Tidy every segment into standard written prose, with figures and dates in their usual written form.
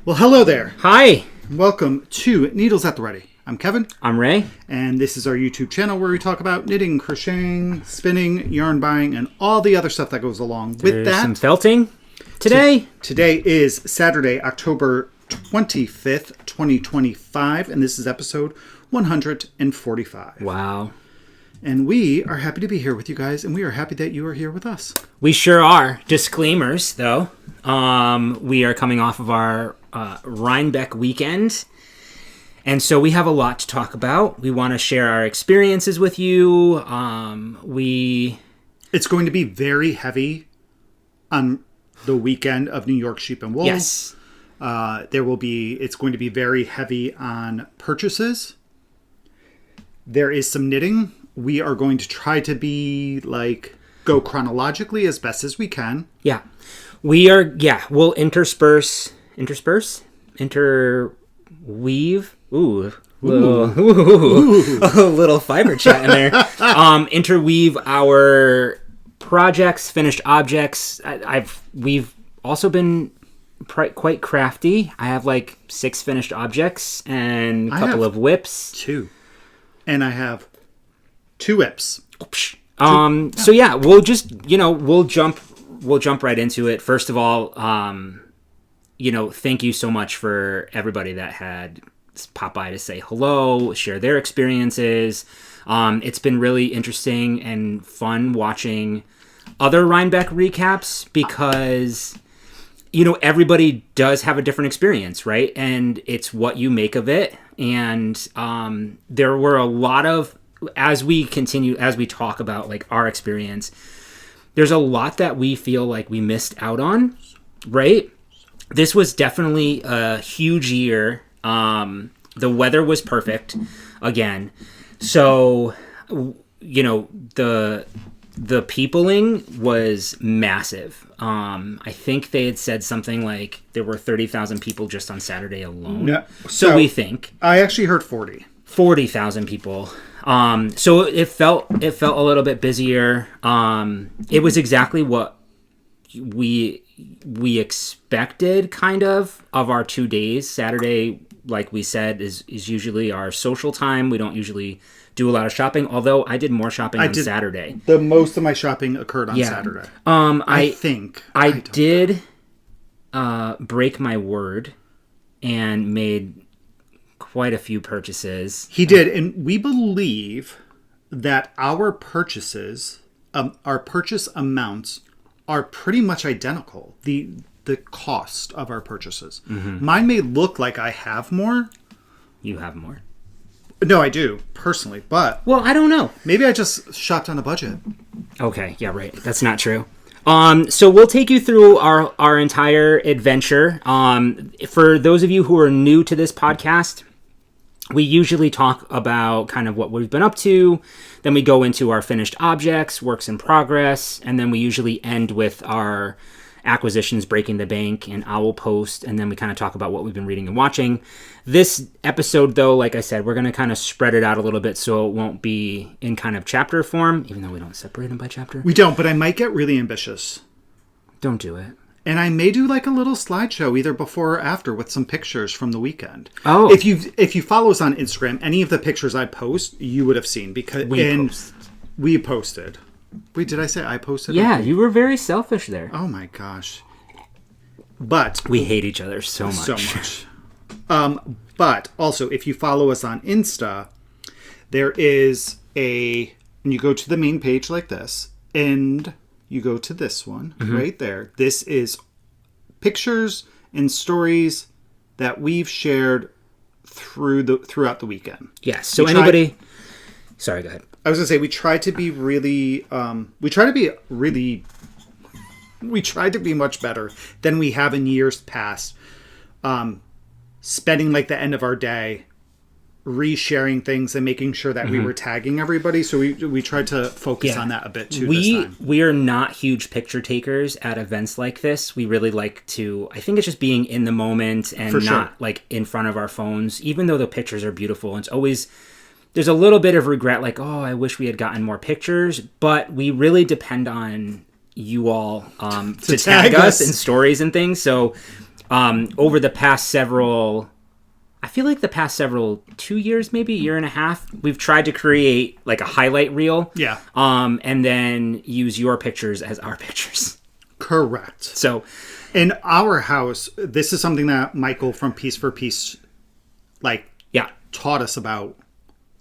Well, hello there. Hi. Welcome to Needles at the Ready. I'm Kevin. I'm Ray. And this is our YouTube channel where we talk about knitting, crocheting, spinning, yarn buying, and all the other stuff that goes along with that. Some felting today. Today is Saturday, October 25th, 2025, and this is episode 145. Wow. And we are happy to be here with you guys, and we are happy that you are here with us. We sure are. Disclaimers, though. We are coming off of our Rhinebeck weekend, and so we have a lot to talk about. We want to share our experiences with you. It's going to be very heavy on the weekend of New York Sheep and Wool. Yes. It's going to be very heavy on purchases. There is some knitting. We are going to try to go chronologically as best as we can. Yeah. We'll interweave. Ooh. A little fiber chat in there. Interweave our projects, finished objects. We've also been quite crafty. I have 6 finished objects and a couple of whips. 2. And I have 2 whips. So yeah, we'll just, we'll jump right into it. First of all, thank you so much for everybody that had pop by to say hello, share their experiences. It's been really interesting and fun watching other Rhinebeck recaps because, everybody does have a different experience, right? And it's what you make of it. And there were a lot of, as we talk about our experience, there's a lot that we feel like we missed out on, right? This was definitely a huge year. The weather was perfect again. So, the peopling was massive. I think they had said something like there were 30,000 people just on Saturday alone. No. So we think. I actually heard 40,000 people. So it felt a little bit busier. It was exactly what we expected kind of our 2 days. Saturday, like we said, is usually our social time. We don't usually do a lot of shopping, although I did more shopping on Saturday. The most of my shopping occurred on Saturday. I did break my word and made quite a few purchases. He did, and we believe that our purchases, our purchase amounts are pretty much identical. The cost of our purchases. Mm-hmm. Mine may look like I have more. You have more. No, I do, personally, but... Well, I don't know. Maybe I just shopped on a budget. Okay, yeah, right. That's not true. So we'll take you through our entire adventure. For those of you who are new to this podcast, we usually talk about kind of what we've been up to, then we go into our finished objects, works in progress, and then we usually end with our acquisitions, breaking the bank, and owl post, and then we kind of talk about what we've been reading and watching. This episode, though, like I said, we're going to kind of spread it out a little bit so it won't be in kind of chapter form, even though we don't separate them by chapter. We don't, but I might get really ambitious. Don't do it. And I may do a little slideshow either before or after with some pictures from the weekend. Oh. If you follow us on Instagram, any of the pictures I post, you would have seen because we posted. Wait, did I say I posted? Yeah, you were very selfish there. Oh my gosh. But we hate each other so much. So much. But also, if you follow us on Insta, there is and you go to the main page like this, and you go to this one right there. This is pictures and stories that we've shared throughout the weekend. Yes. So sorry, go ahead. I was gonna say we tried to be much better than we have in years past. Spending the end of our day resharing things and making sure that we were tagging everybody. So we tried to focus on that a bit too this time. We are not huge picture takers at events like this. We really like to, I think it's just being in the moment and not in front of our phones, even though the pictures are beautiful. It's always, there's a little bit of regret, I wish we had gotten more pictures, but we really depend on you all to tag us in stories and things. So over the past several, I feel like the past several 2 years, maybe year and a half, we've tried to create like a highlight reel. Yeah. And then use your pictures as our pictures. Correct. So in our house, this is something that Michael from Piece for Piece, taught us about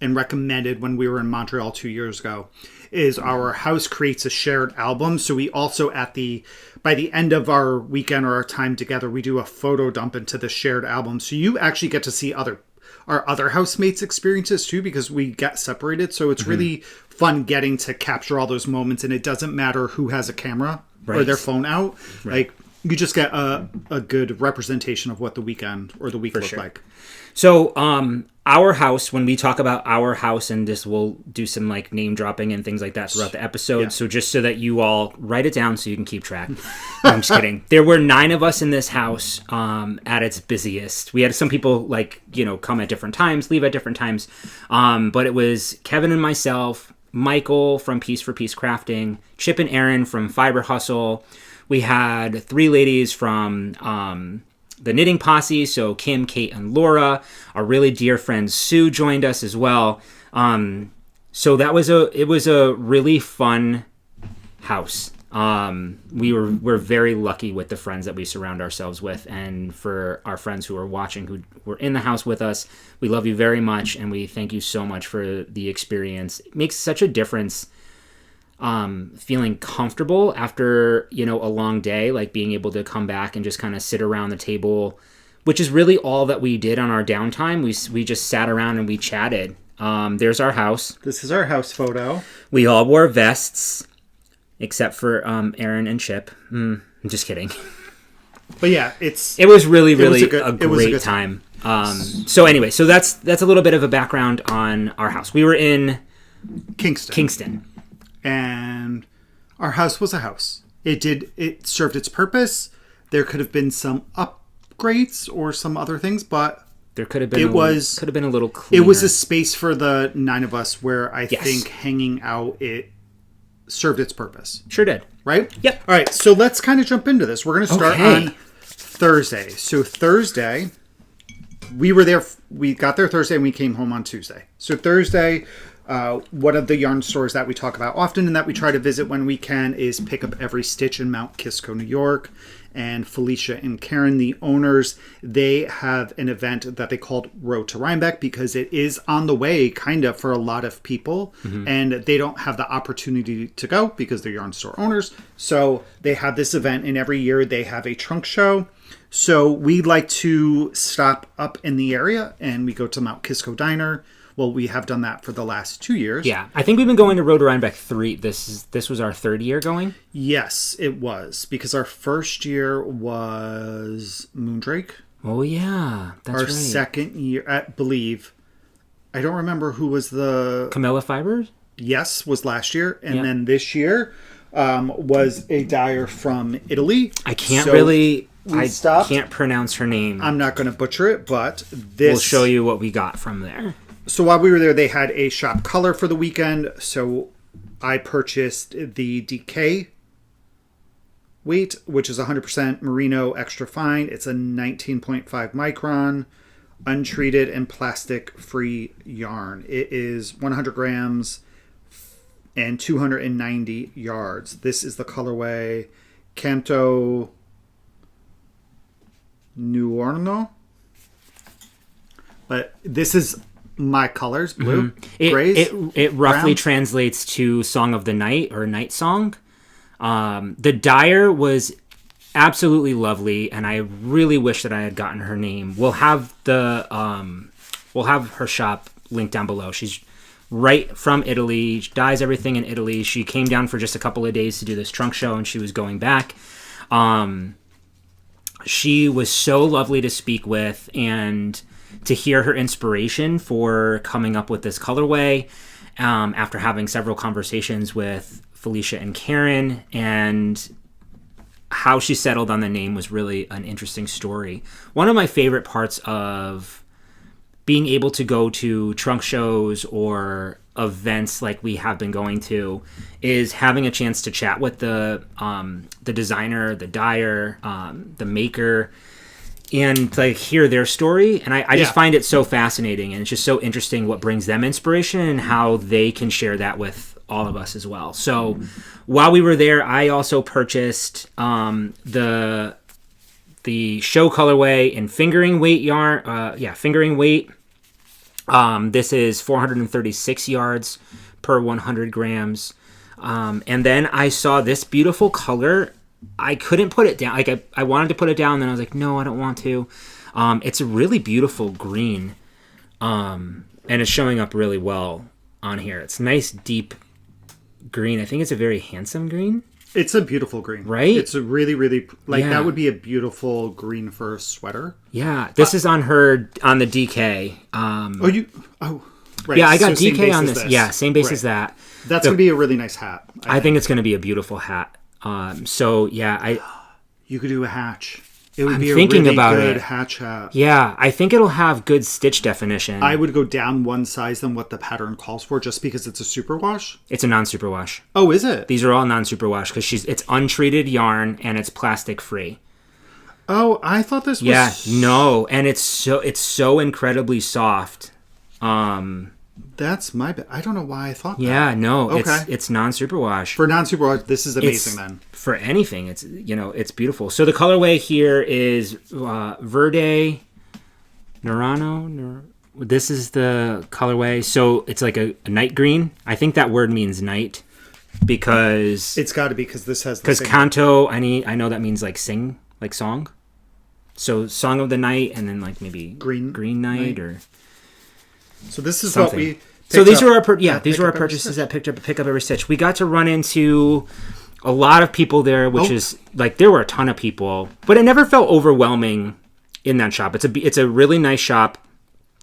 and recommended when we were in Montreal 2 years ago, is our house creates a shared album. So we also by the end of our weekend or our time together, we do a photo dump into the shared album. So you actually get to see our other housemates' experiences too, because we get separated. So it's really fun getting to capture all those moments, and it doesn't matter who has a camera or their phone out. Right. Like, you just get a good representation of what the weekend or the week looked like. So, our house, when we talk about our house, and this, we'll do some like name dropping and things like that throughout the episode. Yeah. So just so that you all write it down so you can keep track. I'm just kidding. There were 9 of us in this house at its busiest. We had some people come at different times, leave at different times. But it was Kevin and myself, Michael from Piece for Piece Crafting, Chip and Aaron from Fiber Hustle. We had 3 ladies from the Knitting Posse, so Kim, Kate, and Laura. Our really dear friend Sue joined us as well. So it was a really fun house. We're very lucky with the friends that we surround ourselves with, and for our friends who are watching, who were in the house with us, we love you very much, and we thank you so much for the experience. It makes such a difference. Feeling comfortable after, a long day, like being able to come back and just kind of sit around the table, which is really all that we did on our downtime. We just sat around and we chatted. There's our house. This is our house photo. We all wore vests, except for Aaron and Chip. I'm just kidding. But yeah, it was really a great time. So anyway, so that's a little bit of a background on our house. We were in Kingston. And our house was a house. It served its purpose. There could have been some upgrades or some other things, but there could have been a little cleaner. It was a space for the 9 of us where I think hanging out, it served its purpose. Sure did. Right? Yep. All right, so let's kind of jump into this. We're going to start on Thursday. So Thursday, we were there. We got there Thursday and we came home on Tuesday. So Thursday, one of the yarn stores that we talk about often and that we try to visit when we can is Pick Up Every Stitch in Mount Kisco, New York. And Felicia and Karen, the owners, they have an event that they called Road to Rhinebeck because it is on the way kind of for a lot of people. Mm-hmm. And they don't have the opportunity to go because they're yarn store owners. So they have this event, and every year they have a trunk show. So we like to stop up in the area and we go to Mount Kisco Diner. Well, we have done that for the last 2 years. Yeah, I think we've been going to Road to Rhinebeck 3. This was our 3rd year going? Yes, it was. Because our first year was Moondrake. Oh, yeah. That's our right. Second year, I believe. I don't remember who was the... Camilla Fibers? Yes, was last year. And then this year was a dyer from Italy. I can't can't pronounce her name. I'm not going to butcher it, but this... We'll show you what we got from there. So while we were there, they had a shop color for the weekend. So I purchased the DK weight, which is 100% merino extra fine. It's a 19.5 micron, untreated and plastic-free yarn. It is 100 grams and 290 yards. This is the colorway Canto Nuorno. But this is... my colors, blue, grays. It roughly translates to Song of the Night or Night Song. The dyer was absolutely lovely, and I really wish that I had gotten her name. We'll have her shop linked down below. She's right from Italy. She dyes everything in Italy. She came down for just a couple of days to do this trunk show, and she was going back. She was so lovely to speak with, and to hear her inspiration for coming up with this colorway after having several conversations with Felicia and Karen, and how she settled on the name was really an interesting story. One of my favorite parts of being able to go to trunk shows or events like we have been going to is having a chance to chat with the designer, the dyer, the maker, and like hear their story. And I just Yeah. find it so fascinating, and it's just so interesting what brings them inspiration and how they can share that with all of us as well. So while we were there, I also purchased the show colorway in fingering weight yarn. Fingering weight. This is 436 yards per 100 grams. And then I saw this beautiful color. I couldn't put it down. Like I wanted to put it down, then I was like, no, I don't want to. It's a really beautiful green. And it's showing up really well on here. It's nice, deep green. I think it's a very handsome green. It's a beautiful green. Right? It's a really, really... Like, Yeah. that would be a beautiful green for a sweater. Yeah. This is on the DK. Right. Yeah, I got So same DK base on as this. Yeah, same base as Right. that. That's going to be a really nice hat. I think it's going to be a beautiful hat. So, yeah, You could do a hatch. It would I'm be a thinking really about good it. hatch hat. Yeah, I think it'll have good stitch definition. I would go down one size than what the pattern calls for just because it's a superwash. It's a non-superwash. Oh, is it? These are all non-superwash because it's untreated yarn and it's plastic free. Oh, I thought this was... Yeah, no, and it's so incredibly soft. That's my bad. I don't know why I thought that. Yeah, no, Okay. it's non-superwash. For non-superwash, this is amazing It's- then. For anything, it's beautiful. So the colorway here is Verde Nerano. This is the colorway. So it's like a night green. I think that word means night because It's got to be because this has the because same... canto. I know that means like sing, like song. So song of the night, and then like maybe Green night night. or So this is something. what we... So these picked were up. our these were our pick up every purchases stitch. that pick up every stitch. We got to run into a lot of people there, which is like there were a ton of people, but it never felt overwhelming in that shop. It's a really nice shop.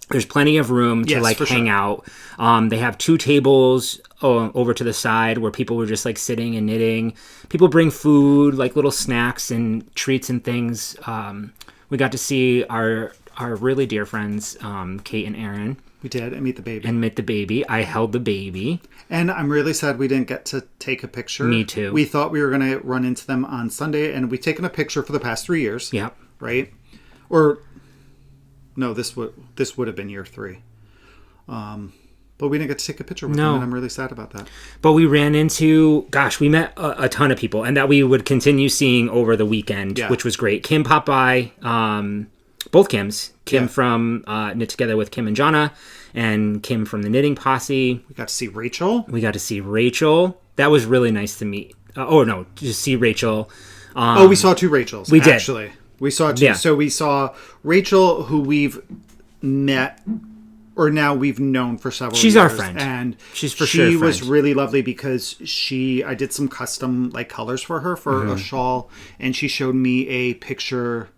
There's plenty of room to Yes, for hang sure. out. They have 2 tables over to the side where people were just like sitting and knitting. People bring food, like little snacks and treats and things. We got to see our really dear friends, Kate and Aaron. We did, and meet the baby. And met the baby. I held the baby. And I'm really sad we didn't get to take a picture. Me too. We thought we were going to run into them on Sunday, and we've taken a picture for the past 3 years. Yep. Right? Or, no, this would have been year 3. But we didn't get to take a picture with them, and I'm really sad about that. But we ran into, we met a ton of people, and that we would continue seeing over the weekend, which was great. Kim popped by, both Kims. Kim from Knit Together with Kim and Jonna, and Kim from the Knitting Posse. We got to see Rachel. That was really nice to meet. Just see Rachel. We saw 2 Rachels. We did. Actually. We saw 2. Yeah. So we saw Rachel, who we've met, or now we've known for several years. She's our friend. And she's for sure a she was friend. really lovely because I did some custom colors for her for Mm-hmm. a shawl, and she showed me a picture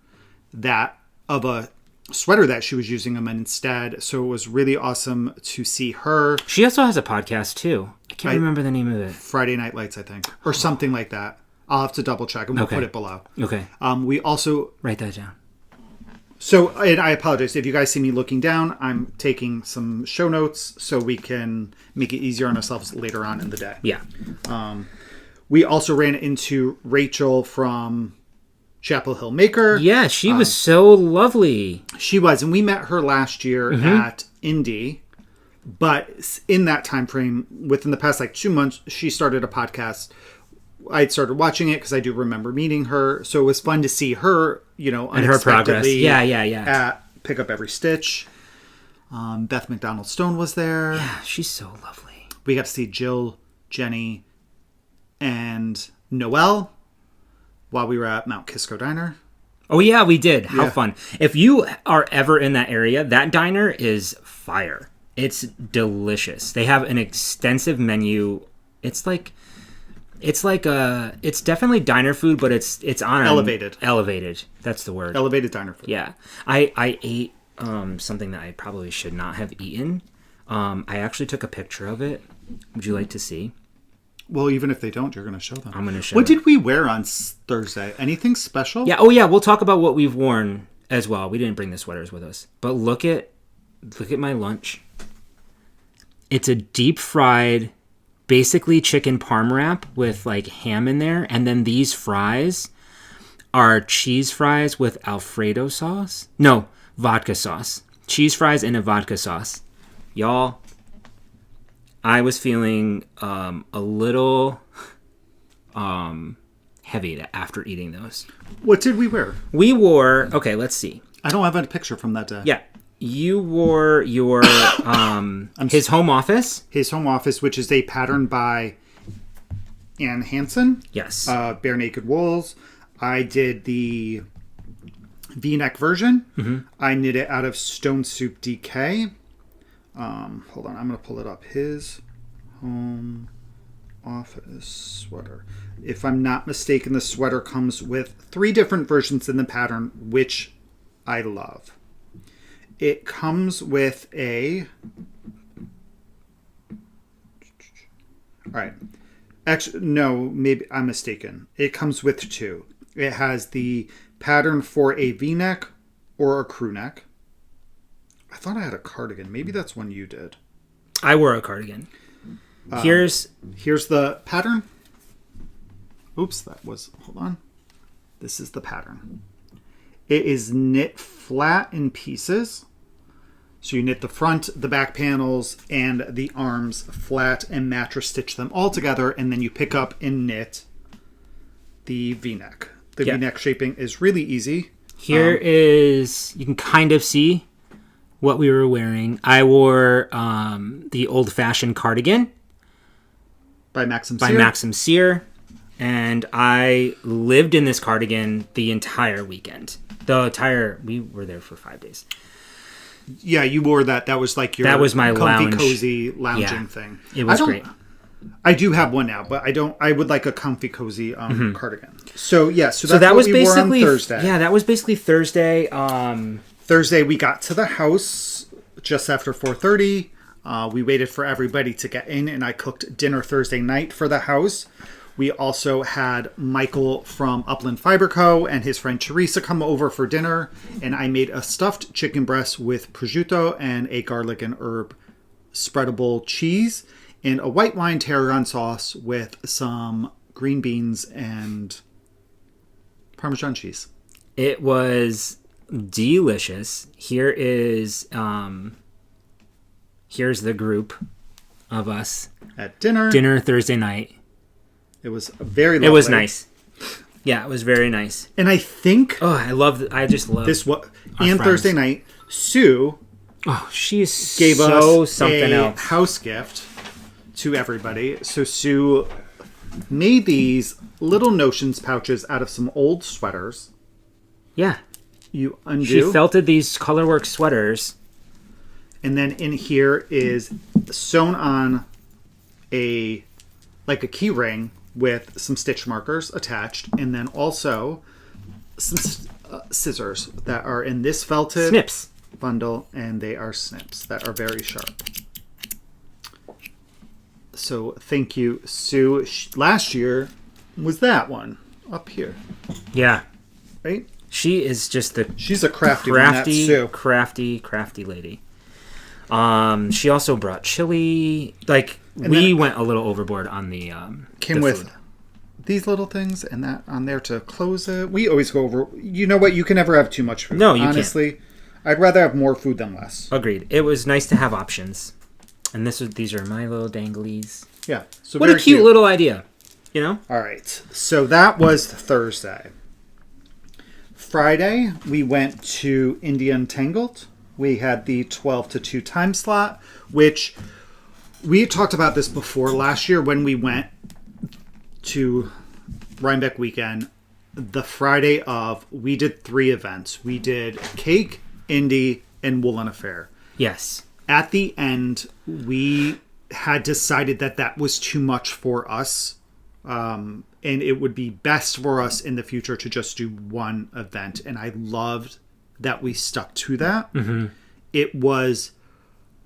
of a sweater that she was using them instead. So it was really awesome to see her. She also has a podcast too. I can't remember the name of it. Friday Night Lights, I think, or something like that. I'll have to double check, and we'll put it below. Okay. We also... Write that down. So, and I apologize if you guys see me looking down. I'm taking some show notes so we can make it easier on ourselves later on in the day. Yeah. We also ran into Rachel from Chapel Hill Maker. Yeah, she was so lovely. She was, and we met her last year at Indie. But in that time frame, within the past 2 months, she started a podcast. I'd started watching it because I do remember meeting her. So it was fun to see her, And her progress. Yeah. At Pick Up Every Stitch. Beth McDonald Stone was there. Yeah, she's so lovely. We got to see Jill, Jenny, and Noelle while we were at Mount Kisco Diner. Oh, yeah, we did. How Yeah. fun. If you are ever in that area, that diner is fire. It's delicious. They have an extensive menu. It's definitely diner food, but it's on Elevated. Elevated. That's the word. Elevated diner food. Yeah. I ate something that I probably should not have eaten. I actually took a picture of it. Would you like to see? Well, even if they don't, you're going to show them. I'm going to show What them. did we wear on Thursday? Anything special? Yeah. Oh, yeah. We'll talk about what we've worn as well. We didn't bring the sweaters with us, but look at my lunch. It's a deep fried, basically chicken parm wrap with ham in there, and then these fries are cheese fries with Alfredo sauce. No, vodka sauce. Cheese fries in a vodka sauce. Y'all, I was feeling a little heavy after eating those. What did we wear? We wore... Okay, let's see. I don't have a picture from that day. Yeah. You wore your... his home office. His home office, which is a pattern by Ann Hansen. Yes. Bare Naked Wools. I did the V-neck version. Mm-hmm. I knit it out of Stone Soup DK. Hold on, I'm going to pull it up. His home office sweater. If I'm not mistaken, the sweater comes with 3 different versions in the pattern, which I love. It comes with a... All right. Actually, no, maybe I'm mistaken. It comes with 2. It has the pattern for a V-neck or a crew neck. I thought I had a cardigan. Maybe that's one you did. I wore a cardigan. Here's the pattern. Oops, that was... Hold on. This is the pattern. It is knit flat in pieces. So you knit the front, the back panels, and the arms flat and mattress stitch them all together, and then you pick up and knit the V-neck. The V-neck shaping is really easy. Here is... You can kind of see what we were wearing. I wore the old-fashioned cardigan by Maxim Cyr, and I lived in this cardigan the entire weekend. We were there for 5 days. Yeah, you wore that. That was like your my comfy, cozy lounging thing. It was great. I do have one now, but I don't. I would like a comfy, cozy cardigan. So yeah, so that was basically wore on Thursday. Yeah, that was basically Thursday. Thursday we got to the house just after 4:30. We waited for everybody to get in, and I cooked dinner Thursday night for the house. We also had Michael from Upland Fiber Co. and his friend Teresa come over for dinner, and I made a stuffed chicken breast with prosciutto and a garlic and herb spreadable cheese and a white wine tarragon sauce with some green beans and Parmesan cheese. It was delicious. Here's the group of us at dinner. Dinner Thursday night. It was very lovely. It was nice. Yeah, it was very nice. And I think... Oh, I just love this. And Thursday night, Sue... Oh, she gave us something else. House gift to everybody. So Sue made these little notions pouches out of some old sweaters. Yeah. You undo. She felted these colorwork sweaters. And then in here is sewn on a key ring with some stitch markers attached, and then also some scissors that are in this felted snips bundle, and they are snips that are very sharp. So thank you, Sue. Last year was that one up here. Yeah. Right? She is just she's a crafty Sue. crafty lady. She also brought chili. We went a little overboard on the came with food. These little things and that on there to close it. We always go over. You know what? You can never have too much food. No, you honestly, can't. I'd rather have more food than less. Agreed. It was nice to have options. And these are my little danglies. Yeah. So what a cute little idea. You know? All right. So that was Thursday. Friday, we went to India Untangled. We had the 12 to 2 time slot, which we talked about this before last year when we went to Rhinebeck weekend. The Friday of, we did 3 events. We did Cake, Indie, and Woolen Affair. Yes. At the end, we had decided that was too much for us. And it would be best for us in the future to just do one event. And I loved that we stuck to that. Mm-hmm. It was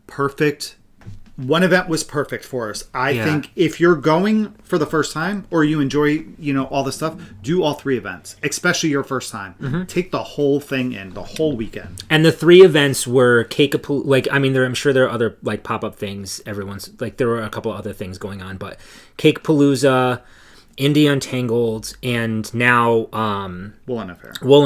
perfect. One event was perfect for us. I think if you're going for the first time or you enjoy, all the stuff, do all 3 events, especially your first time. Mm-hmm. Take the whole thing in, the whole weekend. And the 3 events were I'm sure there are other pop-up things. There were a couple of other things going on, but Cake Palooza, Indie Untangled, and now Woolen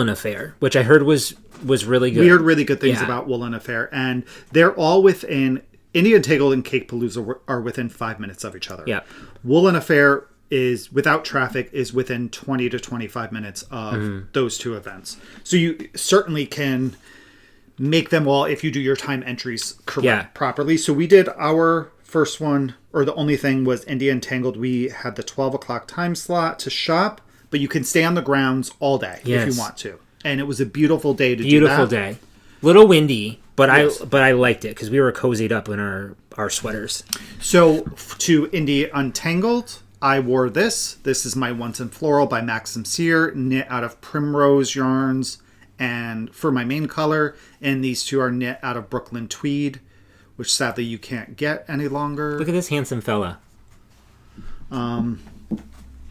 Affair, which I heard was really good. We heard really good things about Woolen Affair, and they're all within... Indie Untangled and Cakepalooza are within 5 minutes of each other. Yeah. Woolen Affair is, without traffic, is within 20 to 25 minutes of those two events. So you certainly can make them all if you do your time entries properly. So we did our first one, or the only thing was Indie Untangled. We had the 12 o'clock time slot to shop, but you can stay on the grounds all day if you want to. And it was a beautiful day to do that. Beautiful day. Little windy, but I liked it because we were cozied up in our sweaters. So to Indie Untangled, I wore this. This is my Once in Floral by Maxim Cyr, knit out of Primrose yarns, and for my main color. And these two are knit out of Brooklyn Tweed, which sadly you can't get any longer. Look at this handsome fella.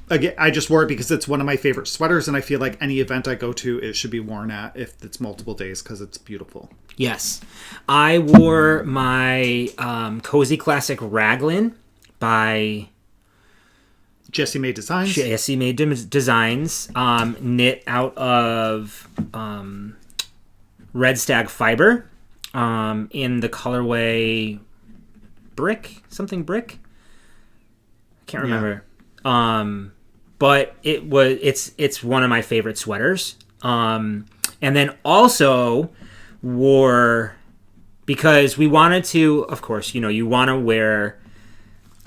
Again, I just wore it because it's one of my favorite sweaters, and I feel like any event I go to, it should be worn at if it's multiple days because it's beautiful. Yes. I wore my Cozy Classic Raglan by... Jessie May Designs. Jessie May Designs, knit out of Red Stag Fiber in the colorway Brick? Something Brick? I can't remember. But it's one of my favorite sweaters. And then also wore, because we wanted to, of course, you want to wear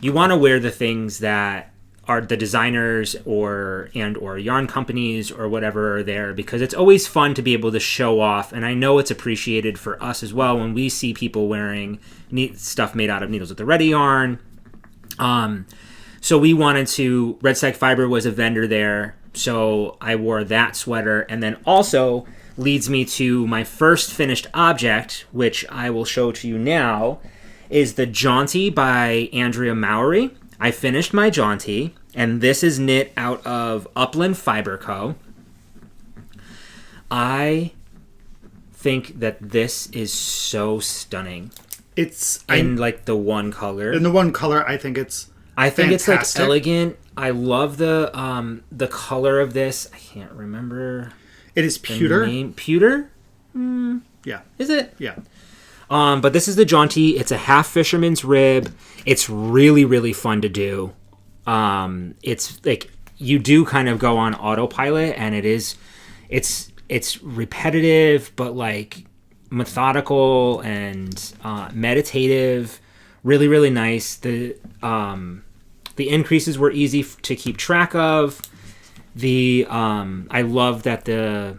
the things that are the designers or yarn companies or whatever are there, because it's always fun to be able to show off. And I know it's appreciated for us as well when we see people wearing stuff made out of needles with the ready yarn. So we wanted to... Red Stag Fiber was a vendor there, so I wore that sweater. And then also leads me to my first finished object, which I will show to you now, is the Jaunty by Andrea Mowry. I finished my Jaunty, and this is knit out of Upland Fiber Co. I think that this is so stunning. It's... in the one color. In the one color, I think it's... It's like elegant. I love the color of this. I can't remember. It is pewter. Pewter? Yeah. Is it? Yeah. But this is the Jaunty. It's a half fisherman's rib. It's really, really fun to do. It's like you do kind of go on autopilot, and it's repetitive, but like methodical and meditative. Really, really nice. The increases were easy to keep track of. I love that the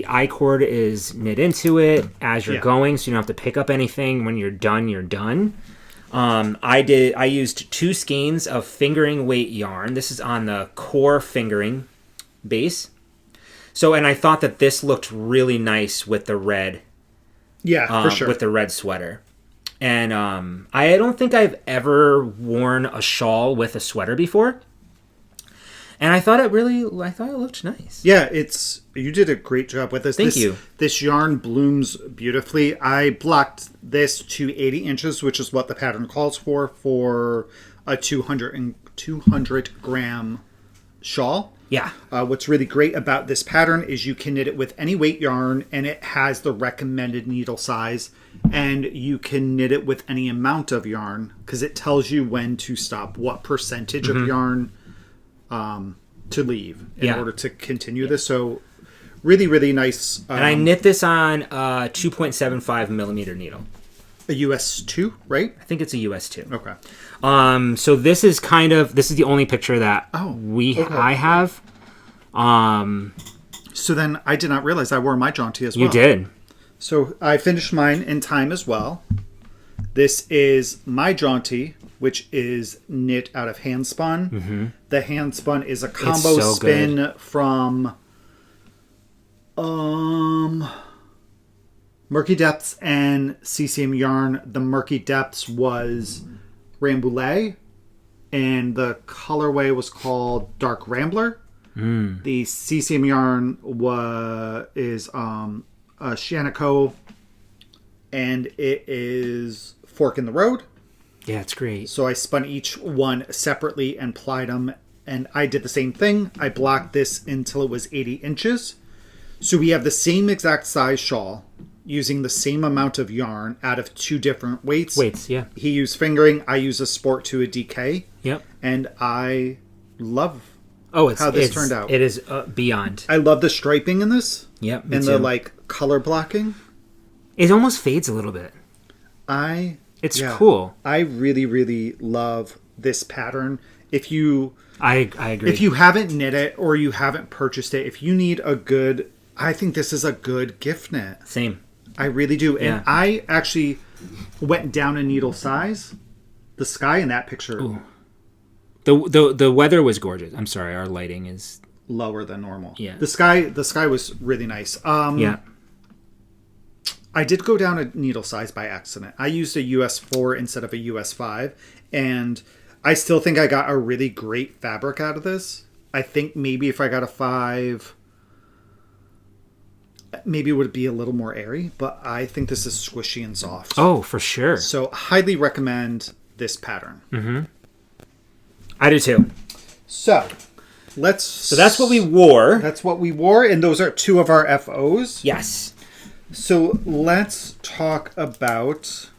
I cord is knit into it as you're going, so you don't have to pick up anything. When you're done, you're done. I used 2 skeins of fingering weight yarn. This is on the core fingering base. So, and I thought that this looked really nice with the red. Yeah, for sure. With the red sweater. And I don't think I've ever worn a shawl with a sweater before. And I thought it looked nice. Yeah, you did a great job with this. Thank you. This yarn blooms beautifully. I blocked this to 80 inches, which is what the pattern calls for a 200 gram shawl. Yeah. What's really great about this pattern is you can knit it with any weight yarn, and it has the recommended needle size, and you can knit it with any amount of yarn because it tells you when to stop, what percentage of yarn to leave in order to continue this. So really, really nice. And I knit this on a 2.75 millimeter needle. A US 2, right? I think it's a US 2. Okay. So this is the only picture that I have. So then I did not realize I wore my Jaunty as well. You did. So I finished mine in time as well. This is my Jaunty, which is knit out of hand spun. Mm-hmm. The hand spun is a combo spin good. From Murky Depths and CCM Yarn. The Murky Depths was Rambouillet, and the colorway was called Dark Rambler. The CCM Yarn is a Shanico, and it is Fork in the Road. Yeah, it's great. So I spun each one separately and plied them And I did the same thing. I blocked this until it was 80 inches. So we have the same exact size shawl using the same amount of yarn out of 2 different weights. Yeah. He used fingering. I use a sport to a DK. Yep. And I love how this turned out. It is beyond. I love the striping in this. Yep, me and too. the like color blocking. It almost fades a little bit. It's cool. I really, really love this pattern. I agree. If you haven't knit it or you haven't purchased it, if you need I think this is a good gift knit. Same. I really do. Yeah. And I actually went down a needle size. The sky in that picture. Ooh. The weather was gorgeous. I'm sorry, our lighting is lower than normal. Yeah. The sky was really nice. Yeah. I did go down a needle size by accident. I used a US 4 instead of a US 5, and I still think I got a really great fabric out of this. I think maybe if I got a 5, maybe it would be a little more airy, but I think this is squishy and soft. Oh, for sure. So highly recommend this pattern. Mm-hmm. I do too. So that's what we wore. That's what we wore, and those are 2 of our FOs. Yes. So let's talk about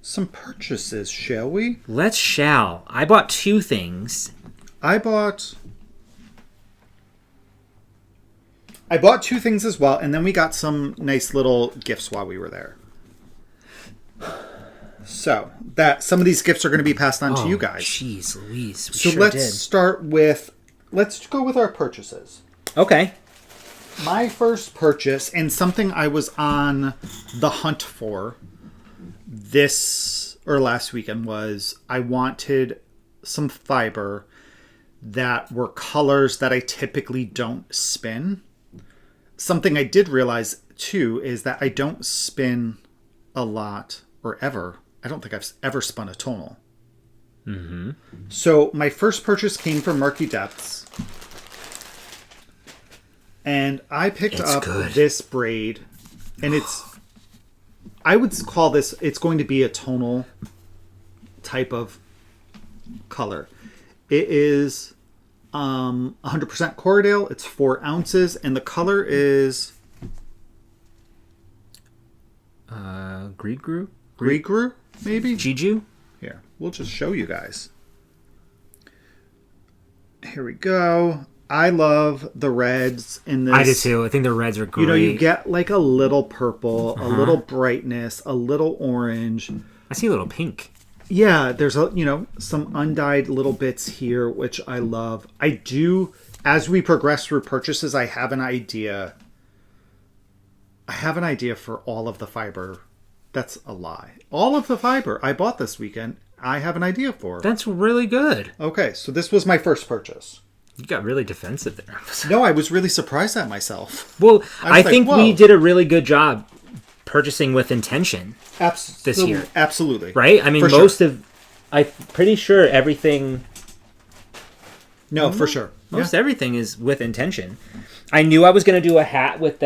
some purchases, shall we? Shall. I bought 2 things. I bought 2 things as well, and then we got some nice little gifts while we were there. So some of these gifts are going to be passed on to you guys. Jeez Louise. So let's go with our purchases. Okay. My first purchase, and something I was on the hunt for last weekend, was I wanted some fiber that were colors that I typically don't spin. Something I did realize too is that I don't spin a lot or ever. I don't think I've ever spun a tonal. Mm-hmm. So my first purchase came from Murky Depths. And I picked up this braid. And I would call this, it's going to be a tonal type of color. It is 100% Corriedale. It's 4 ounces. And the color is... Grigru, maybe? Jiju? Here, we'll just show you guys. Here we go. I love the reds in this. I do too. I think the reds are great. You get like a little purple, a little brightness, a little orange. I see a little pink. Yeah, there's some undyed little bits here, which I love. I do, as we progress through purchases, I have an idea. For all of the fiber. That's a lie. All of the fiber I bought this weekend, I have an idea for. That's really good. Okay, so this was my first purchase. You got really defensive there. No, I was really surprised at myself. Well, I think we did a really good job purchasing with intention this year. Absolutely. Right? I mean, I'm pretty sure everything... No, for sure. Most everything is with intention. I knew I was going to do a hat with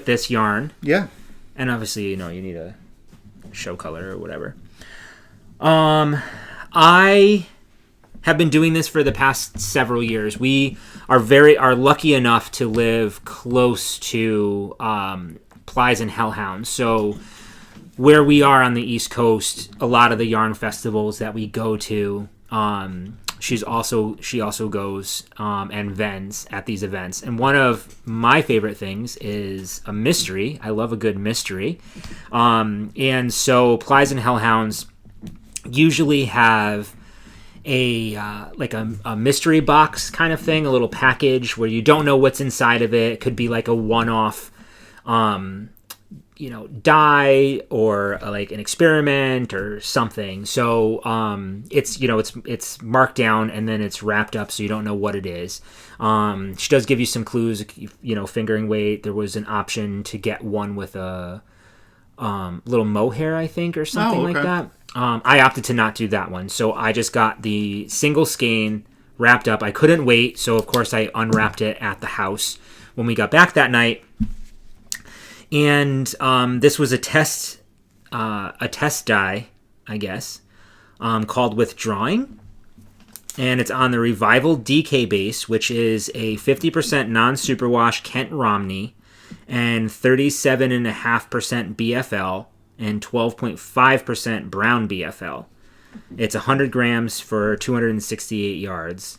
this yarn. Yeah. And obviously, you need a show color or whatever. I have been doing this for the past several years. We are lucky enough to live close to Plies and Hellhounds. So where we are on the East Coast, a lot of the yarn festivals that we go to, she also goes and vends at these events. And one of my favorite things is a mystery. I love a good mystery. And so Plies and Hellhounds usually have a mystery box kind of thing, a little package where you don't know what's inside of it. It could be like a one-off die or like an experiment or something. So it's marked down and then it's wrapped up so you don't know what it is. She does give you some clues, fingering weight. There was an option to get one with a little mohair, I think, or something like that. I opted to not do that one. So I just got the single skein wrapped up. I couldn't wait. So of course I unwrapped it at the house when we got back that night. And this was a test die, I guess, called Withdrawing. And it's on the Revival DK base, which is a 50% non-superwash Kent Romney and 37.5% BFL and 12.5% brown BFL. It's 100 grams for 268 yards.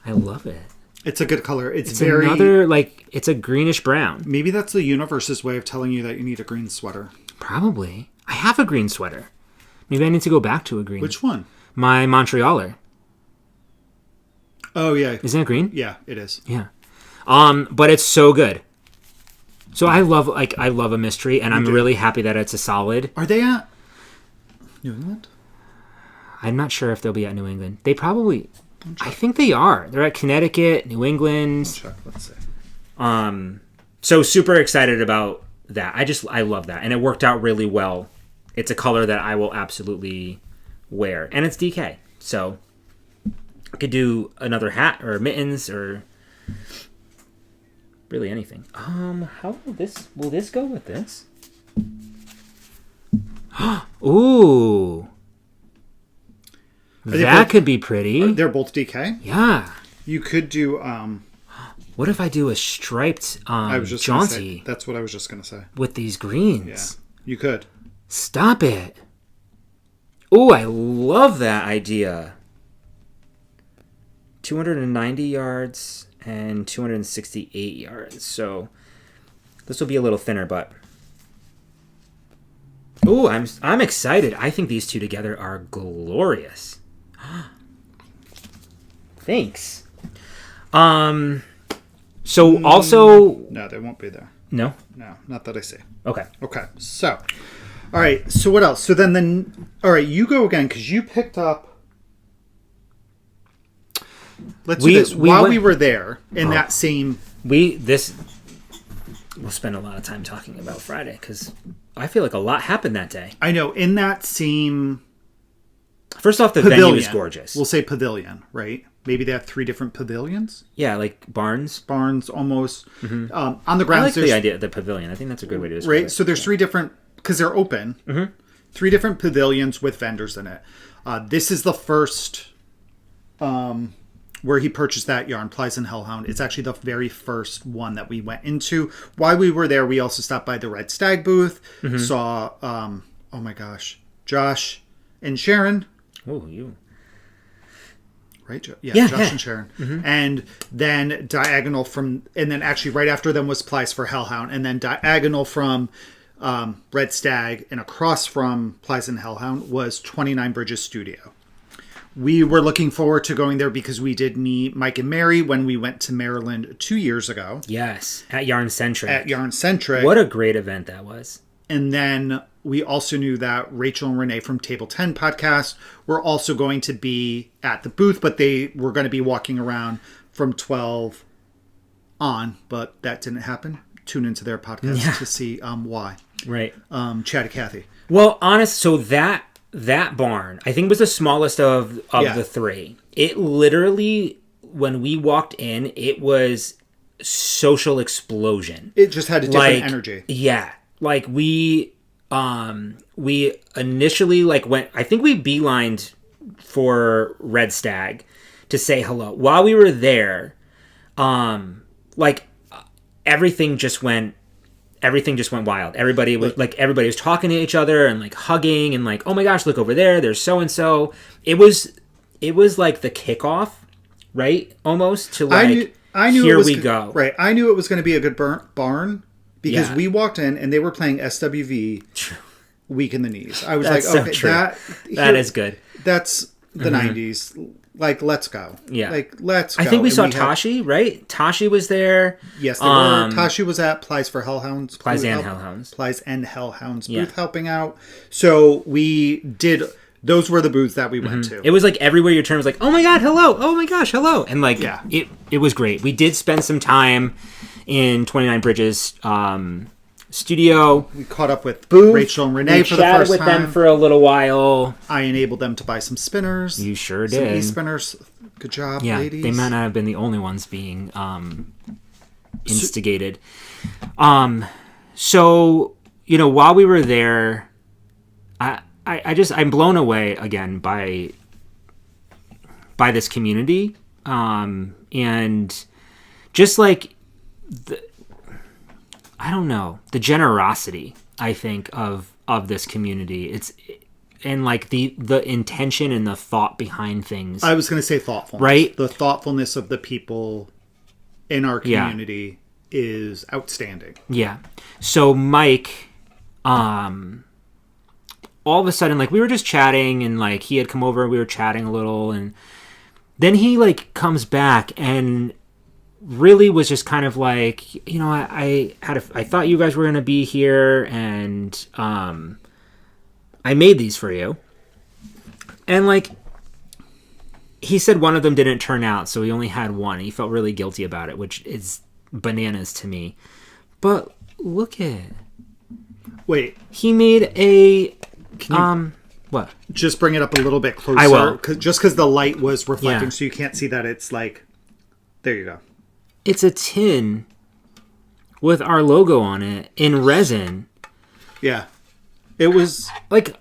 I love it. It's a good color. It's very... another, like, it's a greenish brown. Maybe that's the universe's way of telling you that you need a green sweater. Probably. I have a green sweater. Maybe I need to go back to a green. Which one? My Montrealer. Oh, yeah. Isn't it green? Yeah, it is. Yeah. But it's so good. So I love a mystery, and I'm really happy that it's a solid. Are they at New England? I'm not sure if they'll be at New England. They probably... I think they are. They're at Connecticut, New England. Check. Let's see. So super excited about that. I love that. And it worked out really well. It's a color that I will absolutely wear. And it's DK. So I could do another hat or mittens or really anything. How will this go with this? Ooh. That could be pretty. They're both DK? Yeah. You could do... what if I do a striped jaunty? That's what I was just going to say. With these greens. Yeah, you could. Stop it. Oh, I love that idea. 290 yards and 268 yards. So this will be a little thinner, but... Oh, I'm excited. I think these two together are glorious. Thanks. So also... No, they won't be there. No? No, not that I see. Okay. Okay, so... All right, so what else? So then... All right, you go again, because you picked up... Let's do this. While we were there, in that same... We'll spend a lot of time talking about Friday, because I feel like a lot happened that day. I know, in that same... First off, the pavilion. venue is gorgeous. We'll say pavilion, right? Maybe they have 3 different pavilions? Yeah, like barns. Barns, almost. Mm-hmm. On the grounds, I like the idea of the pavilion. I think that's a good way to describe it. Right, so there's 3 different... Because they're open. Mm-hmm. 3 different pavilions with vendors in it. This is the first... where he purchased that yarn, Plies and Hellhound. It's actually the very first one that we went into. While we were there, we also stopped by the Red Stag booth. Mm-hmm. Saw, oh my gosh, Josh and Sharon. Oh, you. Right? Yeah, Josh and Sharon. Mm-hmm. And then diagonal from, and then actually right after them was Plies for Hellhound. And then diagonal from Red Stag and across from Plies and Hellhound was 29 Bridges Studio. We were looking forward to going there because we did meet Mike and Mary when we went to Maryland 2 years ago. Yes, at Yarn Centric. What a great event that was. And then we also knew that Rachel and Renee from Table 10 podcast were also going to be at the booth, but they were going to be walking around from 12 on, but that didn't happen. Tune into their podcast to see why. Right. Chatty Cathy. Well, so that barn, I think, was the smallest of the 3. It literally, when we walked in, it was social explosion. It just had a different energy. Yeah. Like, we initially, went... I think we beelined for Red Stag to say hello. While we were there, everything just went wild. Everybody was talking to each other and hugging and oh my gosh, look over there, there's so and so. It was like the kickoff, right? Almost to I knew here we go. Right. I knew it was going to be a good barn because we walked in and they were playing SWV Weak in the Knees. I was that's okay, true. That is good. That's the 90s. Let's go. Yeah. Let's go. I think we saw Tashi, right? Tashi was there. Yes, they were. Tashi was at Plies for Hellhounds. Plies and Hellhounds booth helping out. So we did... Those were the booths that we went to. It was everywhere you turn was oh my god, hello. Oh my gosh, hello. And it was great. We did spend some time in 29 Bridges studio. We caught up with Rachel and Renee for the first time. We chatted with them for a little while. I enabled them to buy some spinners. You sure did. Some e-spinners. Good job, ladies. They might not have been the only ones being instigated. So, while we were there, I'm blown away again by by this community, and just like I don't know, the generosity, I think, of this community. And like the intention and the thought behind things. I was going to say thoughtfulness. Right? The thoughtfulness of the people in our community is outstanding. Yeah. So Mike, all of a sudden, like, we were just chatting, and like he had come over, we were chatting a little, and then he like comes back and really was just kind of like, you know, I thought you guys were going to be here, and I made these for you. And like he said one of them didn't turn out, so he only had one. He felt really guilty about it, which is bananas to me. But look at it. Wait. He made a what? Just bring it up a little bit closer. I will. Just because the light was reflecting, so you can't see that it's like... There you go. It's a tin with our logo on it in resin. Yeah. It was... Like,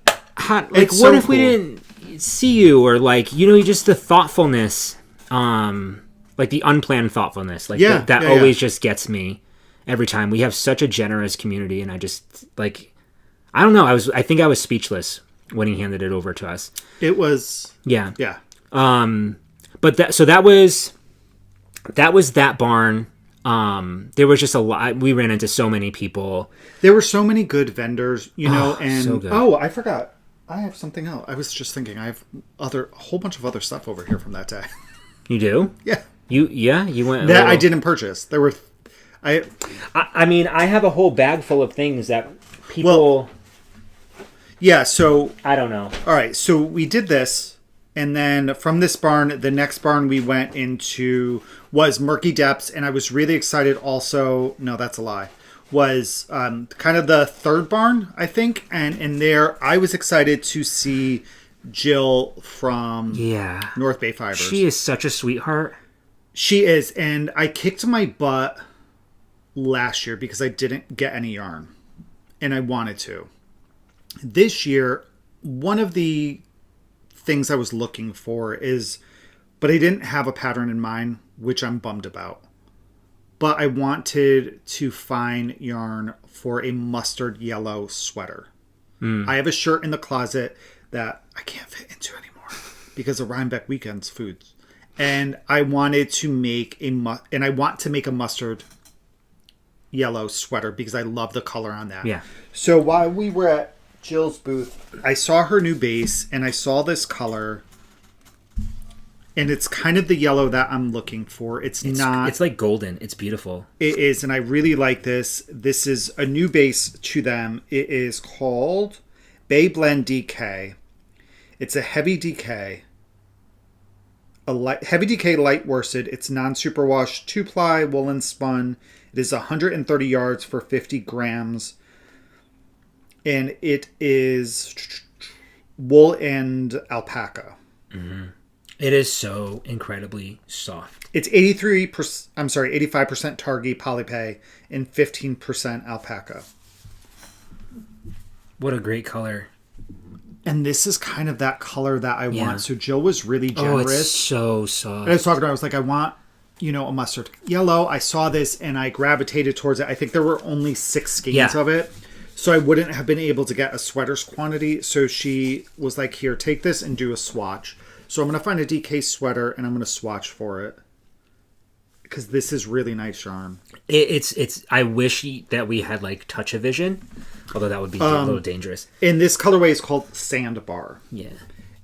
what so if we didn't see you? Or like, you know, just the thoughtfulness, like the unplanned thoughtfulness. Like that always just gets me every time. We have such a generous community, and I just, like, I don't know. I think I was speechless when he handed it over to us. It was... Yeah. Yeah. But that was that barn. There was just a lot. We ran into so many people. There were so many good vendors, you know, and so good. I forgot. I have something else. I was just thinking I have a whole bunch of other stuff over here from that day. You do? Yeah. You went that I didn't purchase. There were I mean, I have a whole bag full of things that people so I don't know. All right, so we did this, and then from this barn, the next barn we went into was Murky Depths, and I was really excited also. No, that's a lie. Was kind of the third barn, I think, and in there I was excited to see Jill from North Bay Fibers. She is such a sweetheart. She is, and I kicked my butt last year because I didn't get any yarn, and I wanted to. This year, one of the things I was looking for but I didn't have a pattern in mind, which I'm bummed about. But I wanted to find yarn for a mustard yellow sweater. I have a shirt in the closet that I can't fit into anymore because of Rhinebeck Weekends foods. And I wanted to make a mustard yellow sweater because I love the color on that. Yeah. So while we were at Jill's booth, I saw her new base and I saw this color, and it's kind of the yellow that I'm looking for. It's like golden. It's beautiful. It is, and I really like this. This is a new base to them. It is called Bay Blend DK. It's a heavy DK. Heavy DK light worsted. It's non-superwash 2-ply woolen spun. It is 130 yards for 50 grams. And it is wool and alpaca. Mm-hmm. It is so incredibly soft. It's 85% Targhee polypay and 15% alpaca. What a great color. And this is kind of that color that I want. So Jill was really generous. Oh, it's so soft. And I was talking to her, I was like, I want, a mustard yellow. I saw this and I gravitated towards it. I think there were only 6 skeins of it. So I wouldn't have been able to get a sweater's quantity. So she was like, here, take this and do a swatch. So I'm going to find a DK sweater and I'm going to swatch for it. Because this is really nice yarn. It's. I wish that we had like Touch-A-Vision. Although that would be a little dangerous. And this colorway is called Sandbar. Yeah.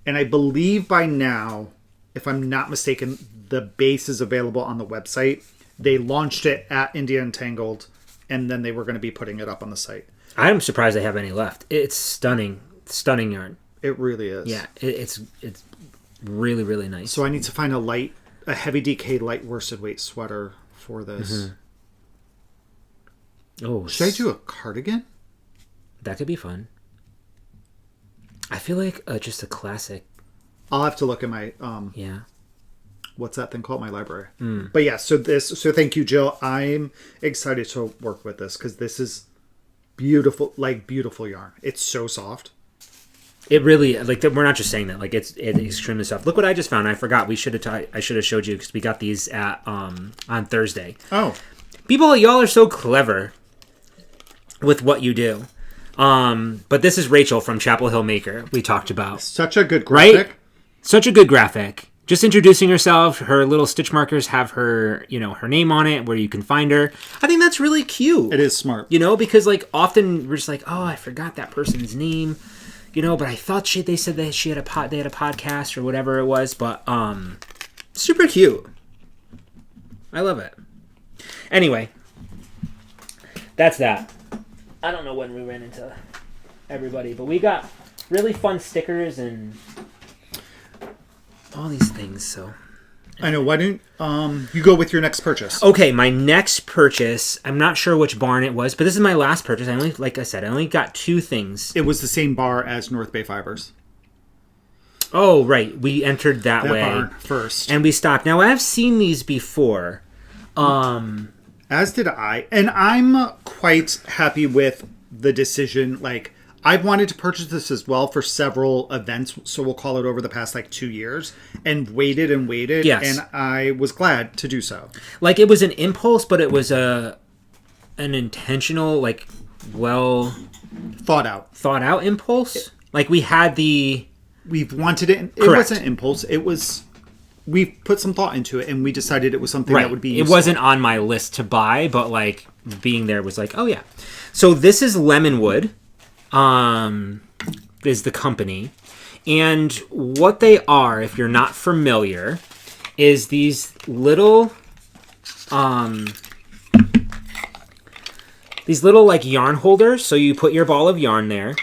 And I believe by now, if I'm not mistaken, the base is available on the website. They launched it at India Entangled. And then they were going to be putting it up on the site. I'm surprised they have any left. It's stunning yarn. It really is. Yeah, it's really, really nice. So I need to find a heavy DK light worsted weight sweater for this. Mm-hmm. Oh, should I do a cardigan? That could be fun. I feel like just a classic. I'll have to look at my what's that thing called? My library. But yeah, so thank you, Jill. I'm excited to work with this because this is beautiful, like beautiful yarn. It's so soft. It really, like, we're not just saying that. Like, it's extremely soft. Look what I just found. I forgot. I should have showed you because we got these at on Thursday. Oh. People, y'all are so clever with what you do. But this is Rachel from Chapel Hill Maker we talked about. Such a good graphic. Right? Such a good graphic. Just introducing herself. Her little stitch markers have her, her name on it, where you can find her. I think that's really cute. It is smart. Because, like, often we're just like, oh, I forgot that person's name. But I thought they said that they had a podcast or whatever it was. But super cute. I love it. Anyway, that's that. I don't know when we ran into everybody, but we got really fun stickers and all these things. So I know. Why don't you go with your next purchase? Okay, my next purchase. I'm not sure which barn it was, but this is my last purchase. Like I said, I only got 2 things. It was the same bar as North Bay Fibers. Oh, right. We entered that way barn first, and we stopped. Now I've seen these before. As did I, and I'm quite happy with the decision. Like, I've wanted to purchase this as well for several events, so we'll call it over the past 2 years, and waited, yes. and I was glad to do so. Like, it was an impulse, but it was an intentional, like, well thought out impulse. Like, we've wanted it. It wasn't impulse. It was. We put some thought into it, and we decided it was something that would be useful. It wasn't on my list to buy, but, like, being there was like, oh, yeah. So this is Lemonwood, is the company. And what they are, if you're not familiar, is these little, like, yarn holders. So you put your ball of yarn there.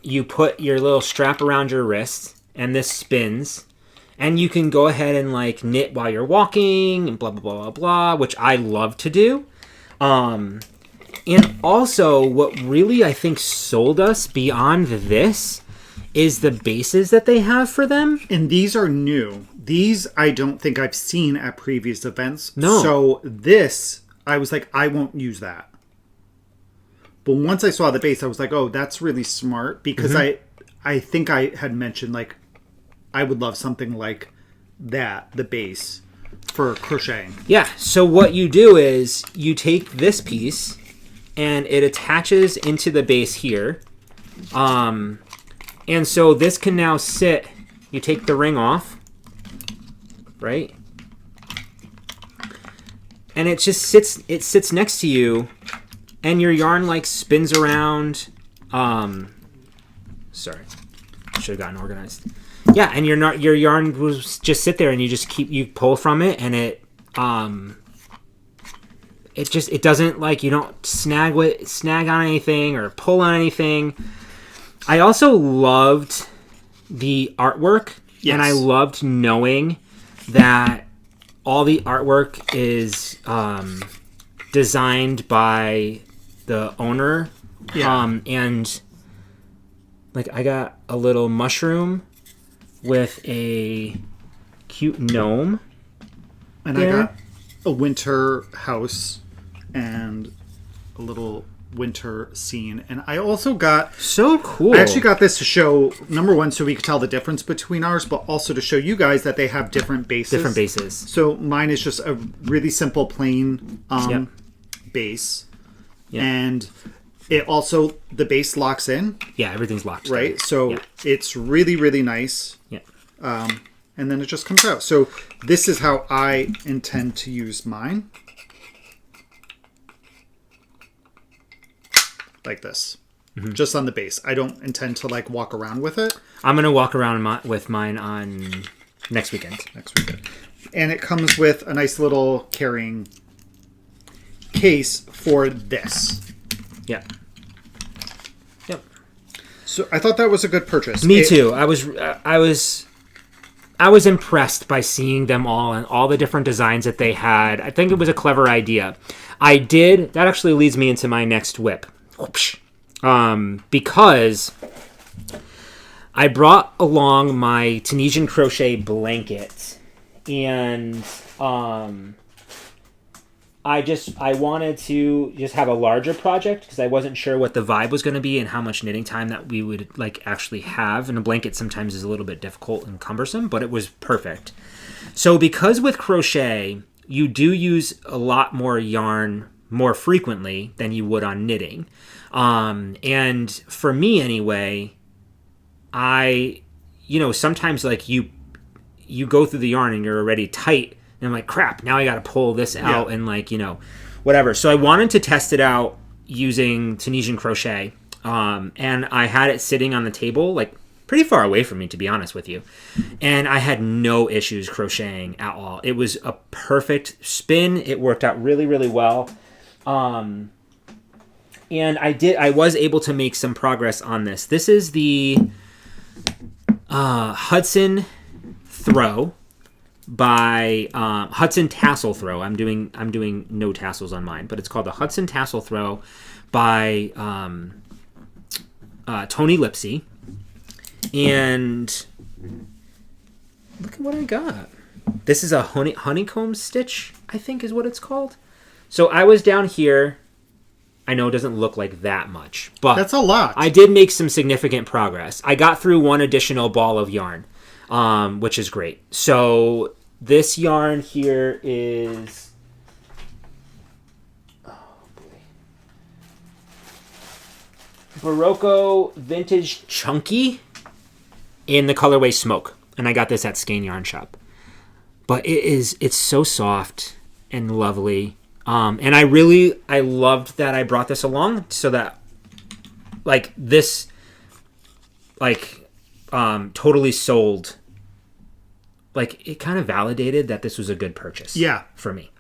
You put your little strap around your wrist, and this spins. And you can go ahead and, like, knit while you're walking and blah, blah, blah, blah, blah, which I love to do. And also, what really, I think, sold us beyond this is the bases that they have for them. And these are new. These, I don't think I've seen at previous events. No. So this, I was like, I won't use that. But once I saw the base, I was like, oh, that's really smart. Because I think I had mentioned, like, I would love something like that, the base, for crocheting. Yeah, so what you do is you take this piece and it attaches into the base here. And so this can now sit, you take the ring off, right? And it just sits next to you, and your yarn, like, spins around. Sorry, should have gotten organized. Yeah, and your yarn will just sit there, and you pull from it, and it doesn't, like, you don't snag on anything or pull on anything. I also loved the artwork, and I loved knowing that all the artwork is designed by the owner. Yeah. And, like, I got a little mushroom with a cute gnome. And there. I got a winter house and a little winter scene. And I also got... So cool. I actually got this to show, number one, so we could tell the difference between ours, but also to show you guys that they have different bases. So mine is just a really simple, plain base. Yep. And it also, the base locks in. Yeah, everything's locked. Right? So it's really, really nice. Yeah. And then it just comes out. So this is how I intend to use mine. Like this. Mm-hmm. Just on the base. I don't intend to, like, walk around with it. I'm going to walk around with mine on next weekend. And it comes with a nice little carrying case for this. Yeah. Yep. So I thought that was a good purchase. Me too. I was impressed by seeing them all and all the different designs that they had. I think it was a clever idea. That actually leads me into my next whip. Because I brought along my Tunisian crochet blanket, and I I wanted to just have a larger project because I wasn't sure what the vibe was going to be and how much knitting time that we would like actually have. And a blanket sometimes is a little bit difficult and cumbersome, but it was perfect. So because with crochet, you do use a lot more yarn more frequently than you would on knitting. And for me anyway, sometimes like you go through the yarn and you're already tight. And I'm like, crap, now I got to pull this out and like, whatever. So I wanted to test it out using Tunisian crochet. And I had it sitting on the table, like pretty far away from me, to be honest with you. And I had no issues crocheting at all. It was a perfect spin. It worked out really, really well. And I was able to make some progress on this. This is the Hudson Throw by Hudson Tassel Throw. I'm doing no tassels on mine, but it's called the Hudson Tassel Throw by Tony Lipsy. And look at what I got. This is a honeycomb stitch, I think is what it's called. So I was down here. I know it doesn't look like that much, but that's a lot. I did make some significant progress. I got through one additional ball of yarn, which is great. So this yarn here is, Barocco Vintage Chunky in the colorway Smoke, and I got this at Skein Yarn Shop. But it's so soft and lovely. And I loved that I brought this along so that like this totally sold. Like it kind of validated that this was a good purchase. Yeah. For me.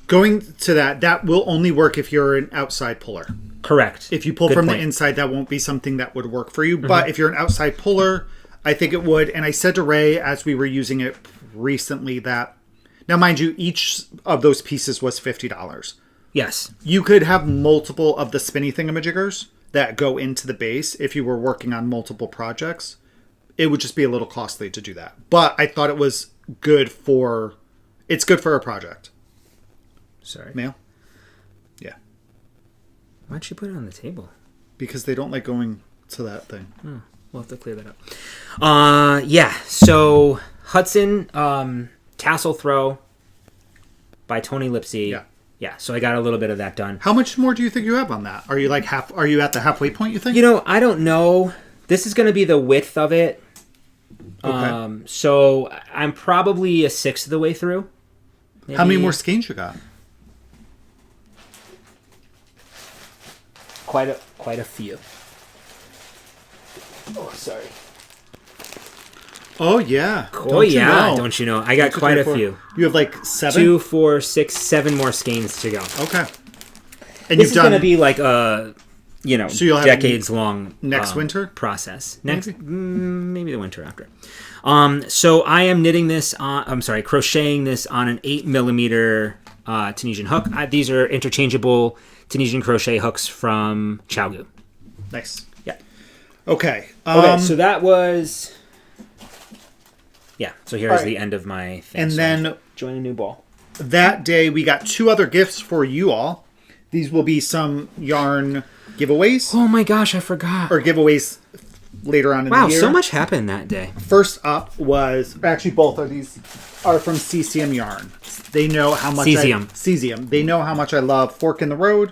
Going to that will only work if you're an outside puller. Correct. If you pull Good from point. the inside, that won't be something that would work for you. Mm-hmm. But if you're an outside puller, I think it would. And I said to Ray as we were using it recently that, now mind you, each of those pieces was $50. Yes. You could have multiple of the spinny thingamajiggers that go into the base if you were working on multiple projects. It would just be a little costly to do that. But I thought it was good for a project. Sorry. Mail? Yeah. Why'd you put it on the table? Because they don't like going to that thing. Oh, we'll have to clear that up. Yeah. So Hudson Tassel Throw by Tony Lipsy. Yeah. Yeah. So I got a little bit of that done. How much more do you think you have on that? Are you are you at the halfway point, you think? I don't know. This is going to be the width of it. Okay. So I'm probably a sixth of the way through. Maybe. How many more skeins you got? Quite a few. Oh, sorry. Oh yeah. Don't you know? I got quite a few. You have like 7? 2, 4, 6, 7 more skeins to go. Okay. And this is going to be like a so you'll have decades long next winter process. Maybe the winter after. So I am crocheting this on an 8mm Tunisian hook. These are interchangeable Tunisian crochet hooks from Chaogu. Nice. Yeah. Okay. So that was. Yeah. So here's right. The end of my thing. And then join a new ball. That day we got 2 other gifts for you all. These will be some yarn giveaways. Oh my gosh, I forgot. Or giveaways later on in the year. Wow, so much happened that day. First up was, actually both of these are from CCM Yarn. They know how much Cesium. They know how much I love Fork in the Road,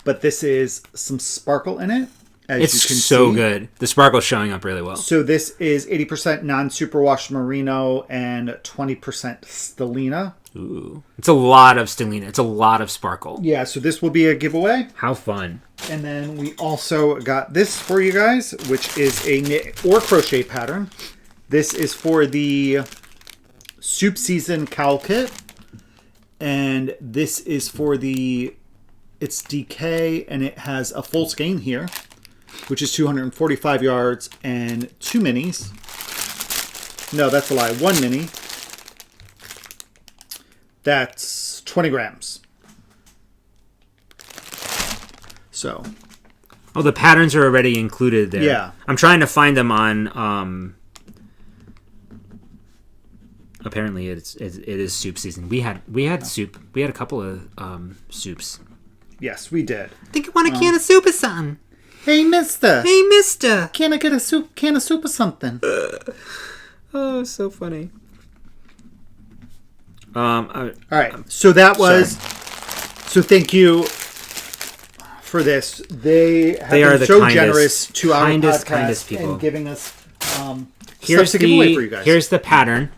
but this is some sparkle in it. It's so good. The sparkle's showing up really well. So this is 80% non-superwash merino and 20% stellina. Ooh. It's a lot of stellina. It's a lot of sparkle. Yeah, so this will be a giveaway. How fun. And then we also got this for you guys, which is a knit or crochet pattern. This is for the Soup Season Cowl Kit. And this is for it's DK, and it has a full skein here, which is 245 yards and 2 minis. No, that's a lie. 1 mini. That's 20 grams. So. Oh, the patterns are already included there. Yeah. I'm trying to find them on Apparently, it is soup season. We had soup. We had a couple of soups. Yes, we did. I think you want a can of soup or something. Hey, mister. Hey, mister. Can I get a can of soup or something? Oh, so funny. All right. So that was. So thank you for this. They are the so kindest, generous to our podcast people. And giving us stuff to give away for you guys. Here's the pattern.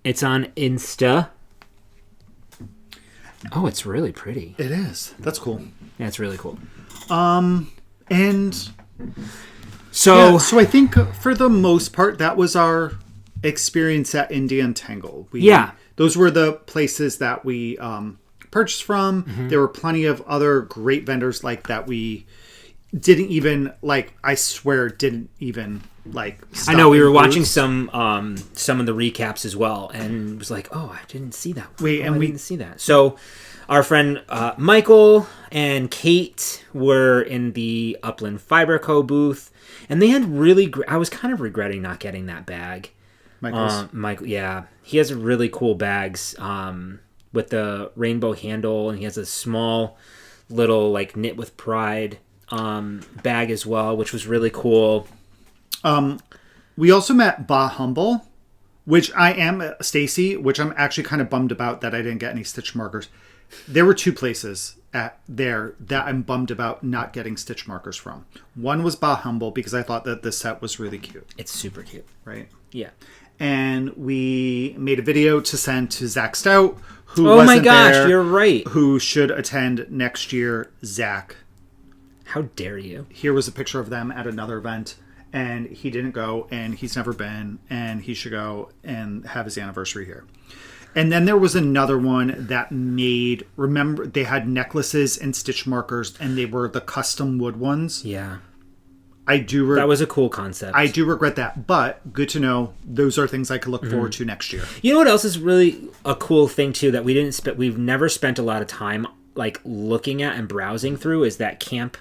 It's on Insta. Oh, it's really pretty. It is. That's cool. Yeah, it's really cool. And so I think for the most part, that was our experience at Indie Untangled. Those were the places that we purchased from. Mm-hmm. There were plenty of other great vendors like that we didn't even I swear didn't even I know we were watching some of the recaps as well, and it was like, oh, I didn't see that. We didn't see that. So our friend Michael and Kate were in the Upland Fiber Co. booth, and they had really I was kind of regretting not getting that bag. Michael, yeah, he has really cool bags with the rainbow handle, and he has a small little knit with pride bag as well, which was really cool. We also met Bah Humble, which I am Stacy, which I'm actually kind of bummed about that I didn't get any stitch markers. There were two places there that I'm bummed about not getting stitch markers from. One was Bah Humble because I thought that this set was really cute. It's super cute. Right? Yeah. And we made a video to send to Zach Stout, who wasn't there, you're right. Who should attend next year. Zach. How dare you? Here was a picture of them at another event. And he didn't go, and he's never been, and he should go and have his anniversary here. And then there was another one that remember, they had necklaces and stitch markers, and they were the custom wood ones. Yeah. That was a cool concept. I do regret that, but good to know. Those are things I could look forward to next year. You know what else is really a cool thing, too, that we've never spent a lot of time looking at and browsing through is that Camp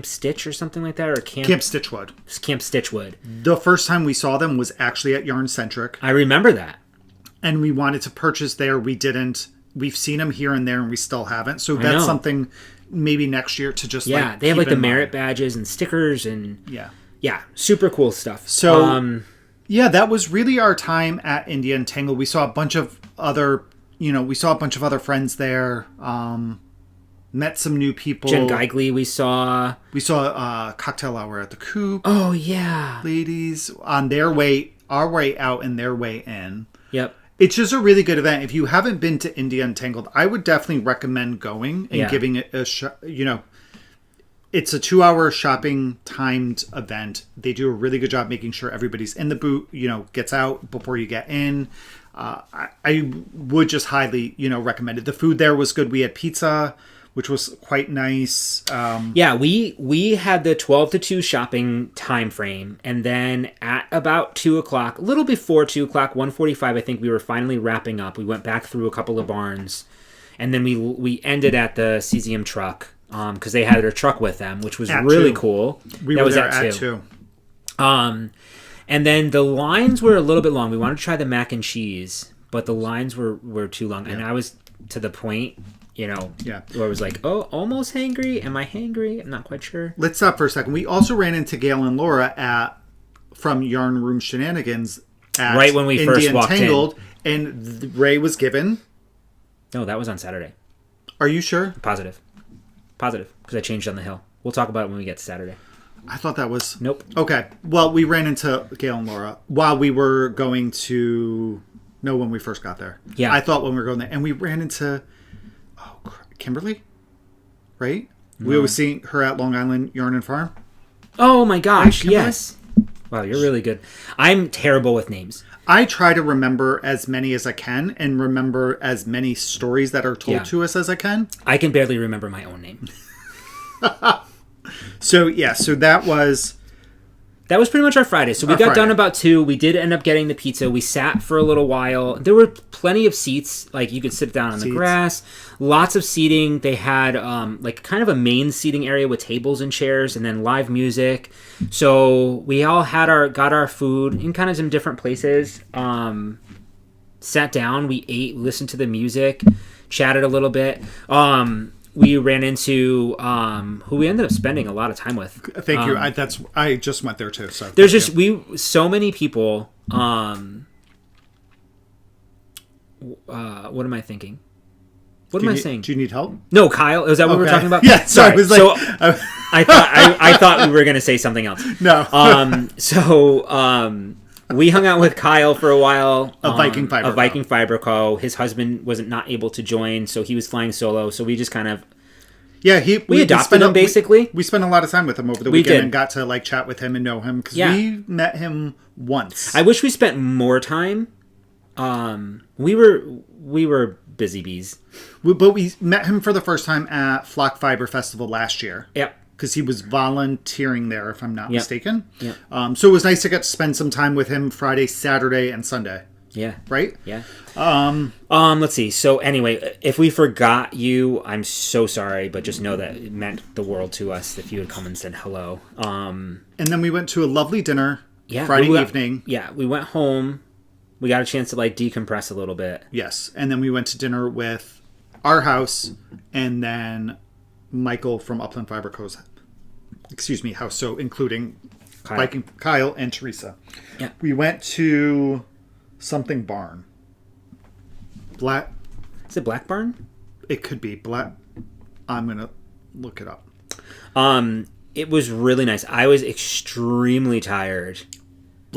Stitch or something like that, or Camp Stitchwood. Camp Stitchwood. The first time we saw them was actually at Yarn Centric. I remember that. And we wanted to purchase there. We didn't. We've seen them here and there, and we still haven't. So that's something maybe next year to just they have the merit badges and stickers and yeah, super cool stuff. So that was really our time at Indie Untangled. We saw a bunch of other friends there. Met some new people. Jen Geigley we saw. We saw Cocktail Hour at the Coop. Oh, yeah. Ladies on our way out and their way in. Yep. It's just a really good event. If you haven't been to Indie Untangled, I would definitely recommend going and giving it a shot. It's a 2-hour shopping timed event. They do a really good job making sure everybody's in the booth, gets out before you get in. I would just highly, recommend it. The food there was good. We had pizza, which was quite nice. We had the 12 to 2 shopping time frame, and then at about 2 o'clock, a little before 2 o'clock, 1:45, I think we were finally wrapping up. We went back through a couple of barns, and then we ended at the Cesium truck because they had their truck with them, which was really cool. We were there at 2. And then the lines were a little bit long. We wanted to try the mac and cheese, but the lines were too long, and I was to the point. Where I was like, oh, almost hangry. Am I hangry? I'm not quite sure. Let's stop for a second. We also ran into Gail and Laura from Yarn Room Shenanigans right when we first walked in. And Ray was given. No, that was on Saturday. Are you sure? Positive. Because I changed on the hill. We'll talk about it when we get to Saturday. I thought that was... Nope. Okay. Well, we ran into Gail and Laura while we were going to... No, when we first got there. Yeah. I thought when we were going there. And we ran into... Kimberly, right? No. We always see her at Long Island Yarn and Farm. Oh my gosh, yes. Wow, you're really good. I'm terrible with names. I try to remember as many as I can and remember as many stories that are told to us as I can. I can barely remember my own name. So that was That was pretty much our Friday. So we got done about 2. We did end up getting the pizza. We sat for a little while. There were plenty of seats. Like, you could sit down on the grass. Lots of seating. They had, like, kind of a main seating area with tables and chairs and then live music. So we all got our food in kind of some different places. Sat down. We ate, listened to the music, chatted a little bit. We ran into who we ended up spending a lot of time with. Thank you. I just went there too. So there's just so many people. What am I thinking? What am I saying? Do you need help? No, Kyle. Is that what we're talking about? Yeah. Sorry. I was like, so I thought we were going to say something else. No. We hung out with Kyle for a while. A Viking Fiber Co. His husband wasn't not able to join, so he was flying solo. So we just kind of we adopted him basically. We spent a lot of time with him over the weekend and got to like chat with him and know him because we met him once. I wish we spent more time. We were busy bees, but we met him for the first time at Flock Fiber Festival last year. Yep. Because he was volunteering there, if I'm not mistaken. Yeah. So it was nice to get to spend some time with him Friday, Saturday, and Sunday. Yeah. Right? Yeah. Let's see. So anyway, if we forgot you, I'm so sorry, but just know that it meant the world to us if you had come and said hello. And then we went to a lovely dinner Friday evening. Yeah. We went home. We got a chance to like decompress a little bit. Yes. And then we went to dinner with our house and then Michael from Upland Fiber Co.'s house, so including Kyle and Teresa. Yeah. We went to something barn. Black. Is it Black Barn? It could be Black. I'm gonna look it up. It was really nice. I was extremely tired.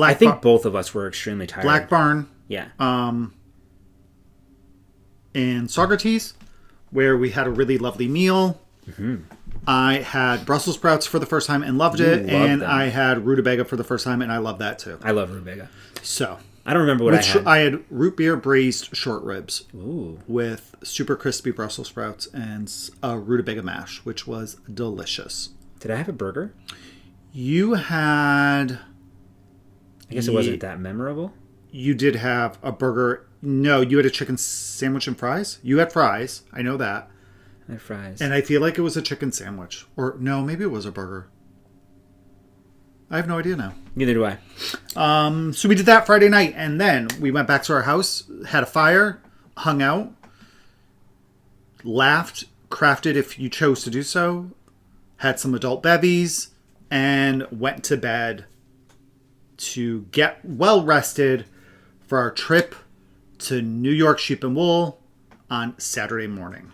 I think both of us were extremely tired. Black Barn. Yeah. In Socrates, where we had a really lovely meal. Mm-hmm. I had Brussels sprouts for the first time and loved it, and I had rutabaga for the first time, and I love that too. I love rutabaga. So I don't remember what I had. I had root beer braised short ribs. Ooh. With super crispy Brussels sprouts and a rutabaga mash, which was delicious. Did I have a burger? You had. I guess it wasn't that memorable. You did have a burger. No, you had a chicken sandwich and fries. You had fries. I know that. I had fries. And I feel like it was a chicken sandwich. Or no, maybe it was a burger. I have no idea now. Neither do I. So we did that Friday night. And then we went back to our house, had a fire, hung out, laughed, crafted if you chose to do so, had some adult bevies, and went to bed to get well rested for our trip to New York Sheep and Wool on Saturday morning.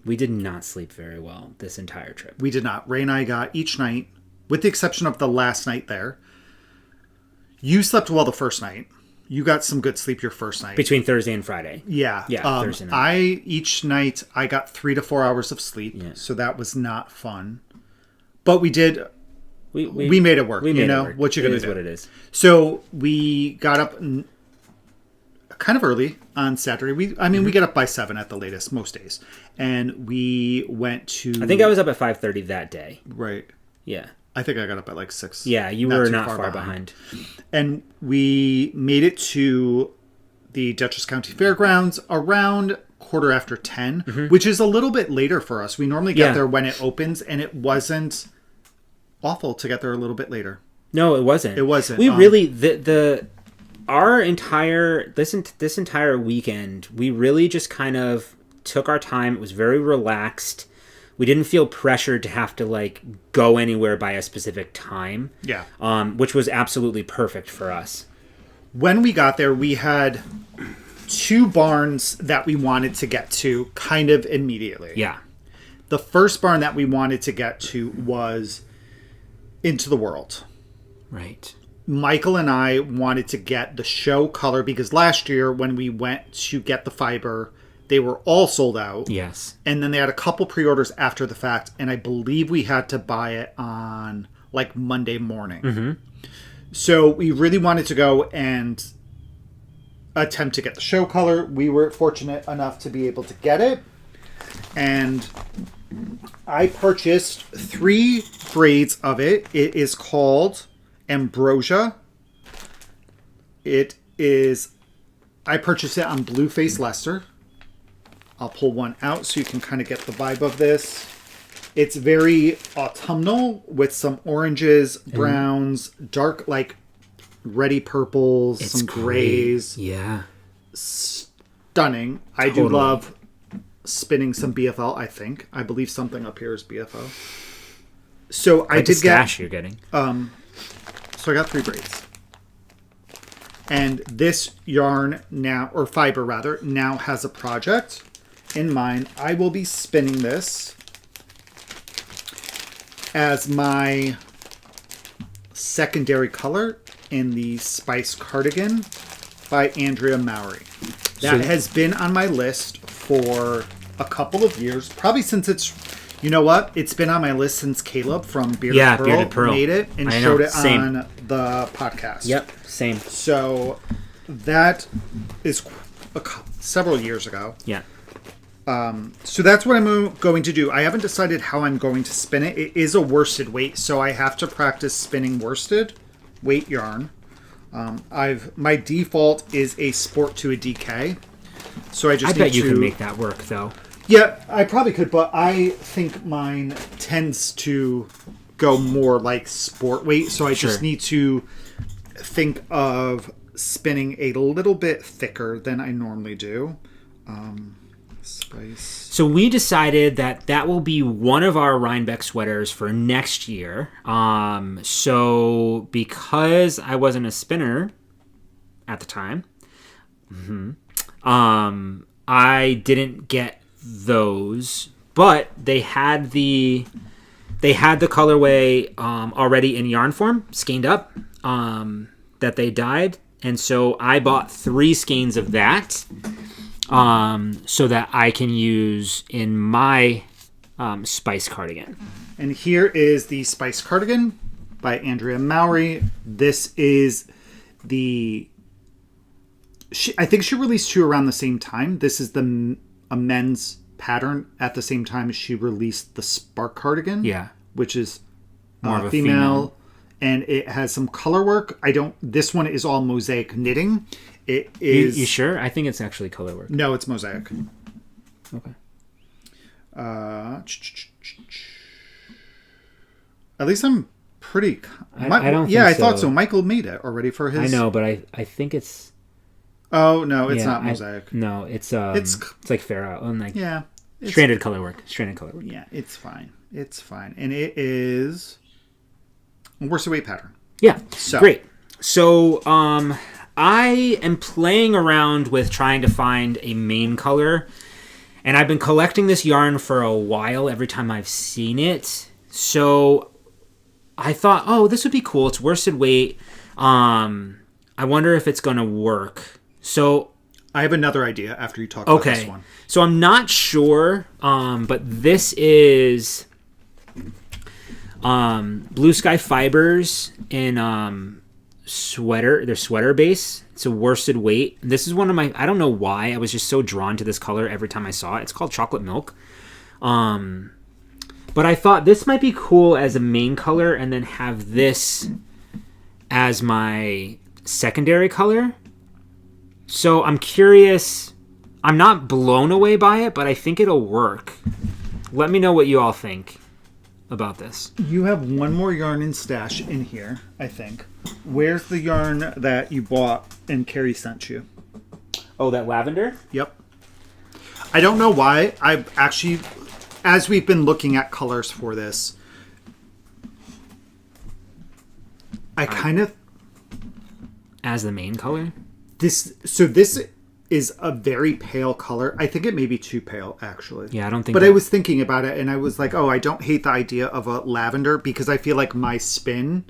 We did not sleep very well this entire trip. We did not. Ray and I got each night, with the exception of the last night there. You slept well the first night. You got some good sleep your first night. Between Thursday and Friday. Yeah. Thursday night. Each night, I got 3 to 4 hours of sleep. Yeah. So that was not fun. But we did... We made it work. We made it work. What you're going to do. It is what it is. So we got up kind of early on Saturday. We get up by 7 at the latest most days. And we went to... I think I was up at 5:30 that day. Right. Yeah. I think I got up at like 6. Yeah, you were not far behind. And we made it to the Dutchess County Fairgrounds around 10:15, which is a little bit later for us. We normally get there when it opens, and it wasn't awful to get there a little bit later. No, it wasn't. It wasn't. We really our entire this entire weekend, we really just kind of took our time. It was very relaxed. We didn't feel pressured to have to like go anywhere by a specific time. Yeah. Which was absolutely perfect for us. When we got there, we had 2 barns that we wanted to get to kind of immediately. Yeah. The first barn that we wanted to get to was Into the World. Right. Michael and I wanted to get the show color because last year when we went to get the fiber, they were all sold out. Yes. And then they had a couple pre-orders after the fact, and I believe we had to buy it on like Monday morning. Mm-hmm. So we really wanted to go and attempt to get the show color. We were fortunate enough to be able to get it. And I purchased 3 braids of it. It is called Ambrosia. It is, I purchased it on Blueface Leicester. I'll pull one out so you can kind of get the vibe of this. It's very autumnal with some oranges, browns, dark, like reddy purples, some grays. Yeah. Stunning. I do love spinning some BFL, I think. I believe something up here is BFL. So I did get... you're getting. So I got 3 braids. And this yarn now, or fiber rather, now has a project in mind. I will be spinning this as my secondary color in the Spice Cardigan by Andrea Mowry. That has been on my list for a couple of years, probably since it's, you know what? It's been on my list since Caleb from Bearded Pearl made it and showed it on the podcast. Yep, same. So that is several years ago. Yeah. So that's what I'm going to do. I haven't decided how I'm going to spin it. It is a worsted weight, so I have to practice spinning worsted weight yarn. My default is a sport to a DK, so I bet you can make that work though. Yeah, I probably could, but I think mine tends to go more like sport weight, so I just need to think of spinning a little bit thicker than I normally do. Spice. So we decided that will be one of our Rhinebeck sweaters for next year. So because I wasn't a spinner at the time, I didn't get those, but they had the colorway already in yarn form, skeined up, that they dyed, and so I bought 3 skeins of that. So that I can use in my Spice Cardigan. And here is the Spice Cardigan by Andrea Mowry. This is I think she released 2 around the same time. This is a men's pattern at the same time as she released the Spark Cardigan. Yeah. Which is more of a female. And it has some color work. This one is all mosaic knitting. It is. You sure? I think it's actually color work. No, it's mosaic. Okay. At least I'm pretty. I don't. Yeah, think I thought so. Michael made it already for his. I know, but I think it's. Oh no, it's not mosaic. No, it's like fair out and like stranded color work. Yeah, it's fine. It's fine, and it is a worsted weight pattern. Yeah, great. So I am playing around with trying to find a main color, and I've been collecting this yarn for a while every time I've seen it. So I thought, oh, this would be cool. It's worsted weight. I wonder if it's going to work. So I have another idea after you talk about this one. So I'm not sure, but this is Blue Sky Fibers in their sweater base. It's a worsted weight. This is one of my, I don't know why, I was just so drawn to this color every time I saw it. It's called Chocolate Milk. But I thought this might be cool as a main color and then have this as my secondary color. So I'm curious. I'm not blown away by it, but I think it'll work. Let me know what you all think about this. You have one more yarn in stash in here, I think. Where's the yarn that you bought and Carrie sent you? Oh, that lavender? Yep. I don't know why. I've actually, as we've been looking at colors for this, I kind of... As the main color? This is a very pale color. I think it may be too pale, actually. Yeah, I don't think. But I was thinking about it, and I was like, "Oh, I don't hate the idea of a lavender because I feel like my spin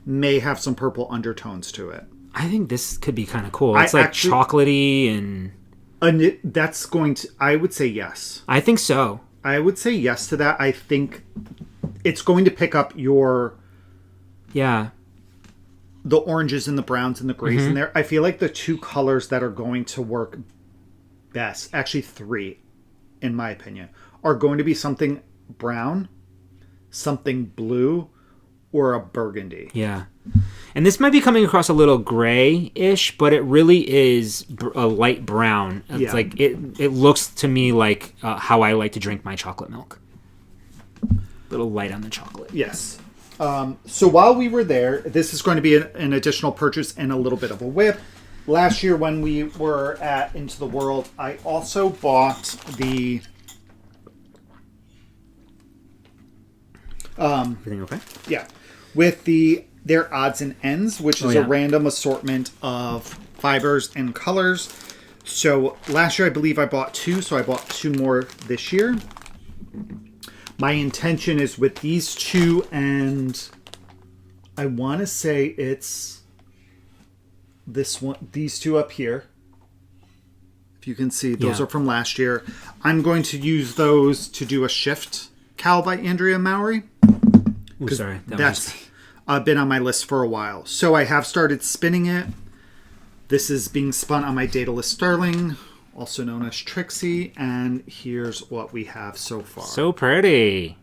may have some purple undertones to it." I think this could be kind of cool. It's like chocolatey and that's going to. I would say yes. I think so. I would say yes to that. I think it's going to pick up your. Yeah. The oranges and the browns and the grays in there. I feel like the 2 colors that are going to work best, actually 3, in my opinion, are going to be something brown, something blue, or a burgundy. Yeah. And this might be coming across a little gray-ish, but it really is a light brown. It's like it looks to me like how I like to drink my chocolate milk. A little light on the chocolate. Yes. So while we were there, this is going to be an additional purchase and a little bit of a whip. Last year when we were at Into the World, I also bought the... Everything okay? Yeah. With their odds and ends, which is a random assortment of fibers and colors. So last year I believe I bought 2, so I bought 2 more this year. My intention is with these 2, and I want to say it's this one, these 2 up here. If you can see, those are from last year. I'm going to use those to do a shift cowl by Andrea Mowry. Ooh, sorry. That's been on my list for a while. So I have started spinning it. This is being spun on my Daedalus Sterling, also known as Trixie, and here's what we have so far. So pretty.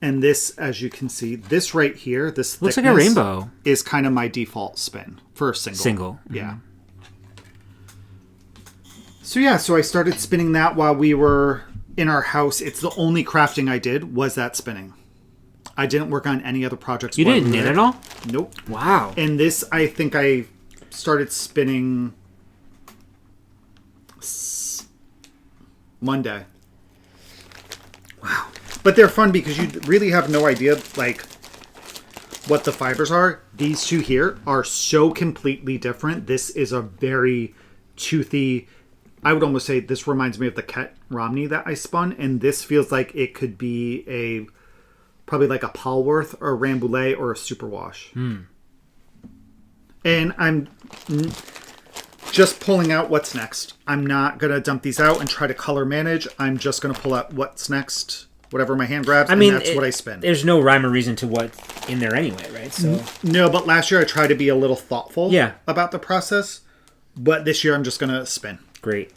And this, as you can see, this right here, this looks like a rainbow, is kind of my default spin for a single. Mm-hmm. Yeah. So I started spinning that while we were in our house. It's the only crafting I did was that spinning. I didn't work on any other projects. You didn't knit at all? Nope. Wow. And this, I think I started spinning Monday. Wow. But they're fun because you really have no idea, like, what the fibers are. These 2 here are so completely different. This is a very toothy... I would almost say this reminds me of the Ket Romney that I spun, and this feels like it could be probably like a Polworth or a Rambouillet or a Superwash. And I'm just pulling out what's next. I'm not going to dump these out and try to color manage. I'm just going to pull out what's next, whatever my hand grabs, and that's what I spin. There's no rhyme or reason to what's in there anyway, right? So no, but last year I tried to be a little thoughtful about the process, but this year I'm just going to spin. Great.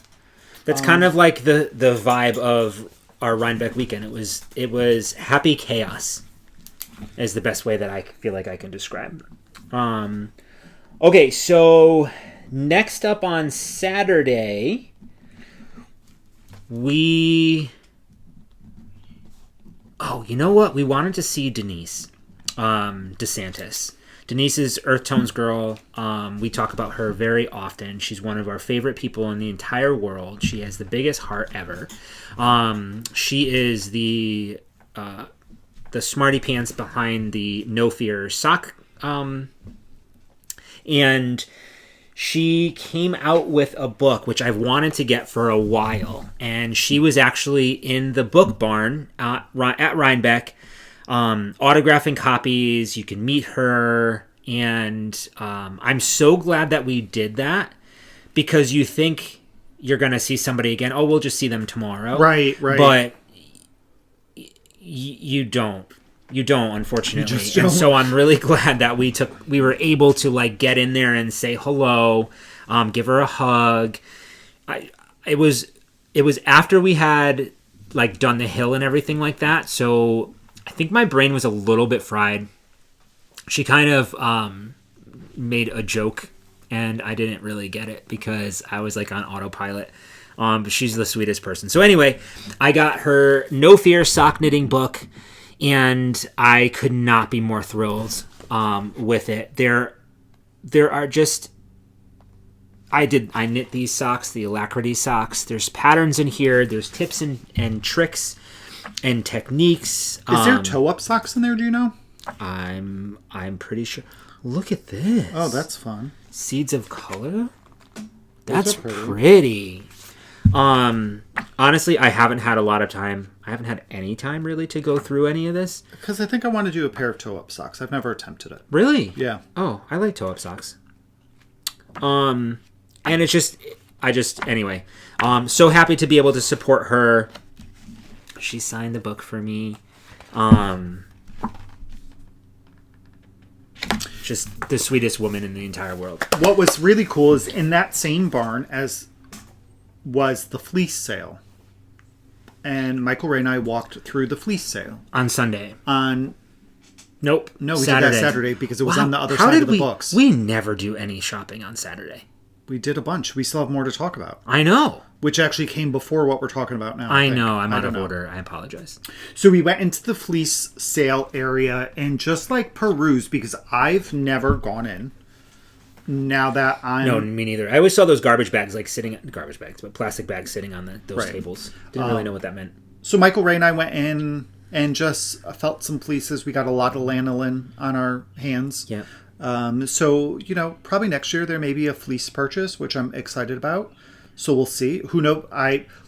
That's kind of like the vibe of our Rhinebeck weekend. It was happy chaos is the best way that I feel like I can describe. Okay, so next up on Saturday, you know what? We wanted to see Denise DeSantis. Denise is Earth Tones girl. We talk about her very often. She's one of our favorite people in the entire world. She has the biggest heart ever. She is the smarty pants behind the No Fear sock. And she came out with a book, which I've wanted to get for a while. And she was actually in the book barn at Rhinebeck, autographing copies. You can meet her, and I'm so glad that we did that, because you think you're gonna see somebody again. Oh, we'll just see them tomorrow, right? But you don't, unfortunately. You don't. And so I'm really glad that we were able to like get in there and say hello, give her a hug. It was after we had like done the hill and everything like that, so I think my brain was a little bit fried. She kind of made a joke, and I didn't really get it because I was like on autopilot. But she's the sweetest person. So anyway, I got her No Fear sock knitting book, and I could not be more thrilled with it. There are just... I knit these socks, the Alacrity socks. There's patterns in here. There's tips and tricks and techniques. Is there toe-up socks in there, do you know? I'm pretty sure. Look at this. Oh, that's fun. Seeds of color? That's pretty. Honestly, I haven't had a lot of time. I haven't had any time, really, to go through any of this. Because I think I want to do a pair of toe-up socks. I've never attempted it. Really? Yeah. Oh, I like toe-up socks. And anyway. So happy to be able to support her. She signed the book for me. Just the sweetest woman in the entire world. What was really cool is in that same barn as was the fleece sale. And Michael Ray and I walked through the fleece sale. On Sunday. Nope. No, we did that Saturday because it was on the other How side did of the books. We never do any shopping on Saturday. We did a bunch. We still have more to talk about. I know. Which actually came before what we're talking about now. I know. I'm out of order. I apologize. So we went into the fleece sale area and just like perused because I've never gone in. Now that I'm... No, me neither. I always saw those garbage bags, like garbage bags, but plastic bags sitting on those tables. Didn't really know what that meant. So Michael, Ray, and I went in and just felt some fleeces. We got a lot of lanolin on our hands. Yeah. So, probably next year there may be a fleece purchase, which I'm excited about. So we'll see. Who knows?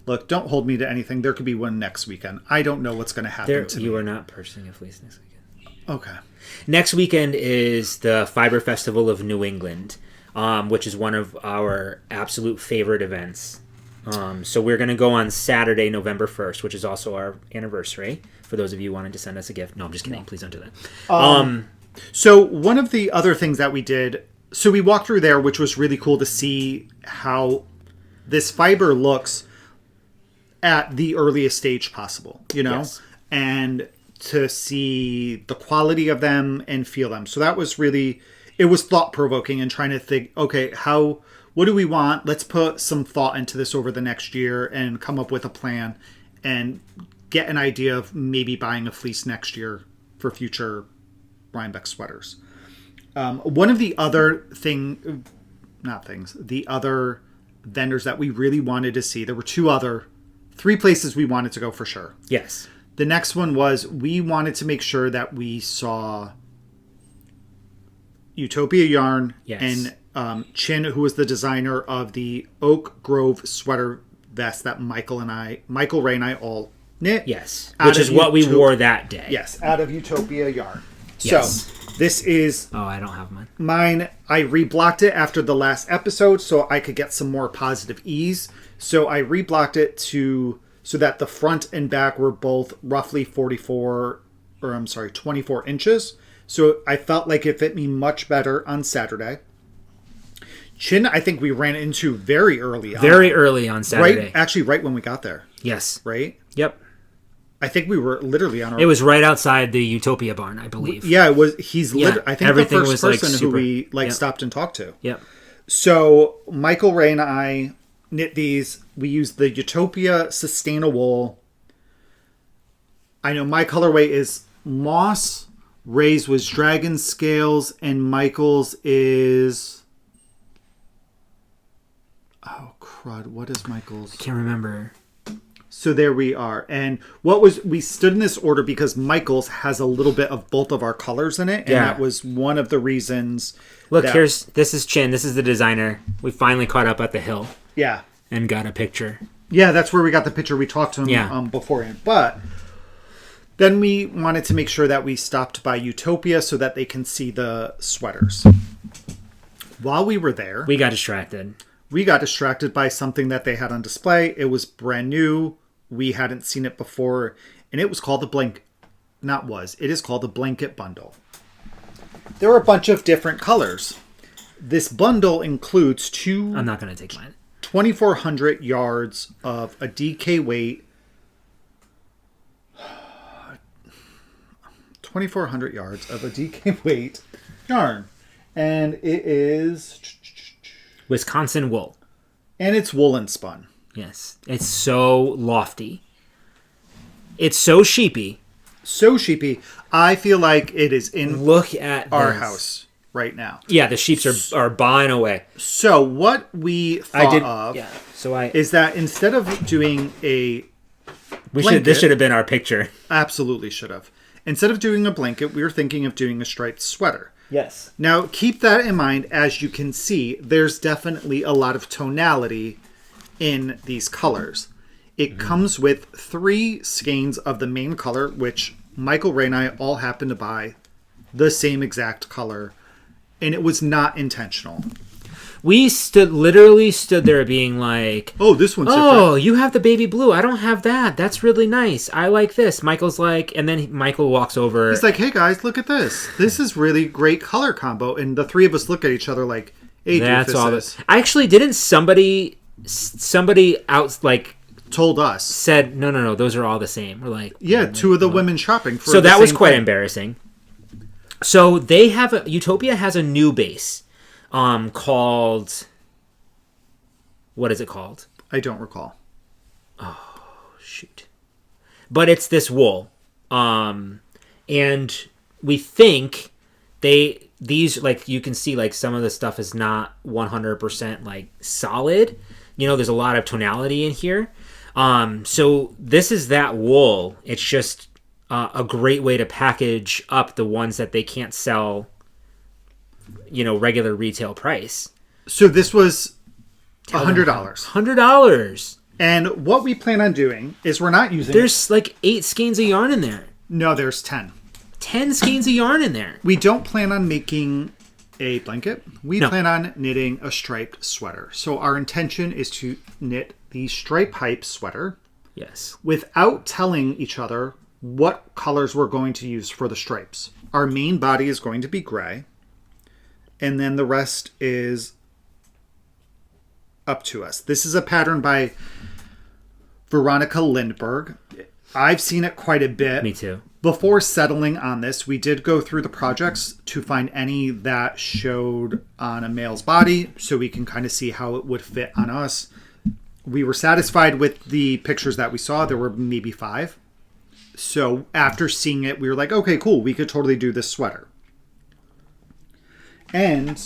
Look, don't hold me to anything. There could be one next weekend. I don't know what's going to happen to me. You are not purchasing a fleece next weekend. Okay. Next weekend is the Fiber Festival of New England, which is one of our absolute favorite events. So we're going to go on Saturday, November 1st, which is also our anniversary, for those of you wanting to send us a gift. No, I'm just kidding. Please don't do that. So one of the other things that we did, so we walked through there, which was really cool to see how this fiber looks at the earliest stage possible, Yes. and to see the quality of them and feel them. So that was really, it was thought-provoking and trying to think, okay, what do we want? Let's put some thought into this over the next year and come up with a plan and get an idea of maybe buying a fleece next year for future Rhinebeck sweaters. One of the other the other vendors that we really wanted to see, there were three places we wanted to go for sure. Yes. The next one was we wanted to make sure that we saw Utopia yarn and Chin, who was the designer of the Oak Grove sweater vest that Michael, Ray, and I all knit. Yes, which is what we wore that day. Yes, out of Utopia yarn. Yes. So this is... Oh, I don't have mine. Mine, I reblocked it after the last episode so I could get some more positive ease. So I reblocked it so that the front and back were both roughly 24 inches. So I felt like it fit me much better on Saturday. Chin, I think we ran into very early on. Very early on Saturday. Right when we got there. Yes. Right? Yep. I think we were literally on our... It was right outside the Utopia barn, I believe. Yeah, it was. I think everything the first was person super, who we stopped and talked to. Yep. So Michael, Ray, and I knit these. We used the Utopia Sustainable. I know my colorway is moss. Ray's was dragon scales, and Michael's is... Oh, crud. What is Michael's? I can't remember. So there we are. And we stood in this order because Michael's has a little bit of both of our colors in it. And that was one of the reasons. Look, this is Chin. This is the designer. We finally caught up at the hill. Yeah. And got a picture. Yeah, that's where we got the picture. We talked to him beforehand. But then we wanted to make sure that we stopped by Utopia so that they can see the sweaters. While we were there... We got distracted. We got distracted by something that they had on display. It was brand new. We hadn't seen it before. And it was called It is called the Blanket Bundle. There are a bunch of different colors. This bundle includes I'm not going to take mine. 2,400 yards of a DK weight. 2,400 yards of a DK weight yarn. And it is... Wisconsin wool. And it's woolen spun. Yes. It's so lofty. It's so sheepy. So sheepy. I feel like it is in Look at our this. house right now. Yeah, the sheeps are buying away. So what we thought is that instead of doing a blanket, this should have been our picture. Absolutely should have. Instead of doing a blanket, we were thinking of doing a striped sweater. Yes. Now, keep that in mind. As you can see, there's definitely a lot of tonality in these colors. It comes with 3 skeins of the main color, which Michael, Ray, and I all happened to buy the same exact color, and it was not intentional. We literally stood there being like, oh, this one's different. different. You have the baby blue. I don't have that. That's really nice. I like this. Michael's like, and then Michael walks over. He's like, hey guys, look at this. This is really great color combo. And the 3 of us look at each other like, hey, that's all this. Actually, didn't somebody out told us, said, no, those are all the same. We're like, yeah, 2 of the women shopping for so that was quite embarrassing. So Utopia has a new base called, what is it called? I don't recall. Shoot. But it's this wool. And we think these, like, you can see, like, some of the stuff is not 100% like solid. There's a lot of tonality in here. So this is that wool. It's just a great way to package up the ones that they can't sell, regular retail price. So this was $100. $100. And what we plan on doing is we're not using... There's like 8 skeins of yarn in there. No, there's 10. 10 skeins of yarn in there. We don't plan on making a blanket. We plan on knitting a striped sweater. So our intention is to knit the stripe hype sweater. Yes. Without telling each other what colors we're going to use for the stripes. Our main body is going to be gray. And then the rest is up to us. This is a pattern by Veronica Lindberg. I've seen it quite a bit. Me too. Before settling on this, we did go through the projects to find any that showed on a male's body so we can kind of see how it would fit on us. We were satisfied with the pictures that we saw. There were maybe 5. So after seeing it, we were like, okay, cool. We could totally do this sweater. And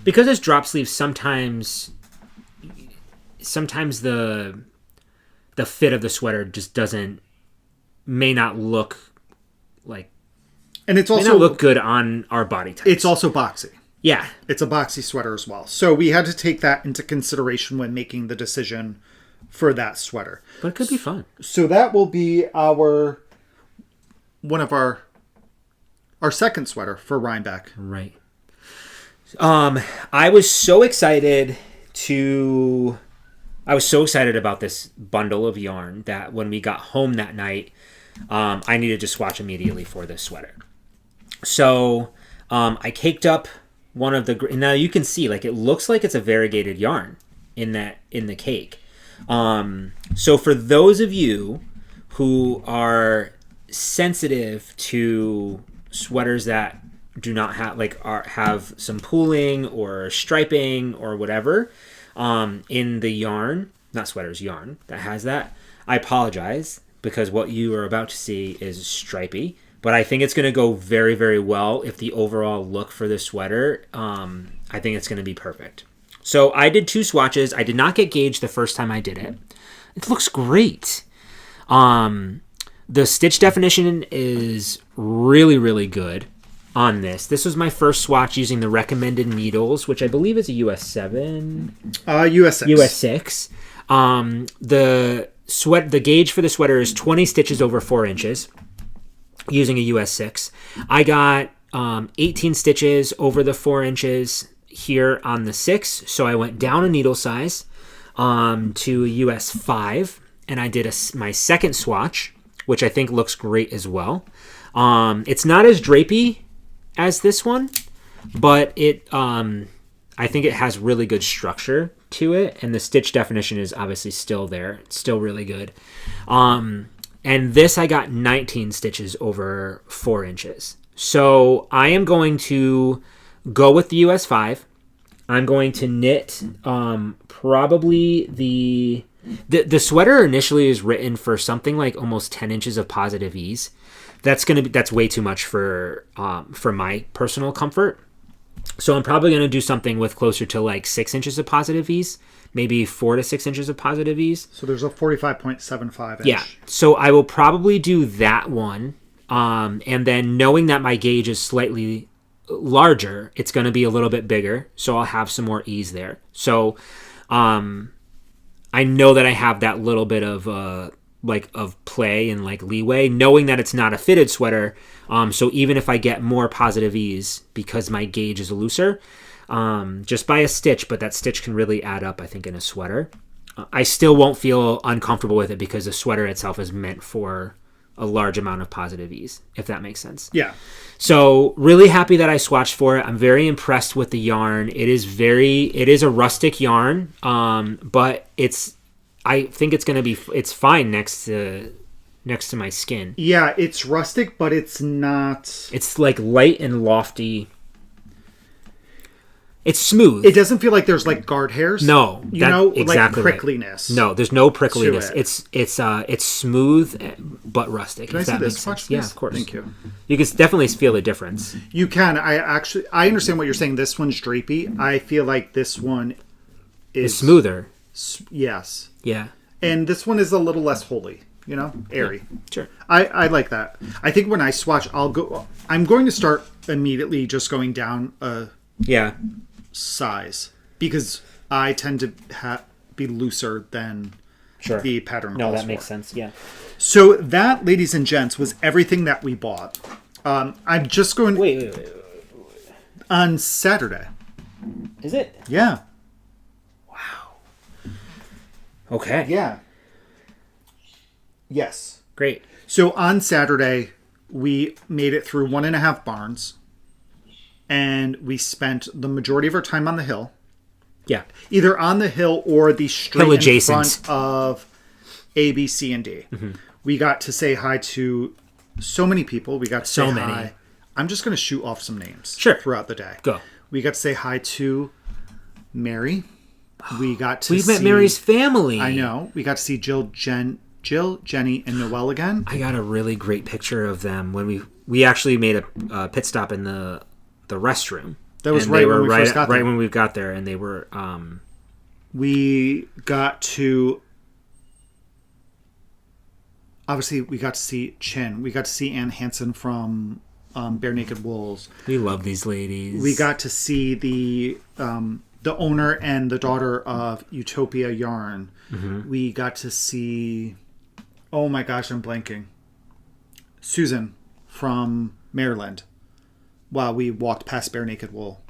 because it's drop sleeves, sometimes the fit of the sweater just may not look like, and it's also may not look good on our body types. It's also boxy. Yeah, it's a boxy sweater as well. So we had to take that into consideration when making the decision for that sweater. But it could be fun. So that will be our second sweater for Rhinebeck. Right. I was so excited about this bundle of yarn that when we got home that night, I needed to swatch immediately for this sweater. So I caked up one of the... Now you can see, like, it looks like it's a variegated yarn in the cake. So for those of you who are sensitive to sweaters that do not have some pooling or striping or whatever in the yarn, not sweaters, yarn that has that, I apologize, because what you are about to see is stripy, but I think it's going to go very, very well. If the overall look for this sweater, I think it's going to be perfect. So I did 2 swatches. I did not get gauged the first time I did it. It looks great. The stitch definition is really, really good on this. This was my first swatch using the recommended needles, which I believe is a US 7. US 6. US 6. The gauge for the sweater is 20 stitches over 4 inches using a US 6. I got 18 stitches over the 4 inches here on the 6, so I went down a needle size to a US 5, and I did my second swatch, which I think looks great as well. It's not as drapey as this one, but I think it has really good structure to it, and the stitch definition is obviously still there. It's still really good. And this I got 19 stitches over 4 inches. So I am going to go with the US 5. I'm going to knit probably the sweater initially is written for something like almost 10 inches of positive ease. That's way too much for my personal comfort. So I'm probably going to do something with closer to like 6 inches of positive ease, maybe 4 to 6 inches of positive ease. So there's a 45.75 inch. Yeah. So I will probably do that one. And then knowing that my gauge is slightly larger, it's going to be a little bit bigger. So I'll have some more ease there. So I know that I have that little bit of play and like leeway, knowing that it's not a fitted sweater. So even if I get more positive ease because my gauge is looser, just by a stitch, but that stitch can really add up, I think, in a sweater. I still won't feel uncomfortable with it because the sweater itself is meant for a large amount of positive ease, if that makes sense. Yeah. So really happy that I swatched for it. I'm very impressed with the yarn. It is a rustic yarn, but I think it's fine next to next to my skin. Yeah, it's rustic, but it's not... It's like light and lofty. It's smooth. It doesn't feel like there's like guard hairs. No, exactly like prickliness. Right. No, there's no prickliness. It's smooth but rustic. Can I see this? Watch this? Yeah, of course. Thank you. You can definitely feel the difference. You can. I understand what you're saying. This one's drapey. I feel like this one is smoother. Yes. Yeah. And this one is a little less holy. Airy. Yeah, sure. I like that. I think when I swatch, I'm going to start immediately just going down a size because I tend to be looser than the pattern. No, that makes sense. Yeah. So that, ladies and gents, was everything that we bought. I'm just going. Wait. On Saturday. Is it? Yeah. Wow. Okay. Yeah. Yes. Great. So on Saturday, we made it through 1.5 barns. And we spent the majority of our time on the hill. Yeah. Either on the hill or the street hill in adjacent. Front of A, B, C, and D. Mm-hmm. We got to say hi to so many people. We got to say hi. I'm just going to shoot off some names throughout the day. Go. We got to say hi to Mary. We met Mary's family. I know. We got to see Jill, Jenny, and Noelle again. I got a really great picture of them when we actually made a pit stop in the restroom. That was right when we first got there. Right when we got there, and they were... We got to... Obviously, we got to see Chin. We got to see Ann Hansen from Bare Naked Wools. We love these ladies. We got to see the owner and the daughter of Utopia Yarn. Mm-hmm. We got to see... Oh my gosh, I'm blanking. Susan from Maryland. While we walked past Bare Naked Wool.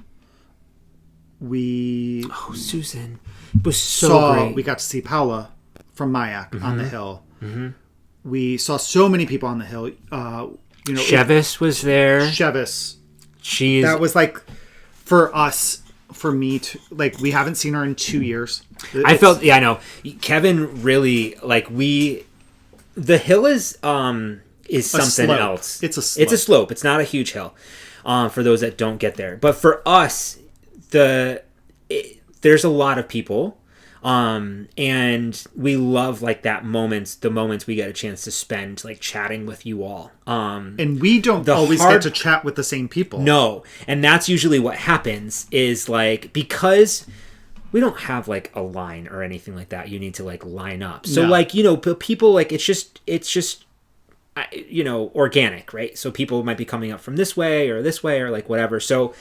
Susan. It was so great. We got to see Paula from Mayak on the hill. Mm-hmm. We saw so many people on the hill. Chevis was there. Chevis. That was like, for us, for me, we haven't seen her in 2 years. I know. Kevin really, the hill is something else. It's a slope. It's a slope. It's not a huge hill. For those that don't get there. But for us, there's a lot of people. And we love the moments we get a chance to spend chatting with you all. And we don't always get to chat with the same people. No. And that's usually what happens is because we don't have a line or anything like that. You need to line up. So people it's just organic, right? So people might be coming up from this way or whatever. So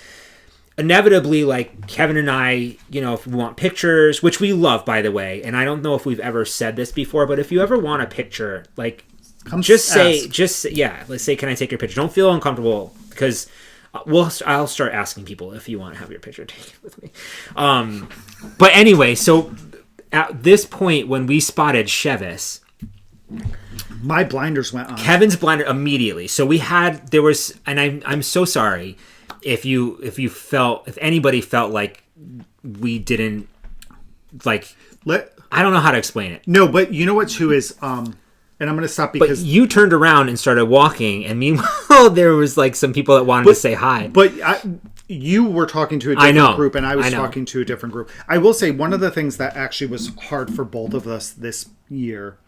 inevitably, Kevin and I, if we want pictures, which we love, by the way, and I don't know if we've ever said this before, but if you ever want a picture, let's say, can I take your picture? Don't feel uncomfortable because I'll start asking people if you want to have your picture taken with me. But anyway, so at this point, when we spotted Chevis, my blinders went on. Kevin's blinder immediately. So I'm so sorry if anybody felt like we didn't I don't know how to explain it. No, but you know what too is and I'm going to stop because you turned around and started walking, and meanwhile there was some people that wanted to say hi. But you were talking to a different group, and I was talking to a different group. I will say one of the things that actually was hard for both of us this year.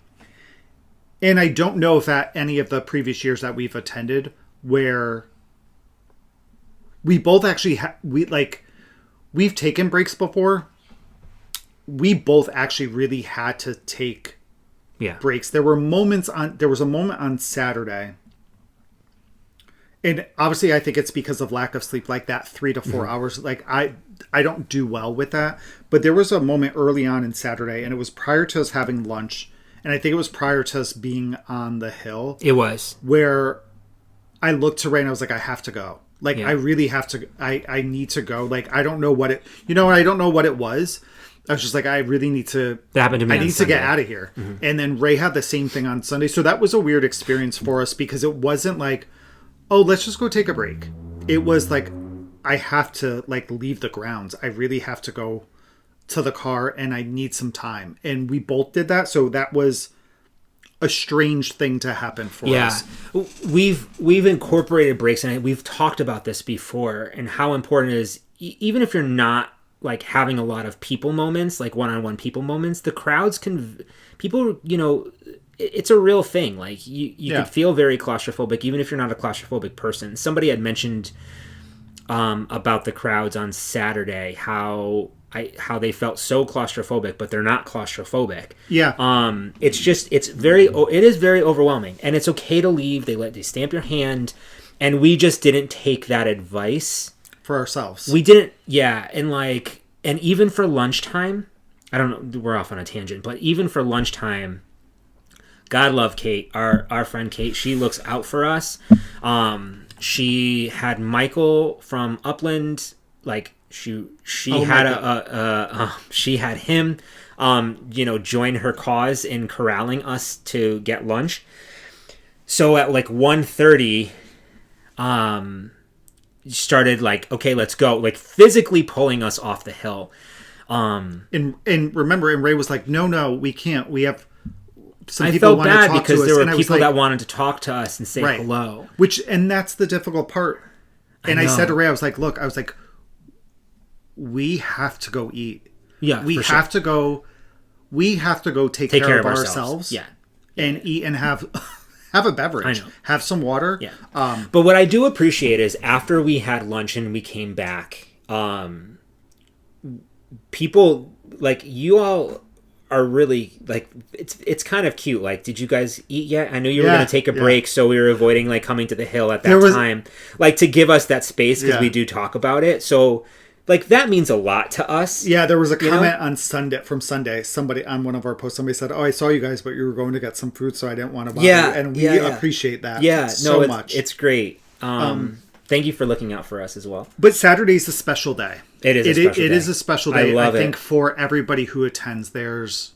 And I don't know if at any of the previous years that we've attended where we both actually we've taken breaks before. We both actually really had to take breaks. There was a moment on Saturday. And obviously I think it's because of lack of sleep, that 3 to 4 hours. I don't do well with that. But there was a moment early on in Saturday, and it was prior to us having lunch. And I think it was prior to us being on the hill. It was. Where I looked to Ray and I was like, I have to go. I really have to. I need to go. I don't know what it... I don't know what it was. I was just I really need to... That happened to me. I need to get out of here. Mm-hmm. And then Ray had the same thing on Sunday. So that was a weird experience for us because it wasn't oh, let's just go take a break. It was I have to leave the grounds. I really have to go to the car and I need some time. And we both did that. So that was a strange thing to happen for us. We've incorporated breaks, and we've talked about this before, and how important it is, even if you're not like having a lot of people moments, like one-on-one people moments, the crowds people, it's a real thing. Like you can feel very claustrophobic, even if you're not a claustrophobic person. Somebody had mentioned about the crowds on Saturday, how they felt so claustrophobic, but they're not claustrophobic. Yeah. It is very overwhelming, and it's okay to leave. They stamp your hand, and we just didn't take that advice for ourselves. We didn't. Yeah. And even for lunchtime, I don't know, we're off on a tangent, but even for lunchtime, God love Kate, our friend Kate, she looks out for us. She had Michael from Upland, like she had him join her cause in corralling us to get lunch. So at like 1:30 started like, okay, let's go, like physically pulling us off the hill. And remember, and Ray was like, no, we can't, we have some I people felt want to bad talk because to us. there were And people like, that wanted to talk to us and say hello. And that's the difficult part. And I said to Ray, I was like, look, we have to go eat. Yeah, we have to go take care of ourselves. Yeah. And eat and have a beverage. I know. Have some water. Yeah. But what I do appreciate is after we had lunch and we came back, people like you all are really like, it's kind of cute. Like, did you guys eat yet? I knew you were going to take a break, so we were avoiding like coming to the hill at that time, like to give us that space, because we do talk about it. So like that means a lot to us. Yeah, there was a comment on Sunday. Somebody on one of our posts, somebody said, "Oh, I saw you guys, but you were going to get some food, so I didn't want to bother you." And we appreciate that. So much. It's great. Thank you for looking out for us as well. But Saturday's a special day. It is a special day. I think for everybody who attends, there's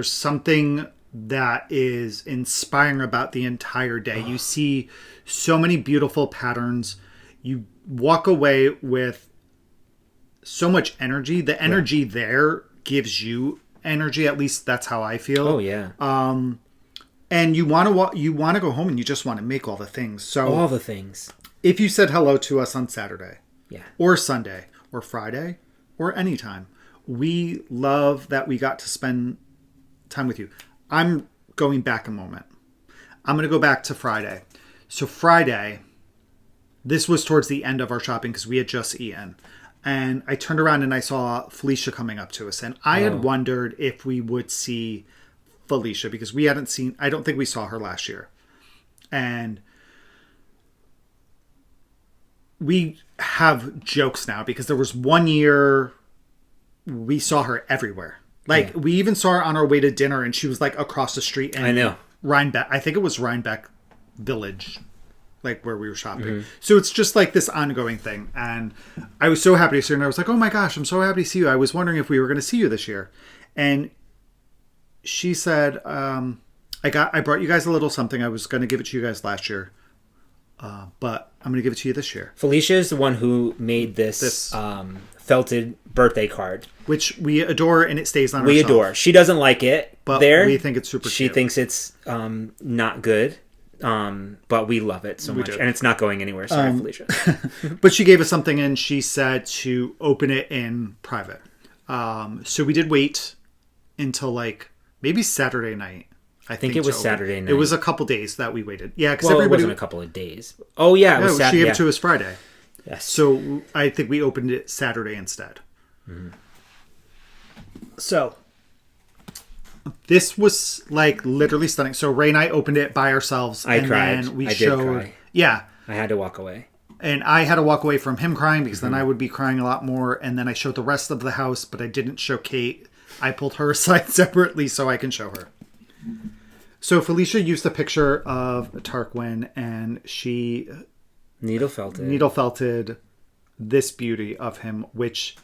something that is inspiring about the entire day. You see so many beautiful patterns. You walk away with so much energy. The energy there gives you energy. At least that's how I feel. Oh yeah. And you want to go home and you just want to make all the things. So all the things. If you said hello to us on Saturday, or Sunday, or Friday, or anytime, we love that we got to spend time with you. I'm going back a moment. I'm going to go back to Friday. So Friday, this was towards the end of our shopping because we had just eaten. And I turned around and I saw Felicia coming up to us. And I had wondered if we would see Felicia, because we hadn't seen, I don't think we saw her last year. And we have jokes now because there was one year we saw her everywhere. Like we even saw her on our way to dinner and she was like across the street in Rhinebeck. I think it was Rhinebeck Village, like where we were shopping. Mm-hmm. So it's just like this ongoing thing. And I was so happy to see her and I was like, oh my gosh, I'm so happy to see you. I was wondering if we were going to see you this year. And she said, I brought you guys a little something. I was going to give it to you guys last year. But I'm going to give it to you this year. Felicia is the one who made this felted birthday card. Which we adore, and it stays on our We shelf. adore. She doesn't like it, but we think it's super cute. She thinks it's not good, but we love it so much. And it's not going anywhere. Sorry, Felicia. But she gave us something, and she said to open it in private. So we did wait until like maybe Saturday night. I think it was Saturday night. It was a couple days that we waited. Yeah, because it wasn't a couple of days. Oh yeah, it was Saturday. She gave it to us Friday. Yes. So I think we opened it Saturday instead. Mm-hmm. So this was like literally stunning. So Ray and I opened it by ourselves. I cried. Then we I showed. did cry. Yeah. I had to walk away. And I had to walk away from him crying because then I would be crying a lot more. And then I showed the rest of the house, but I didn't show Kate. I pulled her aside separately so I can show her. So Felicia used a picture of Tarquin and she needle felted this beauty of him, which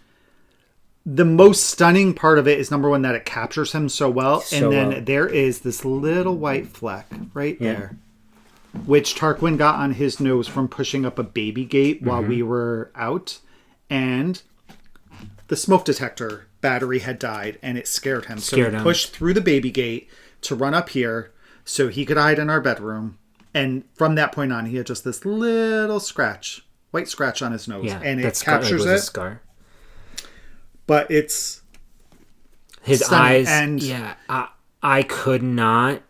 the most stunning part of it is, number one, that it captures him so well. And then there is this little white fleck right there, which Tarquin got on his nose from pushing up a baby gate while we were out. And the smoke detector battery had died and it scared him. So he pushed through the baby gate, to run up here so he could hide in our bedroom. And from that point on, he had just this little scratch, white scratch on his nose. Yeah, and it that captures a it. scar. But it's his stunning. eyes. And yeah, I could not.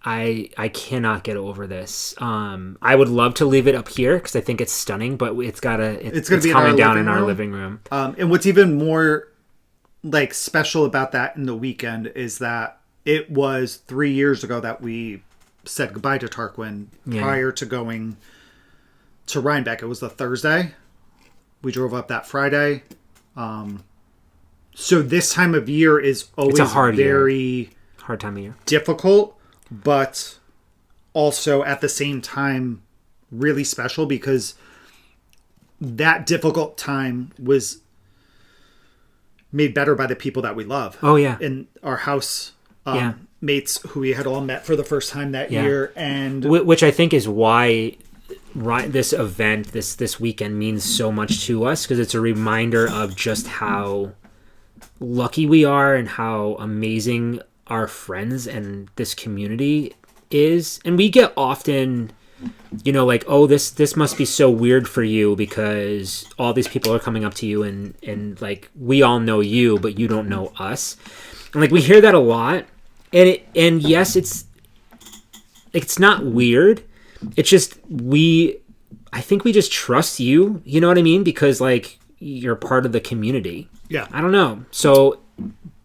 I cannot get over this. I would love to leave it up here because I think it's stunning, but it's coming down in our living room. And what's even more like special about that in the weekend is that it was 3 years ago that we said goodbye to Tarquin prior to going to Rhinebeck. It was the Thursday. We drove up that Friday. So this time of year is always hard time of year. Difficult, but also at the same time really special because that difficult time was made better by the people that we love. Oh, yeah. In our house mates who we had all met for the first time that year. And which I think is why this event, this weekend means so much to us because it's a reminder of just how lucky we are and how amazing our friends and this community is. And we get often, like, oh, this must be so weird for you because all these people are coming up to you and like, we all know you, but you don't know us. And like, we hear that a lot. And yes, it's not weird. It's just, I think we just trust you. You know what I mean? Because like, you're part of the community. Yeah. I don't know. So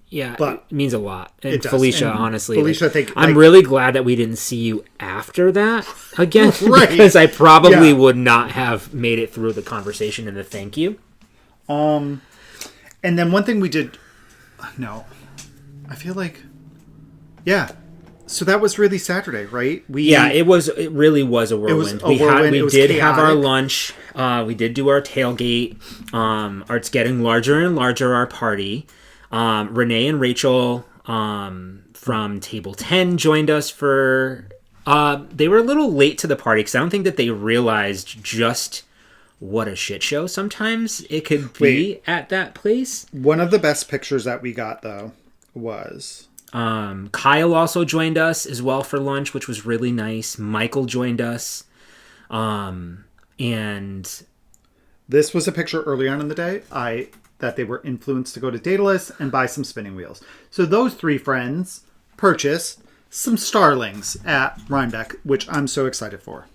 yeah, but it means a lot. And it does. Felicia, And honestly, Felicia, I think, I'm really glad that we didn't see you after that again, right. Because I probably would not have made it through the conversation and the thank you. And then one thing we did, I feel like, so that was really Saturday, right? It really was a whirlwind. We did have our lunch. We did do our tailgate. It's getting larger and larger, our party. Renee and Rachel from Table 10 joined us for... they were a little late to the party because I don't think that they realized just what a shit show sometimes it could be at that place. One of the best pictures that we got, though, was... Kyle also joined us as well for lunch, which was really nice. Michael joined us. And this was a picture early on in the day that they were influenced to go to Daedalus and buy some spinning wheels. So those three friends purchased some starlings at Rhinebeck, which I'm so excited for.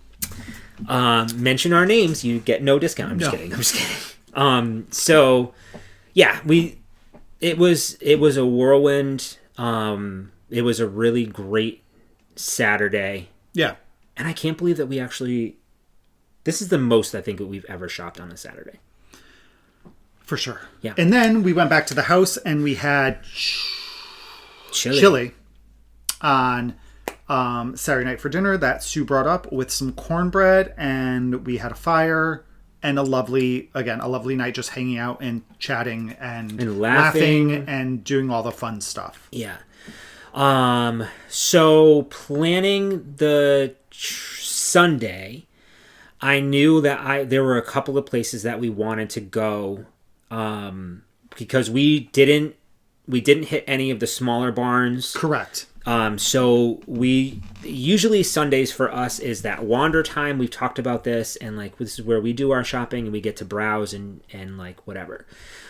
Mention our names, you get no discount. I'm just kidding. So yeah, it was a whirlwind. It was a really great Saturday. Yeah. And I can't believe that this is the most I think that we've ever shopped on a Saturday. For sure. Yeah. And then we went back to the house and we had chili on Saturday night for dinner that Sue brought up with some cornbread, and we had a fire and a lovely night just hanging out and chatting and laughing and doing all the fun stuff. Yeah. So planning the Sunday, I knew that there were a couple of places that we wanted to go, because we didn't hit any of the smaller barns. Correct. So we usually Sundays for us is that wander time. We've talked about this, and like this is where we do our shopping and we get to browse and like whatever.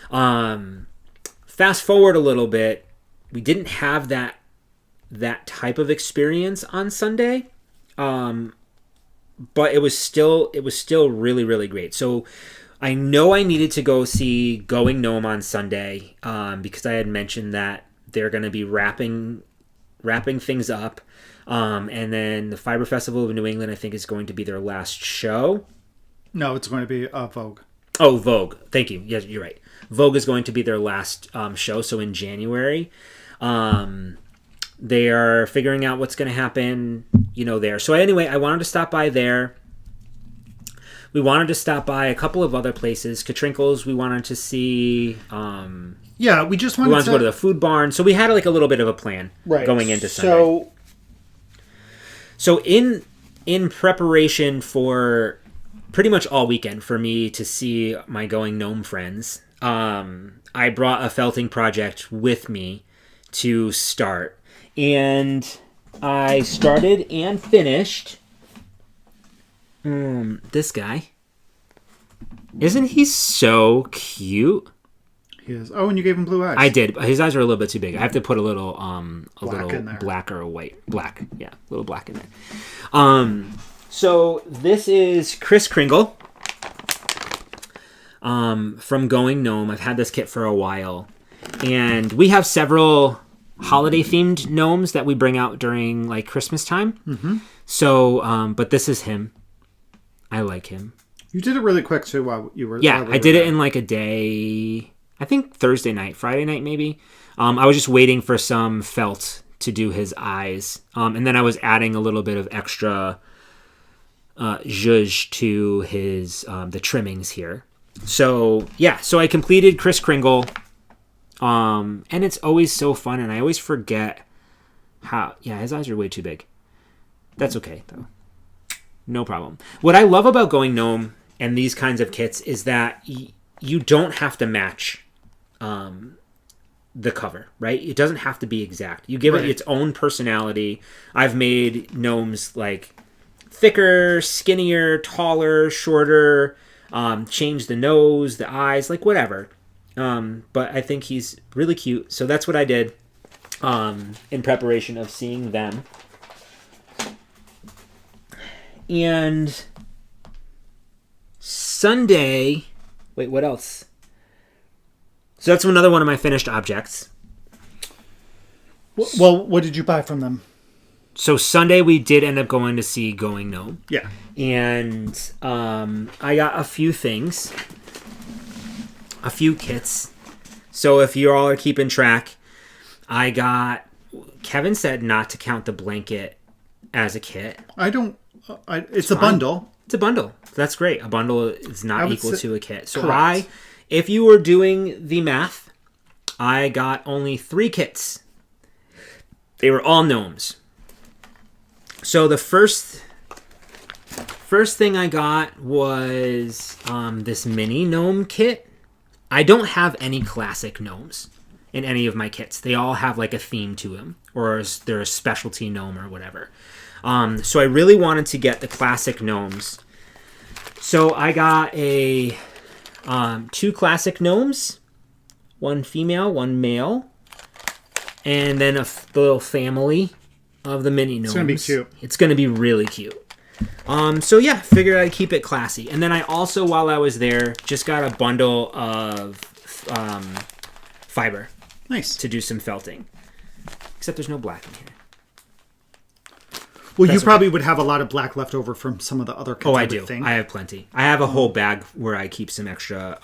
Fast forward a little bit, we didn't have that type of experience on Sunday, but it was still really, really great. So I know I needed to go see Going Gnome on Sunday, because I had mentioned that they're going to be wrapping things up, and then the Fiber Festival of New England, I think, is going to be their last show. No, it's going to be Vogue. Oh, Vogue. Thank you. Yes, you're right. Vogue is going to be their last show, so in January. They are figuring out what's going to happen, there. So anyway, I wanted to stop by there. We wanted to stop by a couple of other places. Katrinkles, we wanted to see... Yeah, we just wanted to go to the food barn. So we had like a little bit of a plan going into Sunday. So in preparation for pretty much all weekend for me to see my Going Gnome friends, I brought a felting project with me to start. And I started and finished this guy. Isn't he so cute? He is. Oh, and you gave him blue eyes. I did. His eyes are a little bit too big. I have to put a little black or white. Black. Yeah, a little black in there. So this is Kris Kringle from Going Gnome. I've had this kit for a while. And we have several holiday-themed gnomes that we bring out during, like, Christmas time. Mm-hmm. So, but this is him. I like him. You did it really quick, too, while you were... Yeah, I did it in, like, a day... I think Thursday night, Friday night maybe. I was just waiting for some felt to do his eyes. And then I was adding a little bit of extra zhuzh to his the trimmings here. So, yeah. So I completed Kris Kringle. And it's always so fun. And I always forget how... Yeah, his eyes are way too big. That's okay, though. No problem. What I love about Going Gnome and these kinds of kits is that... you don't have to match the cover, right? It doesn't have to be exact. You give it its own personality. I've made gnomes like thicker, skinnier, taller, shorter, change the nose, the eyes, like whatever. But I think he's really cute. So that's what I did in preparation of seeing them. And Sunday... Wait, what else? So that's another one of my finished objects. Well, what did you buy from them? So Sunday we did end up going to see Going Gnome. Yeah. And I got a few things. A few kits. So if you all are keeping track, I got... Kevin said not to count the blanket as a kit. I don't... it's a bundle. It's a bundle. That's great. A bundle is not equal to a kit. So correct. If you were doing the math, I got only 3 kits. They were all gnomes. So the first thing I got was this mini gnome kit. I don't have any classic gnomes in any of my kits. They all have like a theme to them, or they're a specialty gnome or whatever. So I really wanted to get the classic gnomes. So I got 2 classic gnomes, 1 female, 1 male, and then the little family of the mini gnomes. It's going to be cute. It's going to be really cute. So yeah, figured I'd keep it classy. And then I also, while I was there, just got a bundle of fiber. Nice. To do some felting. Except there's no black in here. Well, you probably would have a lot of black left over from some of the other kits. Oh, I do. I have plenty. I have a whole bag where I keep some extra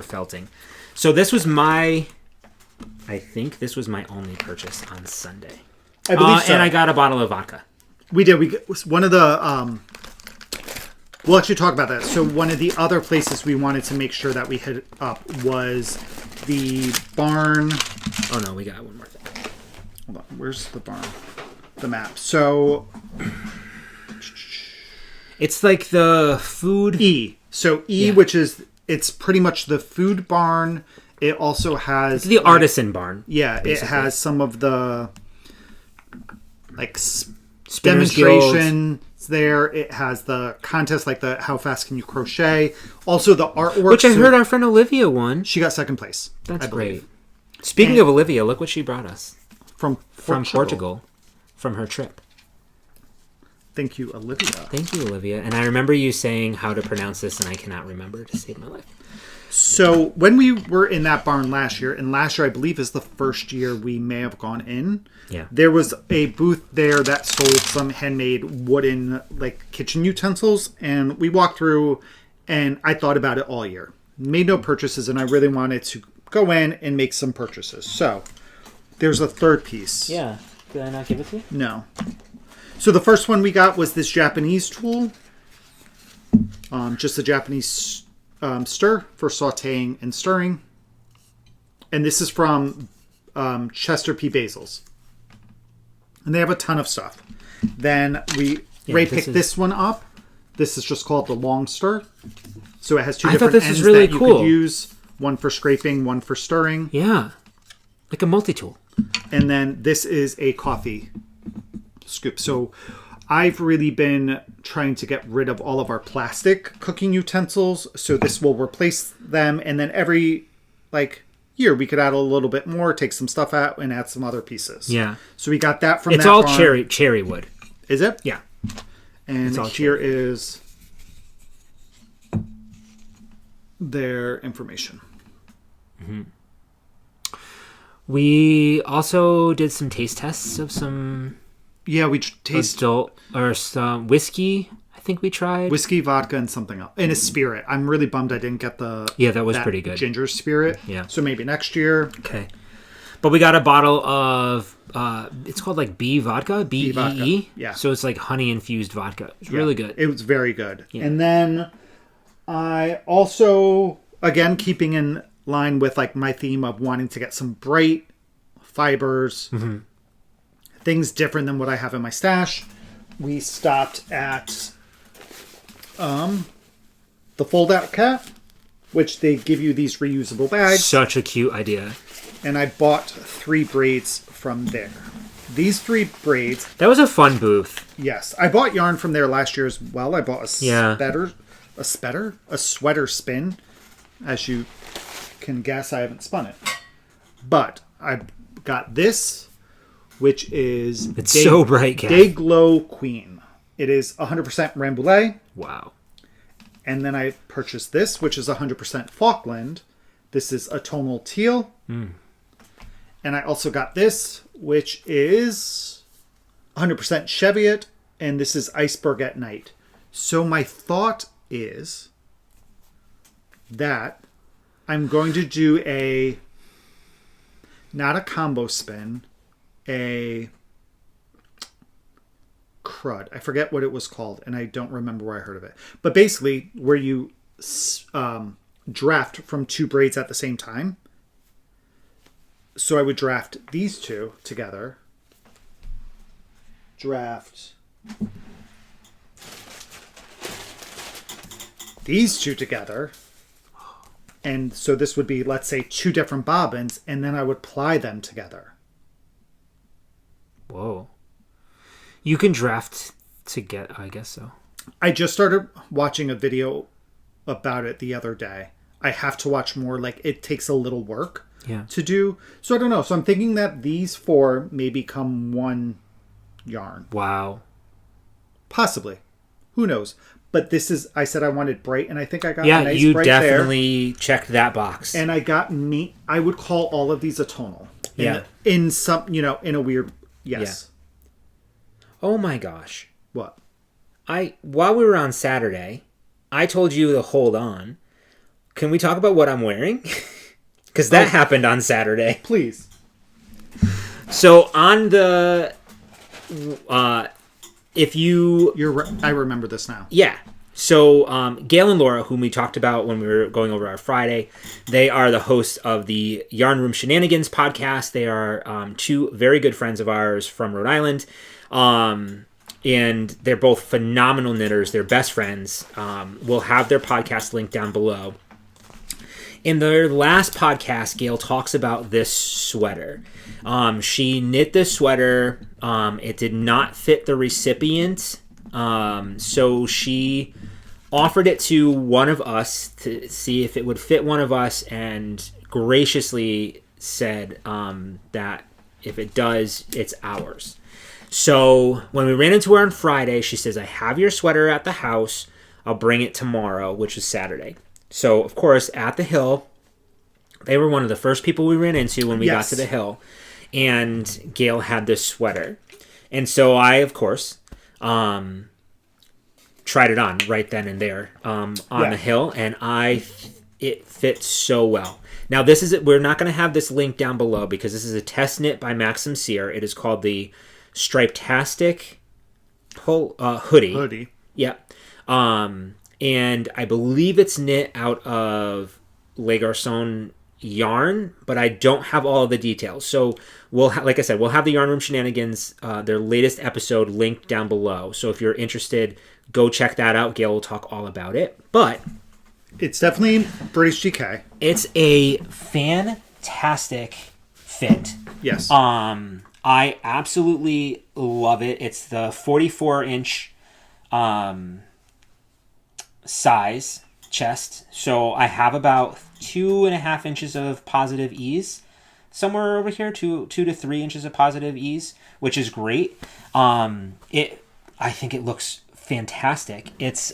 felting. So this was I think this was my only purchase on Sunday. I believe so. And I got a bottle of vodka. We did. One of the... we'll actually talk about that. So one of the other places we wanted to make sure that we hit up was the barn. Oh, no, we got one more thing. Hold on. Where's the barn? The map. So it's like the food So which is it's pretty much the food barn. It also has it's the artisan barn. Yeah, basically. It has some of the like demonstration there. It has the contest, like the how fast can you crochet. Also the artwork, which I heard our friend Olivia won. She got 2nd place. That's great. Speaking of Olivia, look what she brought us from Portugal. From her trip. Thank you, Olivia. Thank you, Olivia. And I remember you saying how to pronounce this, and I cannot remember to save my life. So when we were in that barn last year, and last year I believe is the first year we may have gone in, there was a booth there that sold some handmade wooden like kitchen utensils, and we walked through, and I thought about it all year. Made no purchases, and I really wanted to go in and make some purchases. So there's a 3rd piece. Yeah. Did I not give it to you? No. So the first one we got was this Japanese tool. Just a Japanese stir for sauteing and stirring. And this is from Chester P. Basil's. And they have a ton of stuff. Then Ray picked this one up. This is just called the long stir. So it has 2 different ends really that you cool. could use. One for scraping, one for stirring. Yeah. Like a multi-tool. And then this is a coffee scoop. So I've really been trying to get rid of all of our plastic cooking utensils. So this will replace them. And then every year we could add a little bit more, take some stuff out and add some other pieces. Yeah. So we got that from it's all cherry wood. Is it? Yeah. And here is their information. Mm-hmm. We also did some taste tests of some. Yeah, we tasted some whiskey. I think we tried whiskey, vodka, and something else. And a spirit. I'm really bummed I didn't get the. Yeah, that was pretty good. Ginger spirit. Yeah. So maybe next year. Okay. But we got a bottle of. It's called bee vodka. BEE. Yeah. So it's honey infused vodka. It's really good. It was very good. Yeah. And then I also, again, keeping in line with my theme of wanting to get some bright fibers, things different than what I have in my stash. We stopped at the Fold Out Cat, which they give you these reusable bags. Such a cute idea. And I bought 3 braids from there. These 3 braids. That was a fun booth. Yes. I bought yarn from there last year as well. I bought a sweater spin. As you can guess, I haven't spun it. But I got this, which is so bright, Kat. Day Glow Queen. It is 100% Rambouillet. Wow. And then I purchased this, which is 100% Falkland. This is a tonal teal. And I also got this, which is 100% Cheviot. And this is Iceberg at Night. So my thought is that I'm going to do not a combo spin, a crud. I forget what it was called, and I don't remember where I heard of it. But basically, where you draft from 2 braids at the same time. So I would draft these 2 together. Draft these 2 together. And so this would be, let's say, 2 different bobbins, and then I would ply them together. Whoa. You can draft together, I guess so. I just started watching a video about it the other day. I have to watch more. It takes a little work to do. So I don't know. So I'm thinking that these 4 may become one yarn. Wow. Possibly. Who knows? But this is, I said I wanted bright, and I think I got a nice you bright definitely checked that box. And I got I would call all of these a tonal. Yeah. In some, in a weird, yes. Yeah. Oh my gosh. What? While we were on Saturday, I told you to hold on. Can we talk about what I'm wearing? Because that happened on Saturday. Please. So on the... I remember this now. Yeah. So Gail and Laura, whom we talked about when we were going over our Friday, they are the hosts of the Yarn Room Shenanigans podcast. They are 2 very good friends of ours from Rhode Island. And they're both phenomenal knitters. They're best friends. We'll have their podcast link down below. In their last podcast, Gail talks about this sweater. She knit this sweater. It did not fit the recipient. So she offered it to one of us to see if it would fit one of us, and graciously said that if it does, it's ours. So when we ran into her on Friday, she says, I have your sweater at the house. I'll bring it tomorrow, which is Saturday. So, of course, at the Hill, they were one of the first people we ran into when we got to the Hill. And Gail had this sweater. And so I, of course, tried it on right then and there on the Hill. And it fits so well. Now, we're not going to have this link down below because this is a test knit by Maxim Sear. It is called the Striptastic hoodie. Yep. And I believe it's knit out of Le Garçon yarn, but I don't have all of the details. So like I said, we'll have the Yarn Room Shenanigans, their latest episode, linked down below. So if you're interested, go check that out. Gail will talk all about it. But it's definitely British GK. It's a fantastic fit. Yes. I absolutely love it. It's the 44-inch size chest. So I have about 2.5 inches of positive ease somewhere over here, 2 to 3 inches of positive ease, which is great. I think it looks fantastic. It's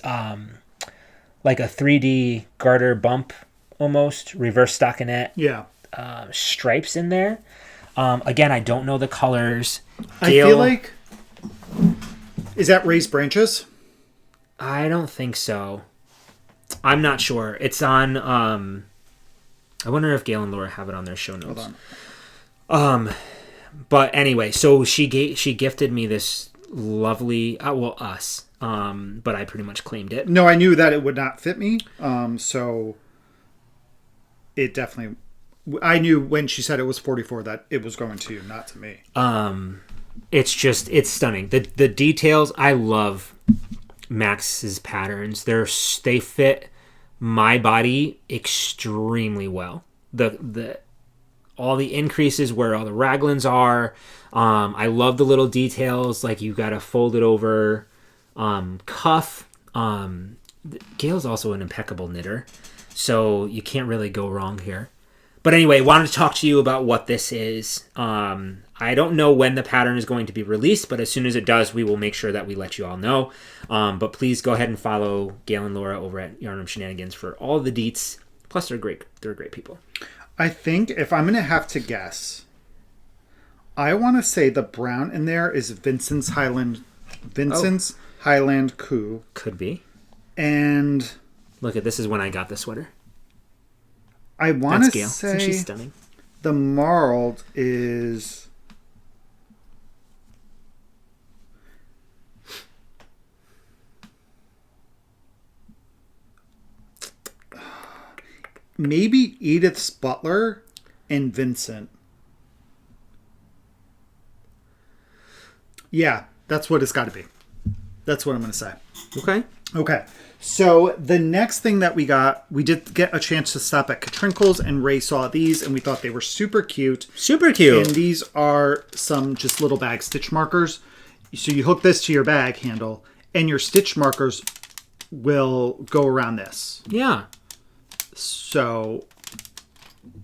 like a 3D garter bump almost, reverse stockinette. Yeah. Stripes in there. Again, I don't know the colors. I feel like... Is that raised branches? I don't think so. I'm not sure. It's on... I wonder if Gail and Laura have it on their show notes. Hold on. But anyway, so she gifted me this lovely... us. But I pretty much claimed it. No, I knew that it would not fit me. So it definitely... I knew when she said it was 44 that it was going to you, not to me. It's stunning. The details, I love Max's patterns. They fit my body extremely well. All the increases where all the raglans are. I love the little details, like you got a folded over cuff. Gail's also an impeccable knitter, so you can't really go wrong here. But anyway, wanted to talk to you about what this is. I don't know when the pattern is going to be released, but as soon as it does, we will make sure that we let you all know. But please go ahead and follow Gail and Laura over at Yarn Room Shenanigans for all the deets. Plus, they're great. They're great people. I think if I'm going to have to guess, I want to say the brown in there is Vincent's Highland Coup. Could be. And look at this is when I got the sweater. I want to say Isn't she stunning? The marled is maybe Edith's Butler and Vincent. Yeah, that's what it's got to be. That's what I'm going to say. Okay. So the next thing that we did get a chance to stop at Katrinkles, and Ray saw these, and we thought they were super cute. Super cute. And these are some just little bag stitch markers. So you hook this to your bag handle, and your stitch markers will go around this. Yeah. So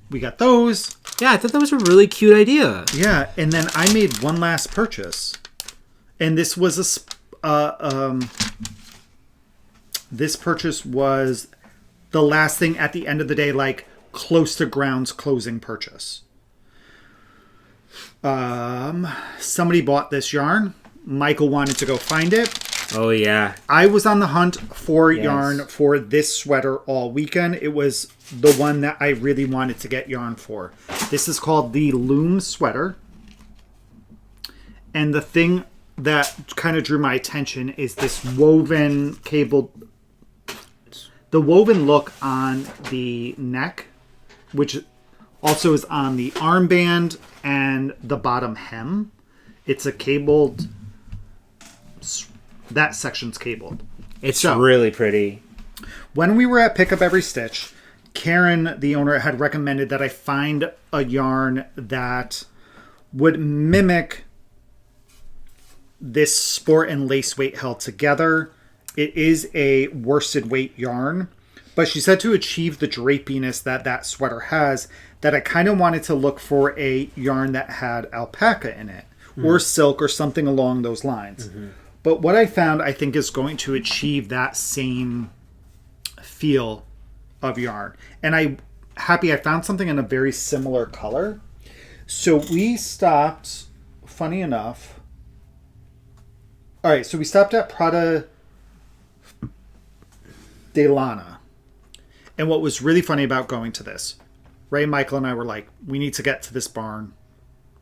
we got those. Yeah, I thought that was a really cute idea. Yeah, and then I made one last purchase. And this was this purchase was the last thing at the end of the day, like close to ground's closing purchase. Somebody bought this yarn. Michael wanted to go find it. Oh, yeah. I was on the hunt for yarn for this sweater all weekend. It was the one that I really wanted to get yarn for. This is called the Loom Sweater. And the thing that kind of drew my attention is this woven the woven look on the neck, which also is on the armband and the bottom hem. It's a cabled, that section's cabled. It's really pretty. When we were at Pick Up Every Stitch, Karen, the owner, had recommended that I find a yarn that would mimic this sport and lace weight held together. It is a worsted weight yarn, but she said to achieve the drapiness that sweater has, that I kind of wanted to look for a yarn that had alpaca in it, or silk, or something along those lines. Mm-hmm. But what I found, I think, is going to achieve that same feel of yarn. And I'm happy I found something in a very similar color. So we stopped, funny enough. All right, so we stopped at Prada de Lana. And what was really funny about going to this, Ray, Michael, and I were like, we need to get to this barn.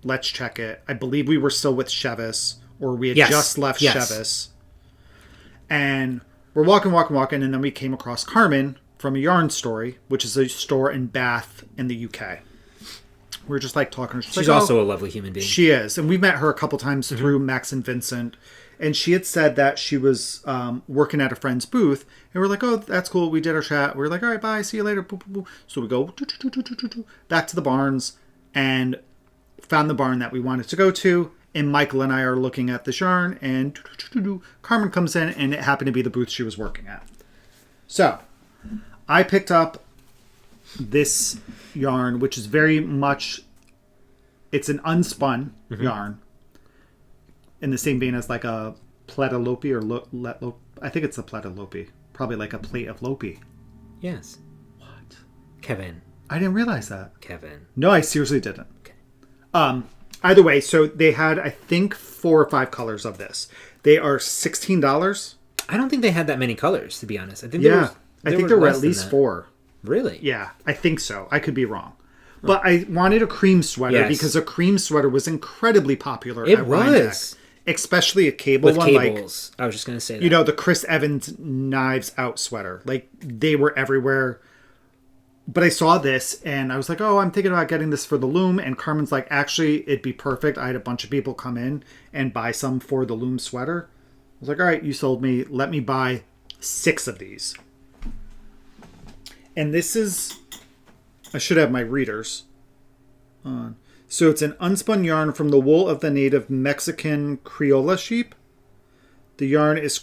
Let's check it. I believe we were still with Chevis, or we had just left Chevis. And we're walking, and then we came across Carmen from A Yarn Story, which is a store in Bath in the UK. We were just like talking. She's also a lovely human being. She is. And we've met her a couple times through Max and Vincent. And she had said that she was working at a friend's booth. And we're like, oh, that's cool. We did our chat. We were like, all right, bye. See you later. Boop, boop, boop. So we go back to the barns. And found the barn that we wanted to go to, and Michael and I are looking at this yarn, and Carmen comes in, and it happened to be the booth she was working at. So I picked up this yarn, which is very much, it's an unspun yarn in the same vein as like a Plaidelope or I think it's a Plaidelope, probably like a plate of Lopi. Yes. What? Kevin. I didn't realize that. Kevin. No, I seriously didn't. Okay. Either way, so they had, I think, 4 or 5 colors of this. They are $16. I don't think they had that many colors, to be honest. I think there were at least 4. Really? Yeah, I think so. I could be wrong. But I wanted a cream sweater because a cream sweater was incredibly popular at Rhinebeck. Especially a cable with one. Cables. I was just going to say that. You know, the Chris Evans Knives Out sweater. Like, they were everywhere. But I saw this, and I was like, oh, I'm thinking about getting this for the loom. And Carmen's like, actually, it'd be perfect. I had a bunch of people come in and buy some for the loom sweater. I was like, all right, you sold me. Let me buy 6 of these. And this is... I should have my readers on. So it's an unspun yarn from the wool of the native Mexican Criolla sheep. The yarn is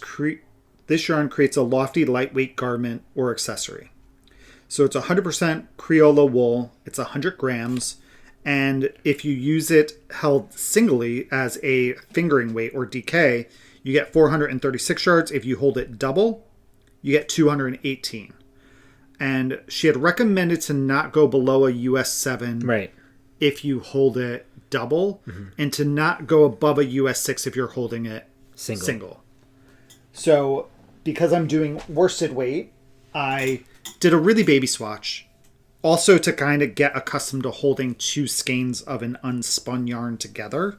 this yarn creates a lofty, lightweight garment or accessory. So it's 100% Criolla wool. It's 100 grams. And if you use it held singly as a fingering weight or DK, you get 436 yards. If you hold it double, you get 218. And she had recommended to not go below a US 7 if you hold it double, and to not go above a US 6 if you're holding it single. So because I'm doing worsted weight, I did a really baby swatch. Also to kind of get accustomed to holding 2 skeins of an unspun yarn together.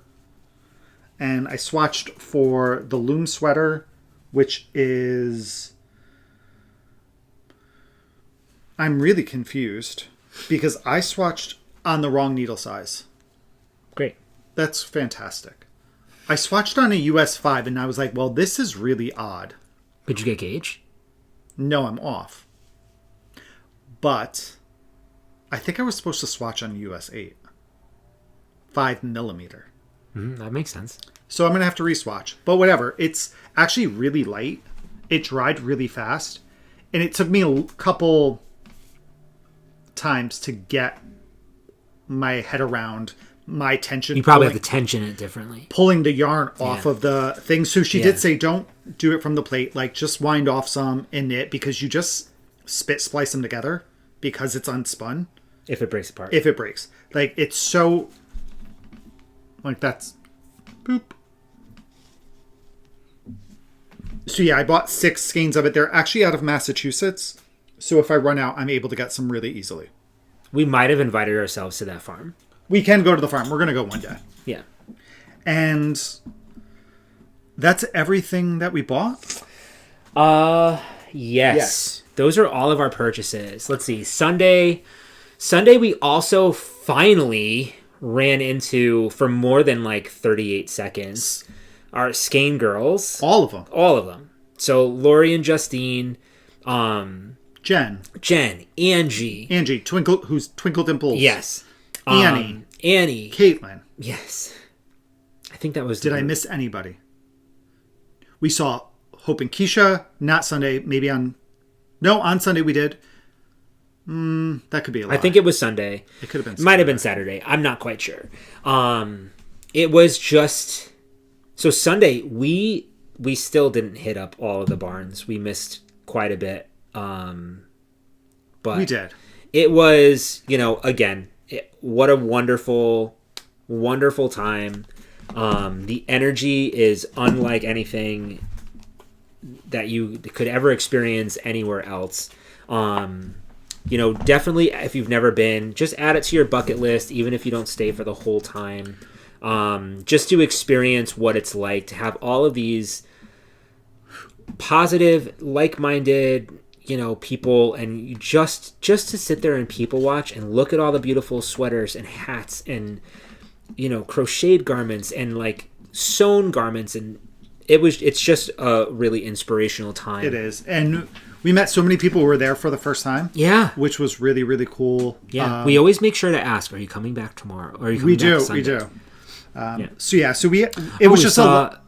And I swatched for the loom sweater, which is... I'm really confused because I swatched on the wrong needle size. Great. That's fantastic. I swatched on a US 5 and I was like, well, this is really odd. Could you get gauge? No, I'm off. But I think I was supposed to swatch on a US 8. 5 millimeter. That makes sense. So I'm going to have to re-swatch. But whatever. It's actually really light. It dried really fast. And it took me a couple times to get my head around my tension. You probably have to tension it differently. Pulling the yarn off of the thing. So she did say, don't do it from the plate. Like, just wind off some and knit because you just splice them together because it's unspun. If it breaks apart. If it breaks. Like, it's so... Like, that's... Boop. So, yeah, I bought 6 skeins of it. They're actually out of Massachusetts. So, if I run out, I'm able to get some really easily. We might have invited ourselves to that farm. We can go to the farm. We're going to go one day. Yeah. And that's everything that we bought? Yes. Those are all of our purchases. Let's see. Sunday we also finally ran into, for more than like 38 seconds, our Skein girls. All of them. All of them. So Lori and Justine, Jen, Angie, who's Twinkle Dimples. Yes. Annie, Caitlin. Yes. I think that was... Did I miss anybody? We saw Hope and Keisha, not Sunday, maybe on... No, on Sunday we did. That could be a lie. I think it was Sunday. It could have been Saturday. Might have been Saturday. I'm not quite sure. It was just... So Sunday, we still didn't hit up all of the barns. We missed quite a bit. But we did. It was, again, what a wonderful, wonderful time. The energy is unlike anything that you could ever experience anywhere else. Definitely, if you've never been, just add it to your bucket list, even if you don't stay for the whole time. Just to experience what it's like to have all of these positive, like-minded, people, and you just to sit there and people watch and look at all the beautiful sweaters and hats and, crocheted garments and like sewn garments, and it's just a really inspirational time. It is. And We met so many people who were there for the first time. Yeah. Which was really, really cool. Yeah. We always make sure to ask, are you coming back tomorrow? Or are you coming back Sunday? We do. It was just sorry,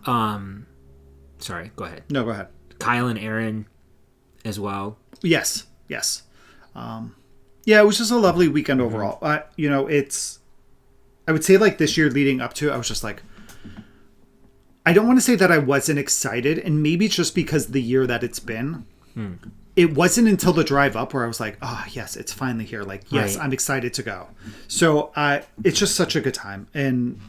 go ahead. No, go ahead. Kyle and Aaron as well. Yes. It was just a lovely weekend overall. I would say like this year leading up to it, I was just like, I don't want to say that I wasn't excited, and maybe it's just because the year that it's been. It wasn't until the drive up where I was like, oh yes, it's finally here. Like, yes, right. I'm excited to go. So it's just such a good time. And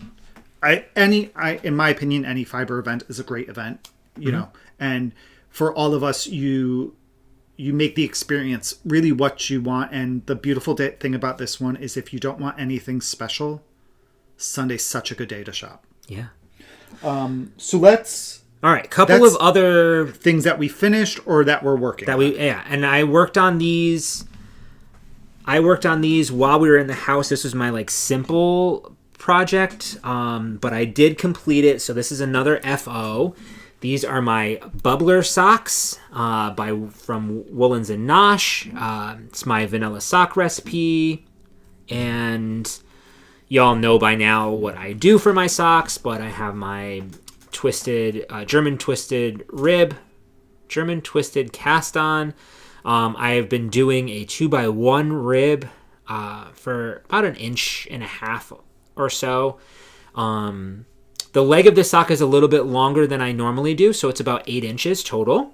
in my opinion, any fiber event is a great event, you know, and for all of us, you make the experience really what you want. And the beautiful thing about this one is if you don't want anything special, Sunday's such a good day to shop. Yeah. So let's... All right, couple of other things that we finished or that we're working on. And I worked on these. While we were in the house. This was my like simple project, but I did complete it. So this is another FO. These are my bubbler socks from Woolens and Nosh. It's my vanilla sock recipe, and y'all know by now what I do for my socks. But I have my German twisted cast on. I have been doing a 2x1 rib for about 1.5 inches or so. The leg of the sock is a little bit longer than I normally do, so it's about 8 inches total.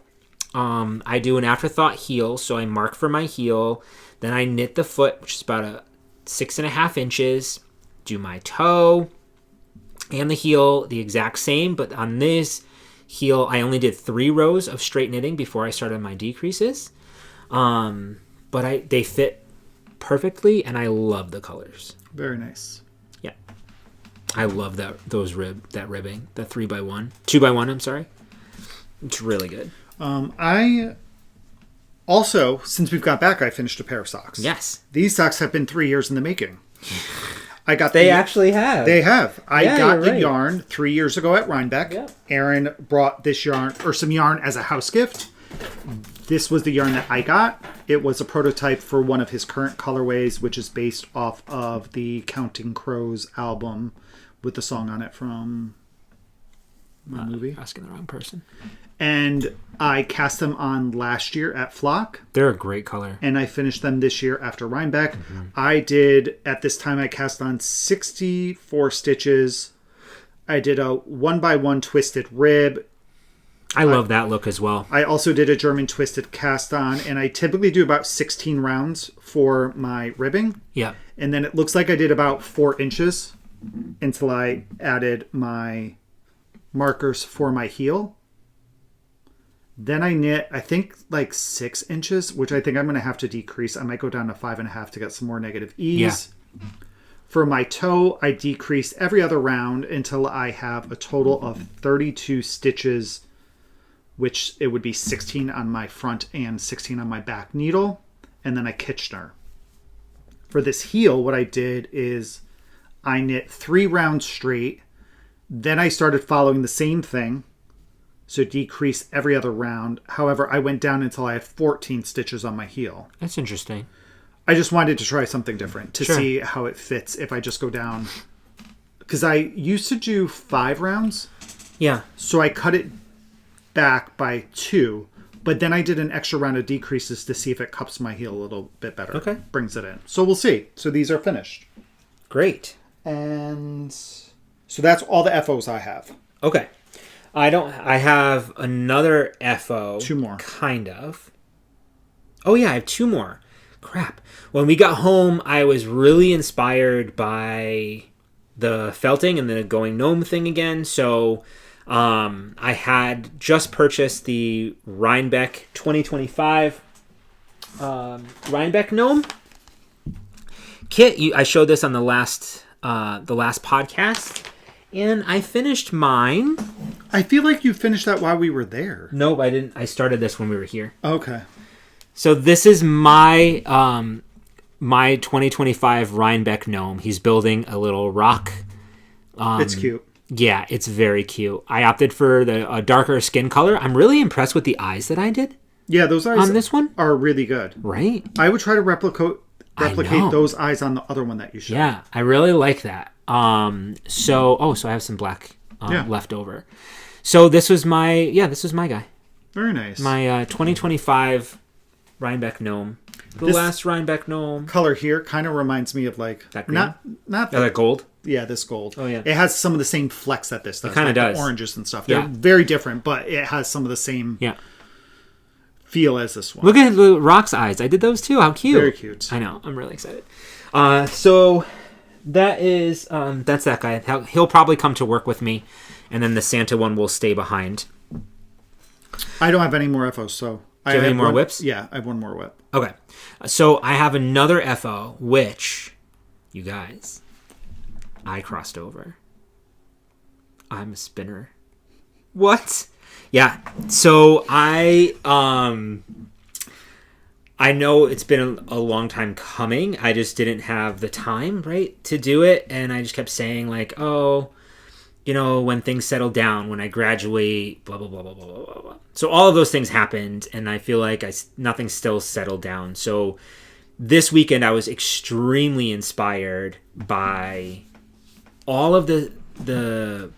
I do an afterthought heel, so I mark for my heel. Then I knit the foot, which is about 6.5 inches. Do my toe and the heel the exact same, but on this heel I only did 3 rows of straight knitting before I started my decreases. But they fit perfectly, and I love the colors. Very nice. Yeah, I love that ribbing, the 2x1. I'm sorry, it's really good. I also, since we've got back, I finished a pair of socks. Yes, these socks have been 3 years in the making. They actually have. They have. I got the yarn 3 years ago at Rhinebeck. Yep. Aaron brought this yarn, or some yarn, as a house gift. This was the yarn that I got. It was a prototype for one of his current colorways, which is based off of the Counting Crows album with the song on it from my movie. Asking the wrong person. And I cast them on last year at Flock. They're a great color. And I finished them this year after Rhinebeck. I did, at this time, I cast on 64 stitches. I did a 1x1 twisted rib. I love that look as well. I also did a German twisted cast on, and I typically do about 16 rounds for my ribbing. Yeah. And then it looks like I did about 4 inches until I added my markers for my heel. Then I knit, I think, like 6 inches, which I think I'm going to have to decrease. I might go down to 5.5 to get some more negative ease. Yeah. For my toe, I decreased every other round until I have a total of 32 stitches, which it would be 16 on my front and 16 on my back needle. And then I Kitchener. For this heel, what I did is I knit 3 rounds straight. Then I started following the same thing. So decrease every other round. However, I went down until I had 14 stitches on my heel. That's interesting. I just wanted to try something different to see how it fits if I just go down. Because I used to do 5 rounds. Yeah. So I cut it back by 2. But then I did an extra round of decreases to see if it cups my heel a little bit better. Okay. Brings it in. So we'll see. So these are finished. Great. And so that's all the FOs I have. Okay. I have another FO. 2 more. Kind of. Oh yeah, I have 2 more. Crap. When we got home, I was really inspired by the felting and the going gnome thing again. So I had just purchased the Rhinebeck 2025 Rhinebeck gnome kit. I showed this on the last podcast. And I finished mine. I feel like you finished that while we were there. Nope, I didn't. I started this when we were here. Okay. So this is my my 2025 Rhinebeck gnome. He's building a little rock. It's cute. Yeah, it's very cute. I opted for the darker skin color. I'm really impressed with the eyes that I did. Yeah, those eyes on this one are really good. Right? I would try to replicate those eyes on the other one that you showed. Yeah, I really like that. So I have some black left over. So this was my guy. Very nice. My 2025 Rhinebeck gnome. This last Rhinebeck gnome. Color here kind of reminds me of like that green? Not that gold. Yeah, this gold. Oh yeah, it has some of the same flecks that this does. It kind of does. The oranges and stuff. They're very different, but it has some of the same feel as this one. Look at the Rock's eyes. I did those too. How cute! Very cute. I know. I'm really excited. So that is that's that guy. He'll probably come to work with me, and then the Santa one will stay behind. I don't have any more FOs, so do you have any more whips? Yeah, I have one more whip. Okay, so I have another FO, which you guys, I crossed over. I'm a spinner. What? Yeah. So I know it's been a long time coming. I just didn't have the time, right, to do it, and I just kept saying like, oh, you know, when things settle down, when I graduate, blah blah blah blah blah blah blah. So all of those things happened, and I feel like nothing's still settled down. So this weekend I was extremely inspired by all of the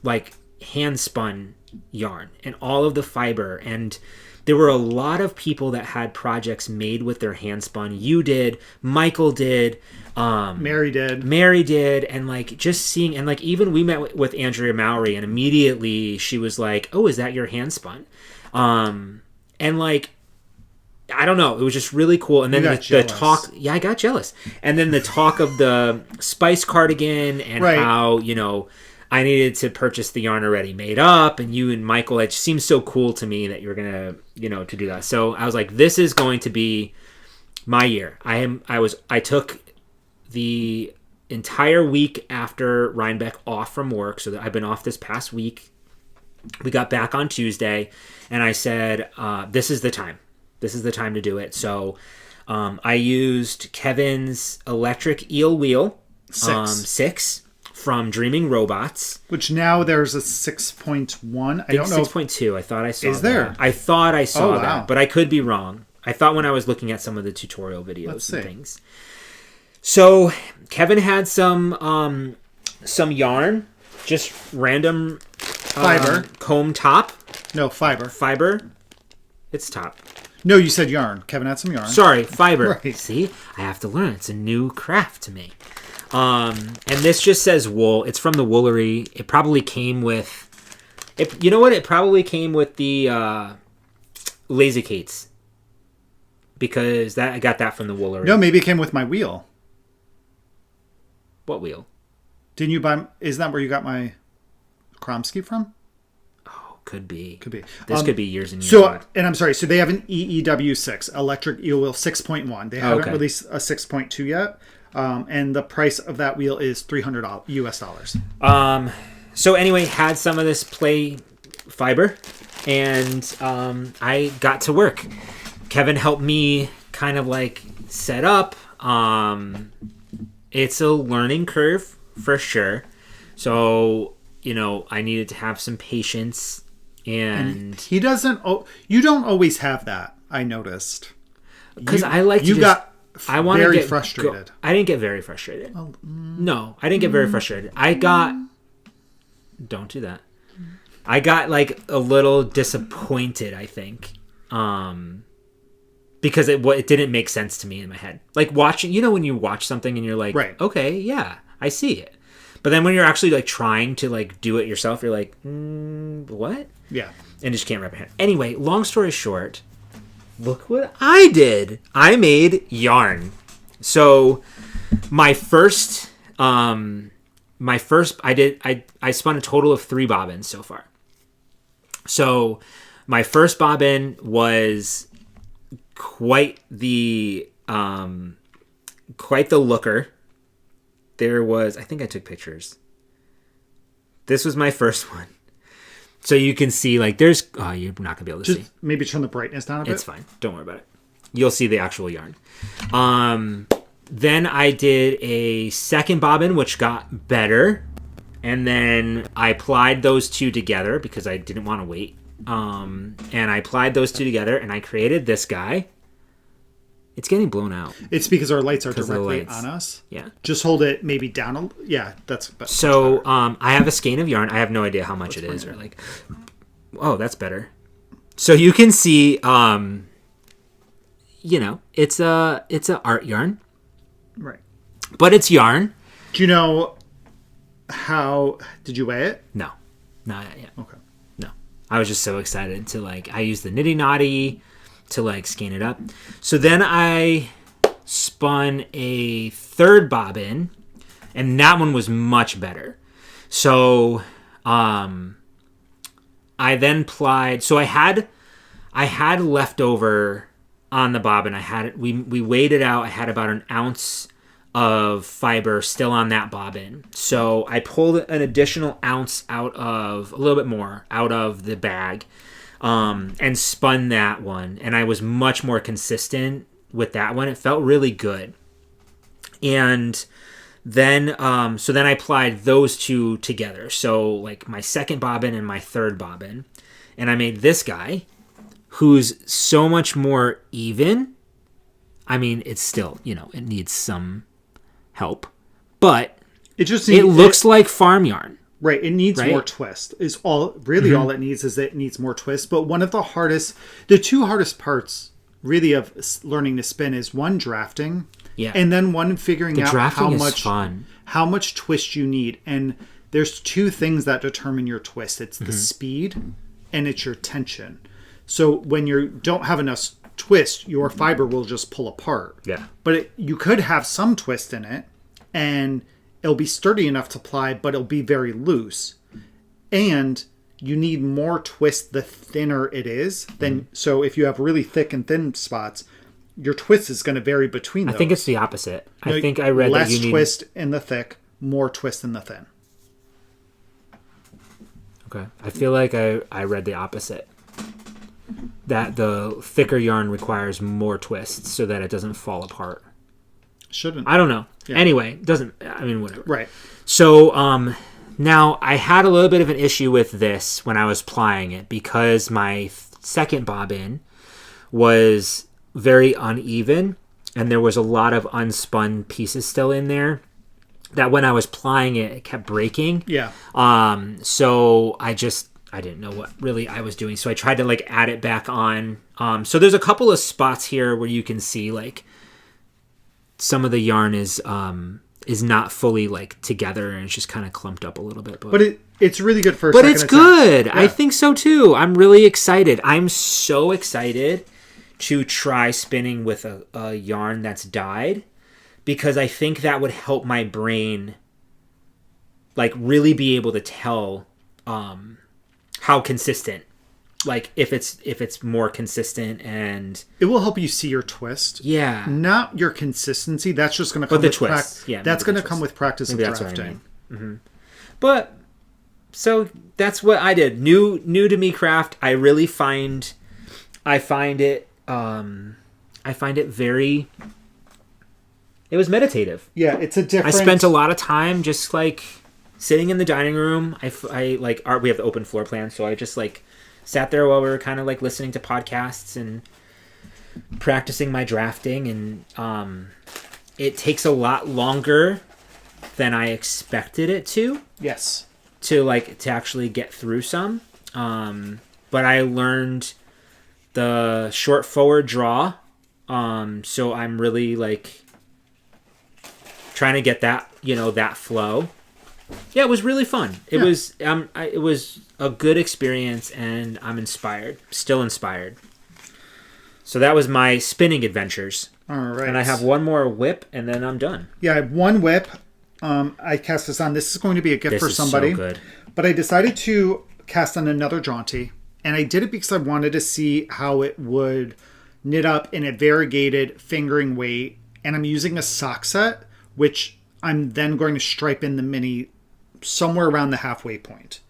like hand spun yarn and all of the fiber, and there were a lot of people that had projects made with their hand spun. You did, Michael did, Mary did, and like just seeing, and like even we met with Andrea Mowry, and immediately she was like, oh, is that your hand spun? And like, I don't know, it was just really cool. And then the talk, I got jealous. And then the talk of the spice cardigan and how, you know, I needed to purchase the yarn already made up, and you and Michael, it just seems so cool to me that you're gonna, you know, to do that. So I was like, this is going to be my year. I took the entire week after Rhinebeck off from work, so that I've been off this past week. We got back on Tuesday, and I said, this is the time. This is the time to do it. So I used Kevin's electric eel wheel, 6. From Dreaming Robots. Which now there's a 6.1. I don't know. 6.2. I thought I saw Is there? That. I thought I saw that, but I could be wrong. I thought when I was looking at some of the tutorial videos and things. So Kevin had some yarn, just random fiber. Comb top. No, fiber. Fiber. It's top. No, you said yarn. Kevin had some yarn. Sorry, fiber. Right. See, I have to learn. It's a new craft to me. And this just says wool. It's from the Woolery. It probably came with... you know what? It probably came with the RayJKnits. Because I got that from the Woolery. No, maybe it came with my wheel. What wheel? Didn't you buy... Isn't that where you got my Kromsky from? Oh, could be. Could be. This could be years and years old. And I'm sorry. So they have an EEW6, Electric Eel Wheel 6.1. They haven't released a 6.2 yet. And the price of that wheel is $300 US. So anyway, had some of this play fiber, and I got to work. Kevin helped me kind of like set up. It's a learning curve for sure. So, you know, I needed to have some patience, and he doesn't. You don't always have that. I noticed because I like you to got. I want to get frustrated. I didn't get very frustrated. No, I didn't get very frustrated. I got... Don't do that. I got like a little disappointed, I think. Because it didn't make sense to me in my head. Like watching... You know when you watch something and you're like, okay, yeah, I see it. But then when you're actually like trying to like do it yourself, you're like, what? Yeah. And just can't wrap your head. Anyway, long story short... Look what I did. I made yarn. So I spun a total of 3 bobbins so far. So my first bobbin was quite the looker. There was, I think I took pictures. This was my first one. So you can see, like, there's... Oh, you're not going to be able to see. Maybe turn the brightness down a bit. It's fine. Don't worry about it. You'll see the actual yarn. Then I did a second bobbin, which got better. And then I plied those two together because I didn't want to wait. and I applied those two together, and I created this guy. It's getting blown out. It's because our lights are directly on us. Yeah. Just hold it maybe down. Yeah, that's better. So I have a skein of yarn. I have no idea how much it is, or like. Oh, that's better. So you can see, it's a art yarn, right? But it's yarn. Do you know how? Did you weigh it? No, not yet. Okay. No, I was just so excited to I used the Nitty Knotty to skein it up. So then I spun a third bobbin, and that one was much better. So I then plied. So I had leftover on the bobbin. We weighed it out. I had about an ounce of fiber still on that bobbin. So I pulled an additional ounce a little bit more out of the bag, and spun that one. And I was much more consistent with that one. It felt really good. And then, then I applied those two together. So my second bobbin and my third bobbin. And I made this guy who's so much more even. I mean, it's still, it needs some help, but it looks like farm yarn. Right. It needs more twist is all it needs is it needs more twist. But one of the two hardest parts really of learning to spin is one, drafting. Yeah. And then one, figuring out how much twist you need. And there's two things that determine your twist. It's the speed and it's your tension. So when you don't have enough twist, your fiber will just pull apart. Yeah. But you could have some twist in it and it'll be sturdy enough to ply, but it'll be very loose. And you need more twist the thinner it is. So if you have really thick and thin spots, your twist is going to vary between those. I think it's the opposite. I think I read that you need less twist in the thick, more twist in the thin. Okay. I feel like I read the opposite. That the thicker yarn requires more twist so that it doesn't fall apart. Shouldn't. I don't know. Yeah. Anyway, whatever. Right. So now I had a little bit of an issue with this when I was plying it because my second bobbin was very uneven and there was a lot of unspun pieces still in there that when I was plying it kept breaking. Yeah. So I didn't know what really I was doing. So I tried to add it back on. So there's a couple of spots here where you can see some of the yarn is not fully together and it's just kind of clumped up a little bit. But it's really good for a But second it's attempt. good. Yeah. I think so too. I'm really excited. I'm so excited to try spinning with a yarn that's dyed because I think that would help my brain really be able to tell how consistent, if it's more consistent, and it will help you see your twist. Yeah, not your consistency. That's just going to come with with twist. that's going to come with practice of drafting. That's what I mean. Mm-hmm. But so that's what I did. New to me craft. I really find it very. It was meditative. Yeah, it's a different. I spent a lot of time just sitting in the dining room. We have the open floor plan, so I just sat there while we were kind of listening to podcasts and practicing my drafting, and it takes a lot longer than I expected it to. Yes. To actually get through some, but I learned the short forward draw, so I'm really trying to get that that flow. Yeah, it was really fun. It was a good experience, and I'm inspired. Still inspired. So that was my spinning adventures. All right. And I have one more whip, and then I'm done. Yeah, I have one whip. I cast this on. This is going to be a gift for somebody. So good. But I decided to cast on another jaunty, and I did it because I wanted to see how it would knit up in a variegated fingering weight. And I'm using a sock set, which I'm then going to stripe in the mini somewhere around the halfway point.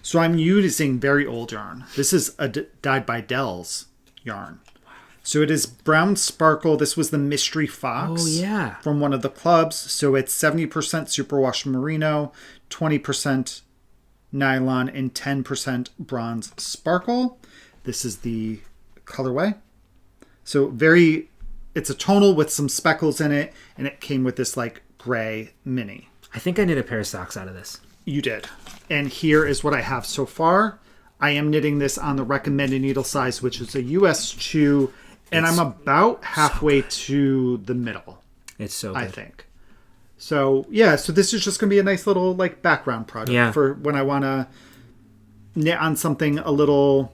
So I'm using very old yarn. This is a dyed by Dell's yarn. So it is brown sparkle. This was the Mystery Fox. Oh, yeah. From one of the clubs. So it's 70% superwash merino, 20% nylon, and 10% bronze sparkle. This is the colorway. So it's a tonal with some speckles in it, and it came with this like gray mini. I think I knit a pair of socks out of this. You did. And here is what I have so far. I am knitting this on the recommended needle size, which is a US 2, and I'm about halfway to the middle. It's so good. I think. So, yeah, so this is just going to be a nice little like background project for when I want to knit on something a little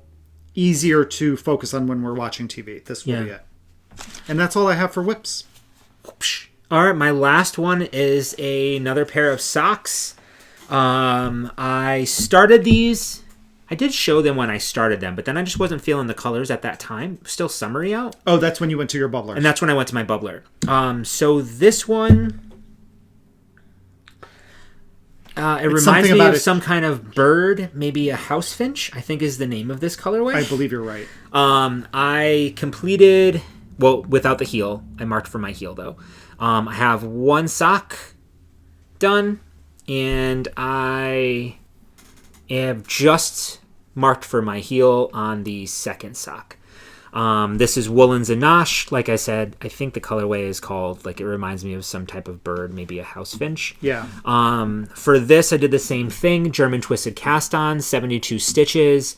easier to focus on when we're watching TV. This will be it. And that's all I have for whips. All right, my last one is another pair of socks. I started these. I did show them when I started them, but then I just wasn't feeling the colors at that time. Still summery out. Oh, that's when you went to your bubbler. And that's when I went to my bubbler. So this one, it reminds me of some kind of bird, maybe a house finch, I think is the name of this colorway. I believe you're right. I completed, well, without the heel. I marked for my heel, though. I have one sock done, and I have just marked for my heel on the second sock. This is Woolens and Nosh. Like I said, I think the colorway is called, like, it reminds me of some type of bird, maybe a house finch. Yeah. For this, I did the same thing. German twisted cast on, 72 stitches,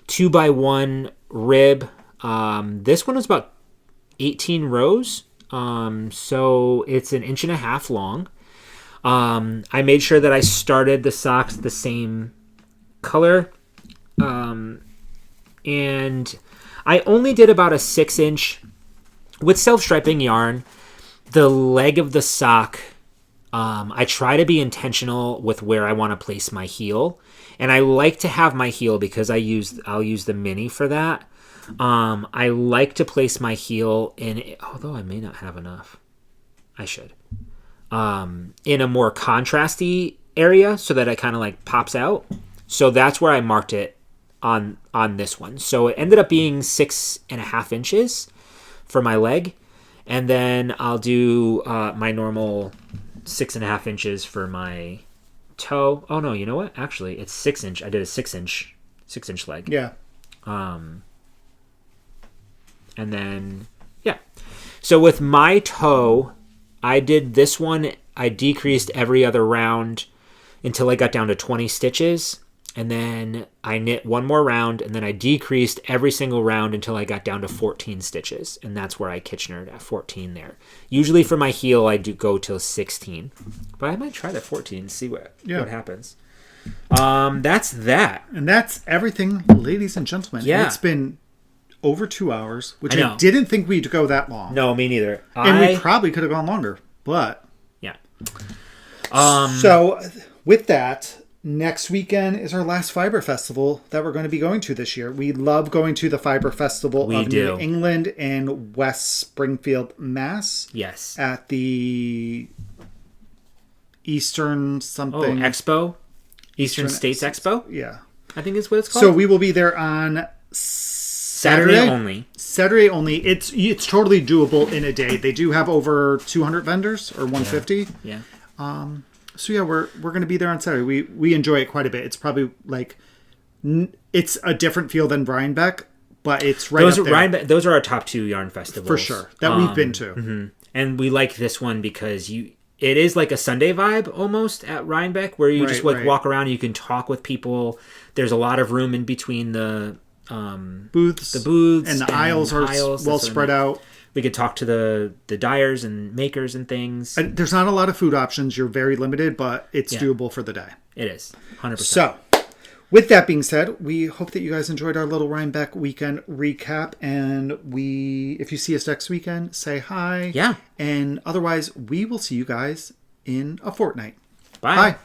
2x1 rib. This one was about 18 rows. So it's an 1.5 inches long. I made sure that I started the socks the same color. And I only did about a 6-inch with self-striping yarn. The leg of the sock, I try to be intentional with where I want to place my heel. And I like to have my heel because I'll use the mini for that. I like to place my heel in, although I may not have enough. I should. In a more contrasty area so that it kind of like pops out. So that's where I marked it on this one. So it ended up being 6.5 inches for my leg. And then I'll do my normal 6.5 inches for my toe. Oh no, you know what? Actually, it's 6 inch. I did a 6-inch leg. Yeah. And then, yeah. So with my toe, I did this one. I decreased every other round until I got down to 20 stitches. And then I knit one more round, and then I decreased every single round until I got down to 14 stitches. And that's where I Kitchenered at 14 there. Usually for my heel, I do go till 16. But I might try the 14 and see what happens. That's that. And that's everything, ladies and gentlemen. Yeah. It's been over 2 hours, which I didn't think we'd go that long. No, me neither. And we probably could have gone longer, but... Yeah. So, with that... Next weekend is our last Fiber Festival that we're going to be going to this year. We love going to the Fiber Festival of New England in West Springfield, Mass. Yes. At the Eastern something. Expo? Eastern States Expo? Yeah. I think is what it's called. So we will be there on Saturday only. Saturday only. It's totally doable in a day. They do have over 200 vendors or 150. Yeah. So yeah, we're going to be there on Saturday. We enjoy it quite a bit. It's probably like it's a different feel than Rhinebeck, but it's right up there. Those are our top 2 yarn festivals for sure that we've been to. Mm-hmm. And we like this one because it is like a Sunday vibe almost at Rhinebeck, where you just walk around. And you can talk with people. There's a lot of room in between the booths, and the aisles are well spread out. We could talk to the dyers and makers and things. There's not a lot of food options. You're very limited, but it's doable for the day. It is, 100%. So, with that being said, we hope that you guys enjoyed our little Rhinebeck weekend recap. And if you see us next weekend, say hi. Yeah. And otherwise, we will see you guys in a fortnight. Bye.